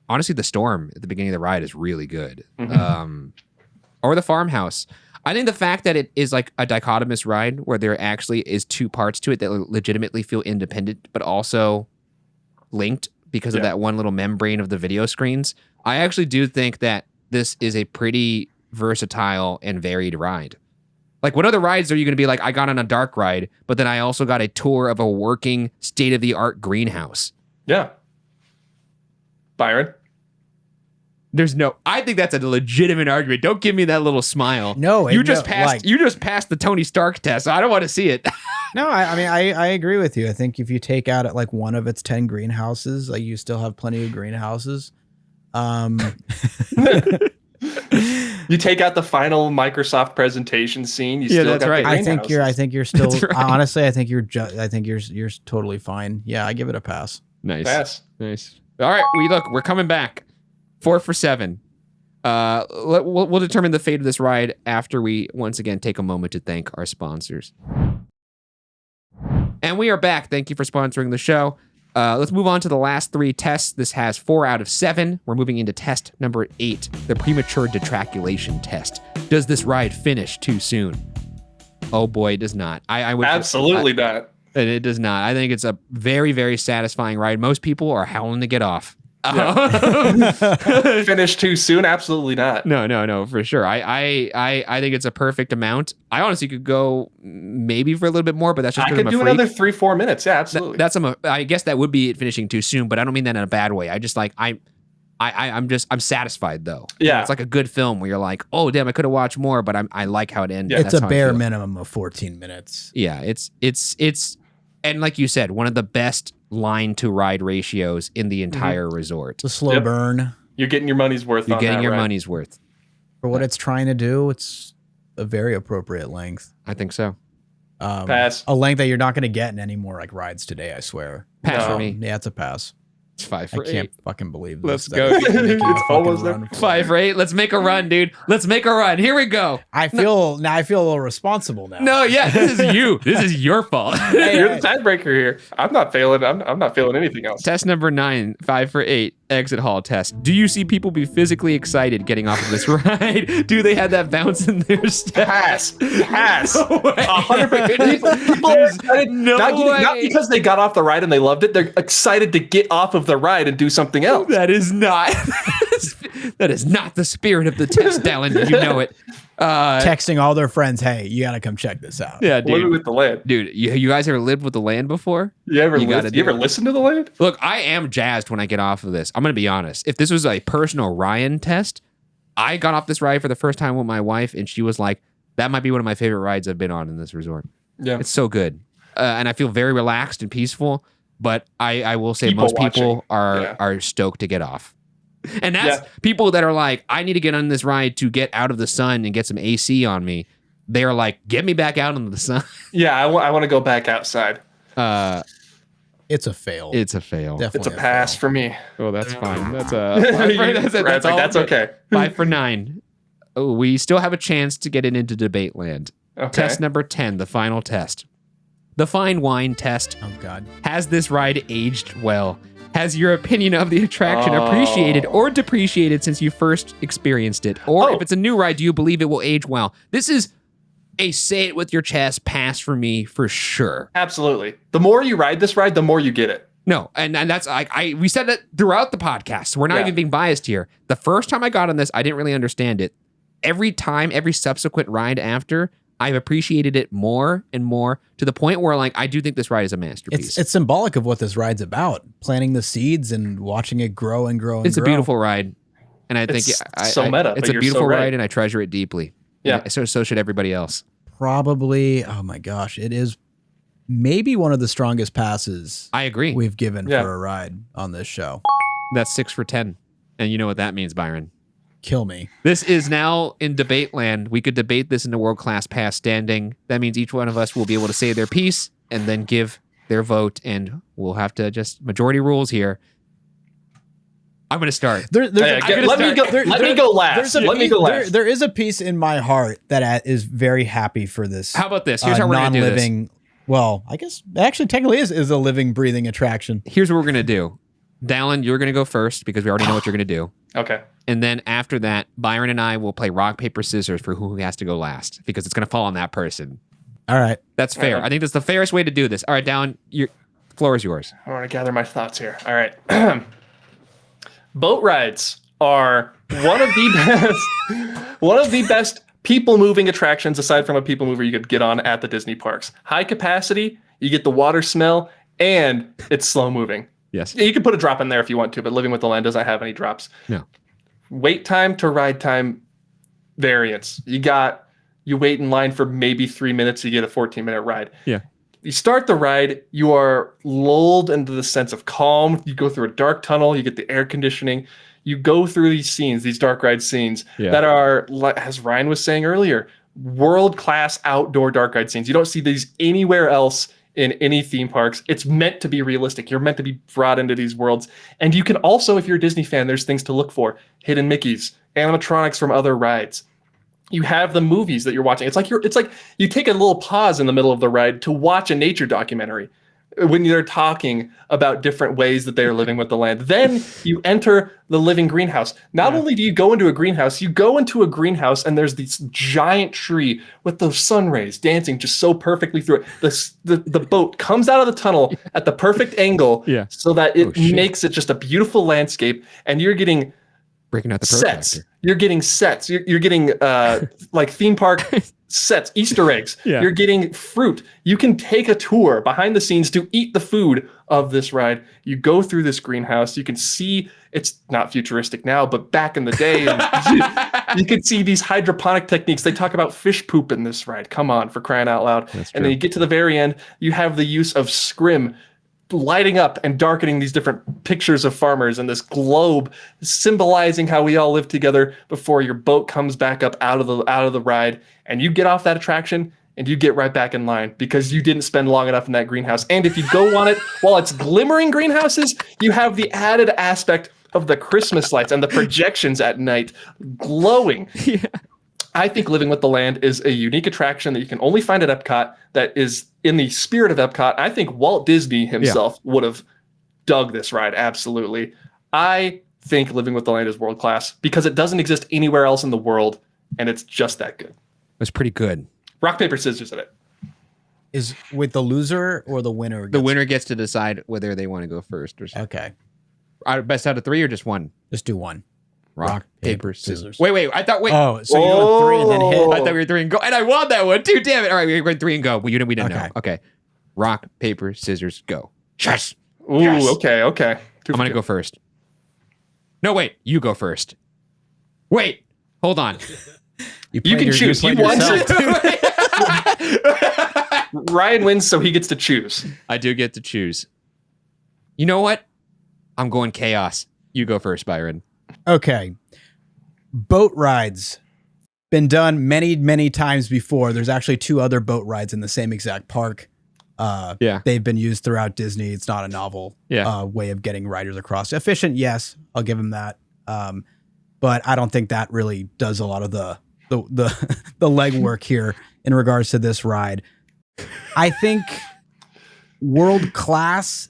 honestly, the storm at the beginning of the ride is really good. Or the farmhouse. I think the fact that it is like a dichotomous ride where there actually is 2 parts to it that legitimately feel independent, but also linked because of that one little membrane of the video screens. I actually do think that this is a pretty versatile and varied ride. Like, what other rides are you going to be like, I got on a dark ride, but then I also got a tour of a working state-of-the-art greenhouse? Yeah. Byron? I think that's a legitimate argument. Don't give me that little smile. No, you just passed the Tony Stark test. So I don't want to see it. No, I mean, I agree with you. I think if you take out like one of its 10 greenhouses, like you still have plenty of greenhouses. You take out the final Microsoft presentation scene. You still got the greenhouses. I think you're still honestly. I think you're totally fine. Yeah, I give it a pass. Nice. Pass. Nice. All right, we're coming back. 4 for 7. We'll determine the fate of this ride after we once again take a moment to thank our sponsors. And we are back. Thank you for sponsoring the show. Let's move on to the last 3 tests. This has 4 out of 7. We're moving into test number 8, the premature detraculation test. Does this ride finish too soon? Oh boy, it does not. I would Absolutely not. It does not. I think it's a very, very satisfying ride. Most people are howling to get off. Finish too soon? Absolutely not. No, for sure. I think it's a perfect amount. I honestly could go maybe for a little bit more, but that's just I because could I'm a do freak. another 3-4 minutes. Yeah, absolutely. I guess that would be it finishing too soon, but I don't mean that in a bad way. I just like I'm satisfied though. Yeah. It's like a good film where you're like, oh damn, I could have watched more, but I like how it ended. It's That's a how I bare feel. minimum of 14 minutes. Yeah, it's and like you said, one of the best line to ride ratios in the entire resort. It's a slow burn. You're getting your money's worth. You're on getting that your ride. money's worth. For what it's trying to do, it's a very appropriate length. I think so. Pass. A length that you're not going to get in any more like rides today, I swear. Pass No. for me. Yeah, it's a pass. It's 5 I for can't 8. fucking believe Let's this. go. That it's making a It's fucking almost there. run for it. 5 for 8. Let's make a run, dude. Let's make a run. Here we go. I feel a little responsible now. No, yeah, this is you. This is your fault. You're the tiebreaker here. I'm not failing. I'm not feeling anything else. Test number 9, 5 for 8, exit hall test. Do you see people be physically excited getting off of this ride? Do they have that bounce in their step? Pass. Pass. No way. 100%. People are There's excited, no not way. because they got off the ride and they loved it. They're excited to get off of the ride and do something else. That is not. That is not the spirit of the test, Dallin. You know it. Texting all their friends, hey, you got to come check this out. Yeah, Living dude. with the land. Dude, you guys ever lived with the land before? You ever gotta do it. listen to the land? Look, I am jazzed when I get off of this. I'm going to be honest. If this was a personal Ryan test, I got off this ride for the first time with my wife, and she was like, that might be one of my favorite rides I've been on in this resort. Yeah. It's so good. And I feel very relaxed and peaceful, but I will say People most people watching. are stoked to get off. And that's Yeah. people that are like, I need to get on this ride to get out of the sun and get some AC on me. They're like, get me back out into the sun. Yeah, I want to go back outside. It's a fail. It's a fail. Definitely It's a pass for me. Oh, that's fine. That's a That's okay. 5 for 9. Oh, we still have a chance to get it into debate land. Okay. Test number 10, the final test. The fine wine test. Oh, God. Has this ride aged well? Has your opinion of the attraction appreciated or depreciated since you first experienced it? Or if it's a new ride, do you believe it will age well? This is a say it with your chest pass for me for sure. Absolutely. The more you ride this ride, the more you get it. No, and that's we said that throughout the podcast. So we're not Yeah. even being biased here. The first time I got on this, I didn't really understand it. Every time, every subsequent ride after, I've appreciated it more and more to the point where like I do think this ride is a masterpiece. It's symbolic of what this ride's about. Planting the seeds and watching it grow and grow and It's grow. a beautiful ride, and I think It's so meta, It's but a you're beautiful so right. ride, and I treasure it deeply. Yeah. And so should everybody else. Probably, oh my gosh, it is maybe one of the strongest passes I agree. we've given Yeah. for a ride on this show. That's 6 for 10, and you know what that means, Byron. Kill me. This is now in debate land. We could debate this in the world class pass standing. That means each one of us will be able to say their piece and then give their vote, and we'll have to just majority rules here. I'm going to start. Let me go last. Let me go last. There is a piece in my heart that is very happy for this. How about this? Here's how we're going to do this. non-living. Well, I guess actually technically is a living, breathing attraction. Here's what we're going to do. Dallin, you're going to go first because we already know what you're going to do. Okay. And then after that, Byron and I will play rock, paper, scissors for who has to go last because it's going to fall on that person. All right. That's fair. All right. I think that's the fairest way to do this. All right, Dallin, your floor is yours. I want to gather my thoughts here. All right. Boat rides are one of the best people moving attractions aside from a people mover you could get on at the Disney parks. High capacity, you get the water smell, and it's slow moving. Yes. Yeah, you can put a drop in there if you want to, but Living with the Land doesn't have any drops. No. Wait time to ride time variance. You wait in line for maybe 3 minutes, you get a 14-minute ride. Yeah. You start the ride, you are lulled into the sense of calm. You go through a dark tunnel, you get the air conditioning. You go through these scenes, these dark ride scenes that are, as Ryan was saying earlier, world-class outdoor dark ride scenes. You don't see these anywhere else in any theme parks. It's meant to be realistic. You're meant to be brought into these worlds. And you can also, if you're a Disney fan, there's things to look for. Hidden Mickeys, animatronics from other rides. You have the movies that you're watching. It's like you take a little pause in the middle of the ride to watch a nature documentary when they're talking about different ways that they are living with the land. Then you enter the living greenhouse. Not only do you go into a greenhouse, and there's this giant tree with those sun rays dancing just so perfectly through it. The boat comes out of the tunnel at the perfect angle so that it makes it just a beautiful landscape, and you're getting Breaking out the sets. protractor. You're getting sets. You're getting like theme park sets, Easter eggs. Yeah. You're getting fruit. You can take a tour behind the scenes to eat the food of this ride. You go through this greenhouse. You can see it's not futuristic now, but back in the day, you can see these hydroponic techniques. They talk about fish poop in this ride. Come on, for crying out loud. And then you get to the very end, you have the use of scrim lighting up and darkening these different pictures of farmers and this globe symbolizing how we all live together before your boat comes back up out of the ride, and you get off that attraction and you get right back in line because you didn't spend long enough in that greenhouse. And if you go on it while it's glimmering greenhouses, you have the added aspect of the Christmas lights and the projections at night glowing. Yeah. I think Living with the Land is a unique attraction that you can only find at Epcot that is in the spirit of Epcot. I think Walt Disney himself would have dug this ride, absolutely. I think Living with the Land is world-class because it doesn't exist anywhere else in the world, and it's just that good. That's pretty good. Rock, paper, scissors in it. Is with the loser or the winner? The winner gets to decide whether they want to go first or something. Okay. Best out of 3 or just one? Just do one. Rock, paper, scissors. Wait. I thought, Oh, so you're doing 3 and then hit. I thought we were 3 and go. And I won that one too. Damn it. All right, we went 3 and go. We didn't know. Okay. Rock, paper, scissors, go. Yes. Ooh, Yes. okay. I'm going to go first. No, wait. You go first. Wait. Hold on. You can choose. You won. Ryan wins, so he gets to choose. I do get to choose. You know what? I'm going chaos. You go first, Byron. Okay. Boat rides. Been done many, many times before. There's actually 2 other boat rides in the same exact park. They've been used throughout Disney. It's not a novel way of getting riders across. Efficient, yes. I'll give him that. But I don't think that really does a lot of the legwork here in regards to this ride. I think world class.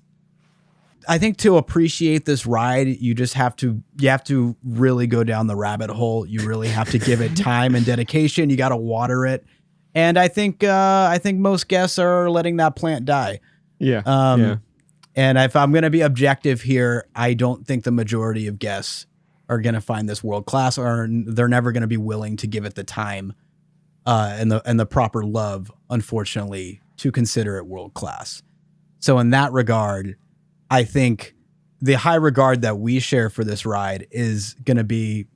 I think to appreciate this ride, you have to really go down the rabbit hole. You really have to give it time and dedication. You got to water it. And I think most guests are letting that plant die. Yeah. And if I'm going to be objective here, I don't think the majority of guests are going to find this world class, or they're never going to be willing to give it the time and the proper love, unfortunately, to consider it world class. So in that regard, I think the high regard that we share for this ride is going to be,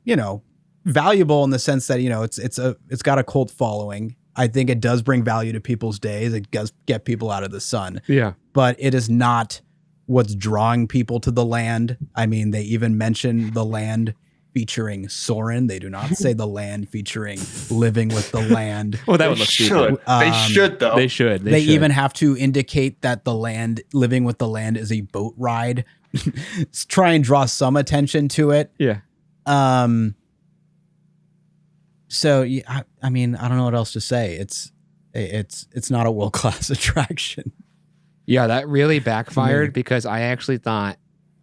valuable in the sense that, it's got a cult following. I think it does bring value to people's days. It does get people out of the sun. Yeah. But it is not what's drawing people to the land. I mean, they even mention the land featuring Soren. They do not say the land featuring Living with the Land. Well, that would look stupid. They should, though. They should. They even have to indicate that the land, Living with the Land, is a boat ride. Try and draw some attention to it. Yeah. So I mean, I don't know what else to say. It's not a world-class attraction. Yeah, that really backfired because I actually thought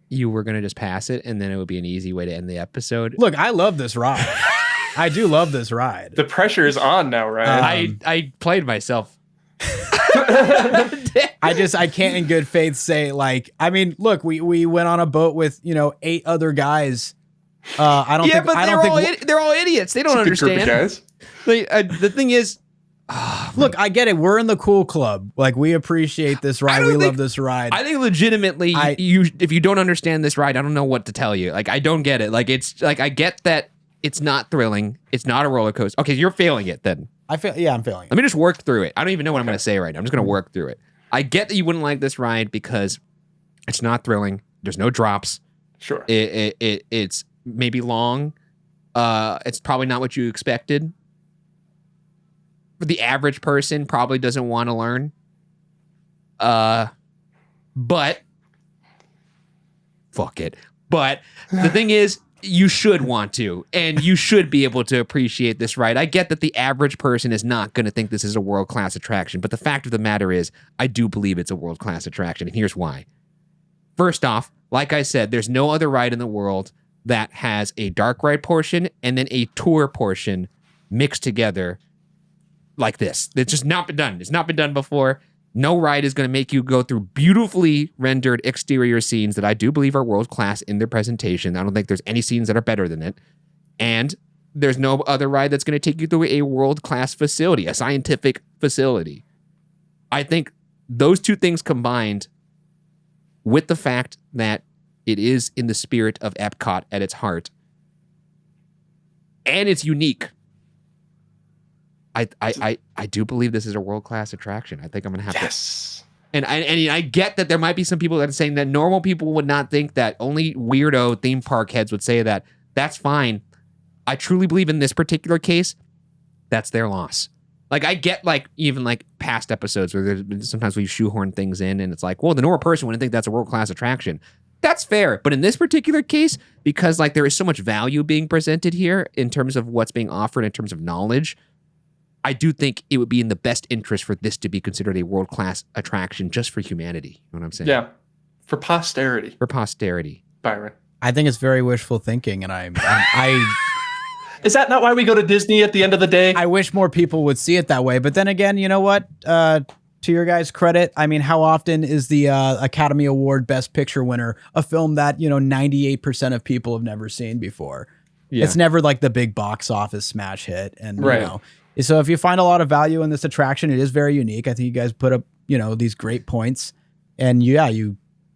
you were going to just pass it and then it would be an ezy way to end the episode. Look, I love this ride. I do love this ride. The pressure is on now, right? I played myself. I can't in good faith say, like, I mean, look, we went on a boat with, 8 other guys. They're all idiots. They don't understand. Guys. The thing is, look, I get it. We're in the cool club. Like, we appreciate this ride. We love this ride. I think legitimately, if you don't understand this ride, I don't know what to tell you. Like, I don't get it. Like, it's like, I get that it's not thrilling. It's not a roller coaster. Okay, you're failing it then. I'm failing it. Let me just work through it. I don't even know what I'm going to say right now. I'm just going to work through it. I get that you wouldn't like this ride because it's not thrilling. There's no drops. Sure. It's maybe long. It's probably not what you expected. But the average person probably doesn't want to learn. But fuck it. But the thing is, you should want to, and you should be able to appreciate this ride. I get that the average person is not going to think this is a world-class attraction, but the fact of the matter is, I do believe it's a world-class attraction, and here's why. First off, like I said, there's no other ride in the world that has a dark ride portion and then a tour portion mixed together like this. It's just not been done. It's not been done before. No ride is going to make you go through beautifully rendered exterior scenes that I do believe are world-class in their presentation. I don't think there's any scenes that are better than it. And there's no other ride that's going to take you through a world-class facility, a scientific facility. I think those two things combined with the fact that it is in the spirit of EPCOT at its heart, and it's unique. I do believe this is a world-class attraction. I think I'm gonna have to. And I get that there might be some people that are saying that normal people would not think that. Only weirdo theme park heads would say that. That's fine. I truly believe in this particular case, that's their loss. Like, I get, like, even, like, past episodes where there's sometimes we shoehorn things in and it's like, well, the normal person wouldn't think that's a world-class attraction. That's fair. But in this particular case, because, like, there is so much value being presented here in terms of what's being offered, in terms of knowledge, I do think it would be in the best interest for this to be considered a world-class attraction just for humanity. You know what I'm saying? Yeah. For posterity. For posterity. Byron. I think it's very wishful thinking, and I Is that not why we go to Disney at the end of the day? I wish more people would see it that way. But then again, you know what? To your guys' credit, I mean, how often is the Academy Award Best Picture winner a film that, 98% of people have never seen before? Yeah. It's never like the big box office smash hit. And, so if you find a lot of value in this attraction, it is very unique. I think you guys put up, these great points. And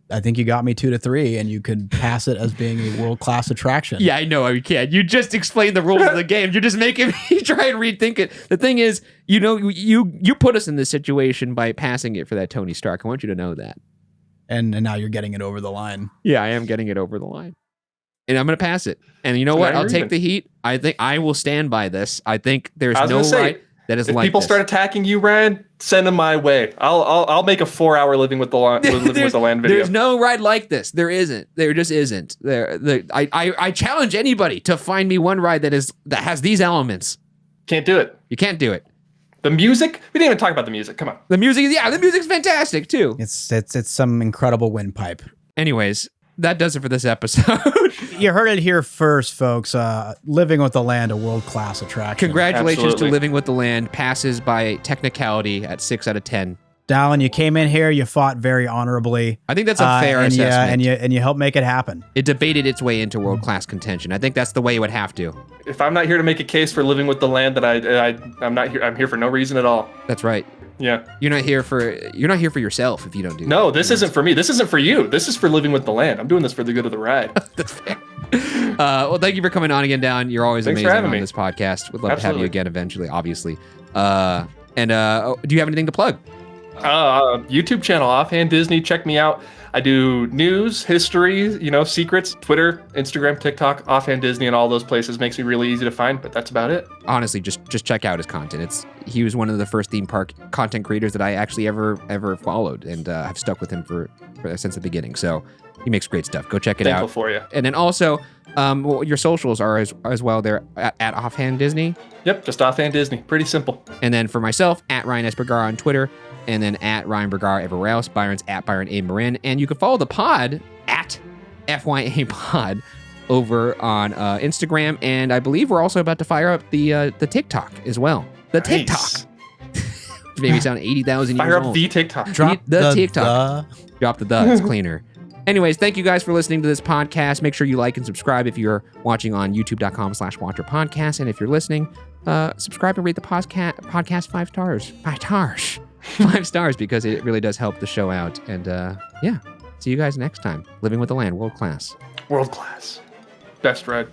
I think you got me 2 to 3, and you could pass it as being a world-class attraction. Yeah, I know you can. You just explained the rules of the game. You're just making me try and rethink it. The thing is, you put us in this situation by passing it for that Tony Stark. I want you to know that. And now you're getting it over the line. Yeah, I am getting it over the line. And I'm going to pass it. And you know what? I'll take the heat. I think I will stand by this. I think there's no right that is if like people this. start attacking you, Ryan, send them my way. I'll make a 4-hour living with the land video. There's no ride like this. There isn't. There just isn't. I challenge anybody to find me one ride that has these elements. Can't do it. You can't do it. The music? We didn't even talk about the music. Come on. The music's fantastic too. It's some incredible windpipe. Anyways, that does it for this episode. You heard it here first, folks. Living with the Land, a world-class attraction. Congratulations Absolutely. to Living with the Land. Passes by technicality at 6 out of 10. Dallin, you came in here, you fought very honorably. I think that's a fair assessment. And you helped make it happen. It debated its way into world-class contention. I think that's the way it would have to. If I'm not here to make a case for Living with the Land, then I'm not here. I'm here for no reason at all. That's right. Yeah. You're not here for yourself if you don't do that. No, this isn't for me. This isn't for you. This is for Living with the Land. I'm doing this for the good of the ride. That's fair. Well, thank you for coming on again, Down. You're always Thanks amazing for having on me. this podcast. Would love to have Absolutely. you again eventually, obviously. Do you have anything to plug? YouTube channel, Offhand Disney. Check me out. I do news, history, secrets, Twitter, Instagram, TikTok, Offhand Disney, and all those places. Makes me really easy to find, but that's about it. Honestly, just check out his content. He was one of the first theme park content creators that I actually ever followed, and I've stuck with him for since the beginning. So he makes great stuff. Go check it Thankful out. for you. And then also, your socials are as well. They're at Offhand Disney. Yep, just Offhand Disney. Pretty simple. And then for myself, at Ryan S. Bergara on Twitter, and then at Ryan Bergara everywhere else. Byron's at Byron A. Marin. And you can follow the pod at FYA Pod over on Instagram. And I believe we're also about to fire up the TikTok as well. The Nice. TikTok. Which made me sound 80,000 years Fire old. up the TikTok. Drop the TikTok. Drop the it's cleaner. Anyways, thank you guys for listening to this podcast. Make sure you like and subscribe if you're watching on youtube.com/watcherpodcast. And if you're listening, subscribe and rate the podcast 5 stars. 5 stars. 5 stars, because it really does help the show out. And see you guys next time. Living with the Land, world class. World class. Best ride.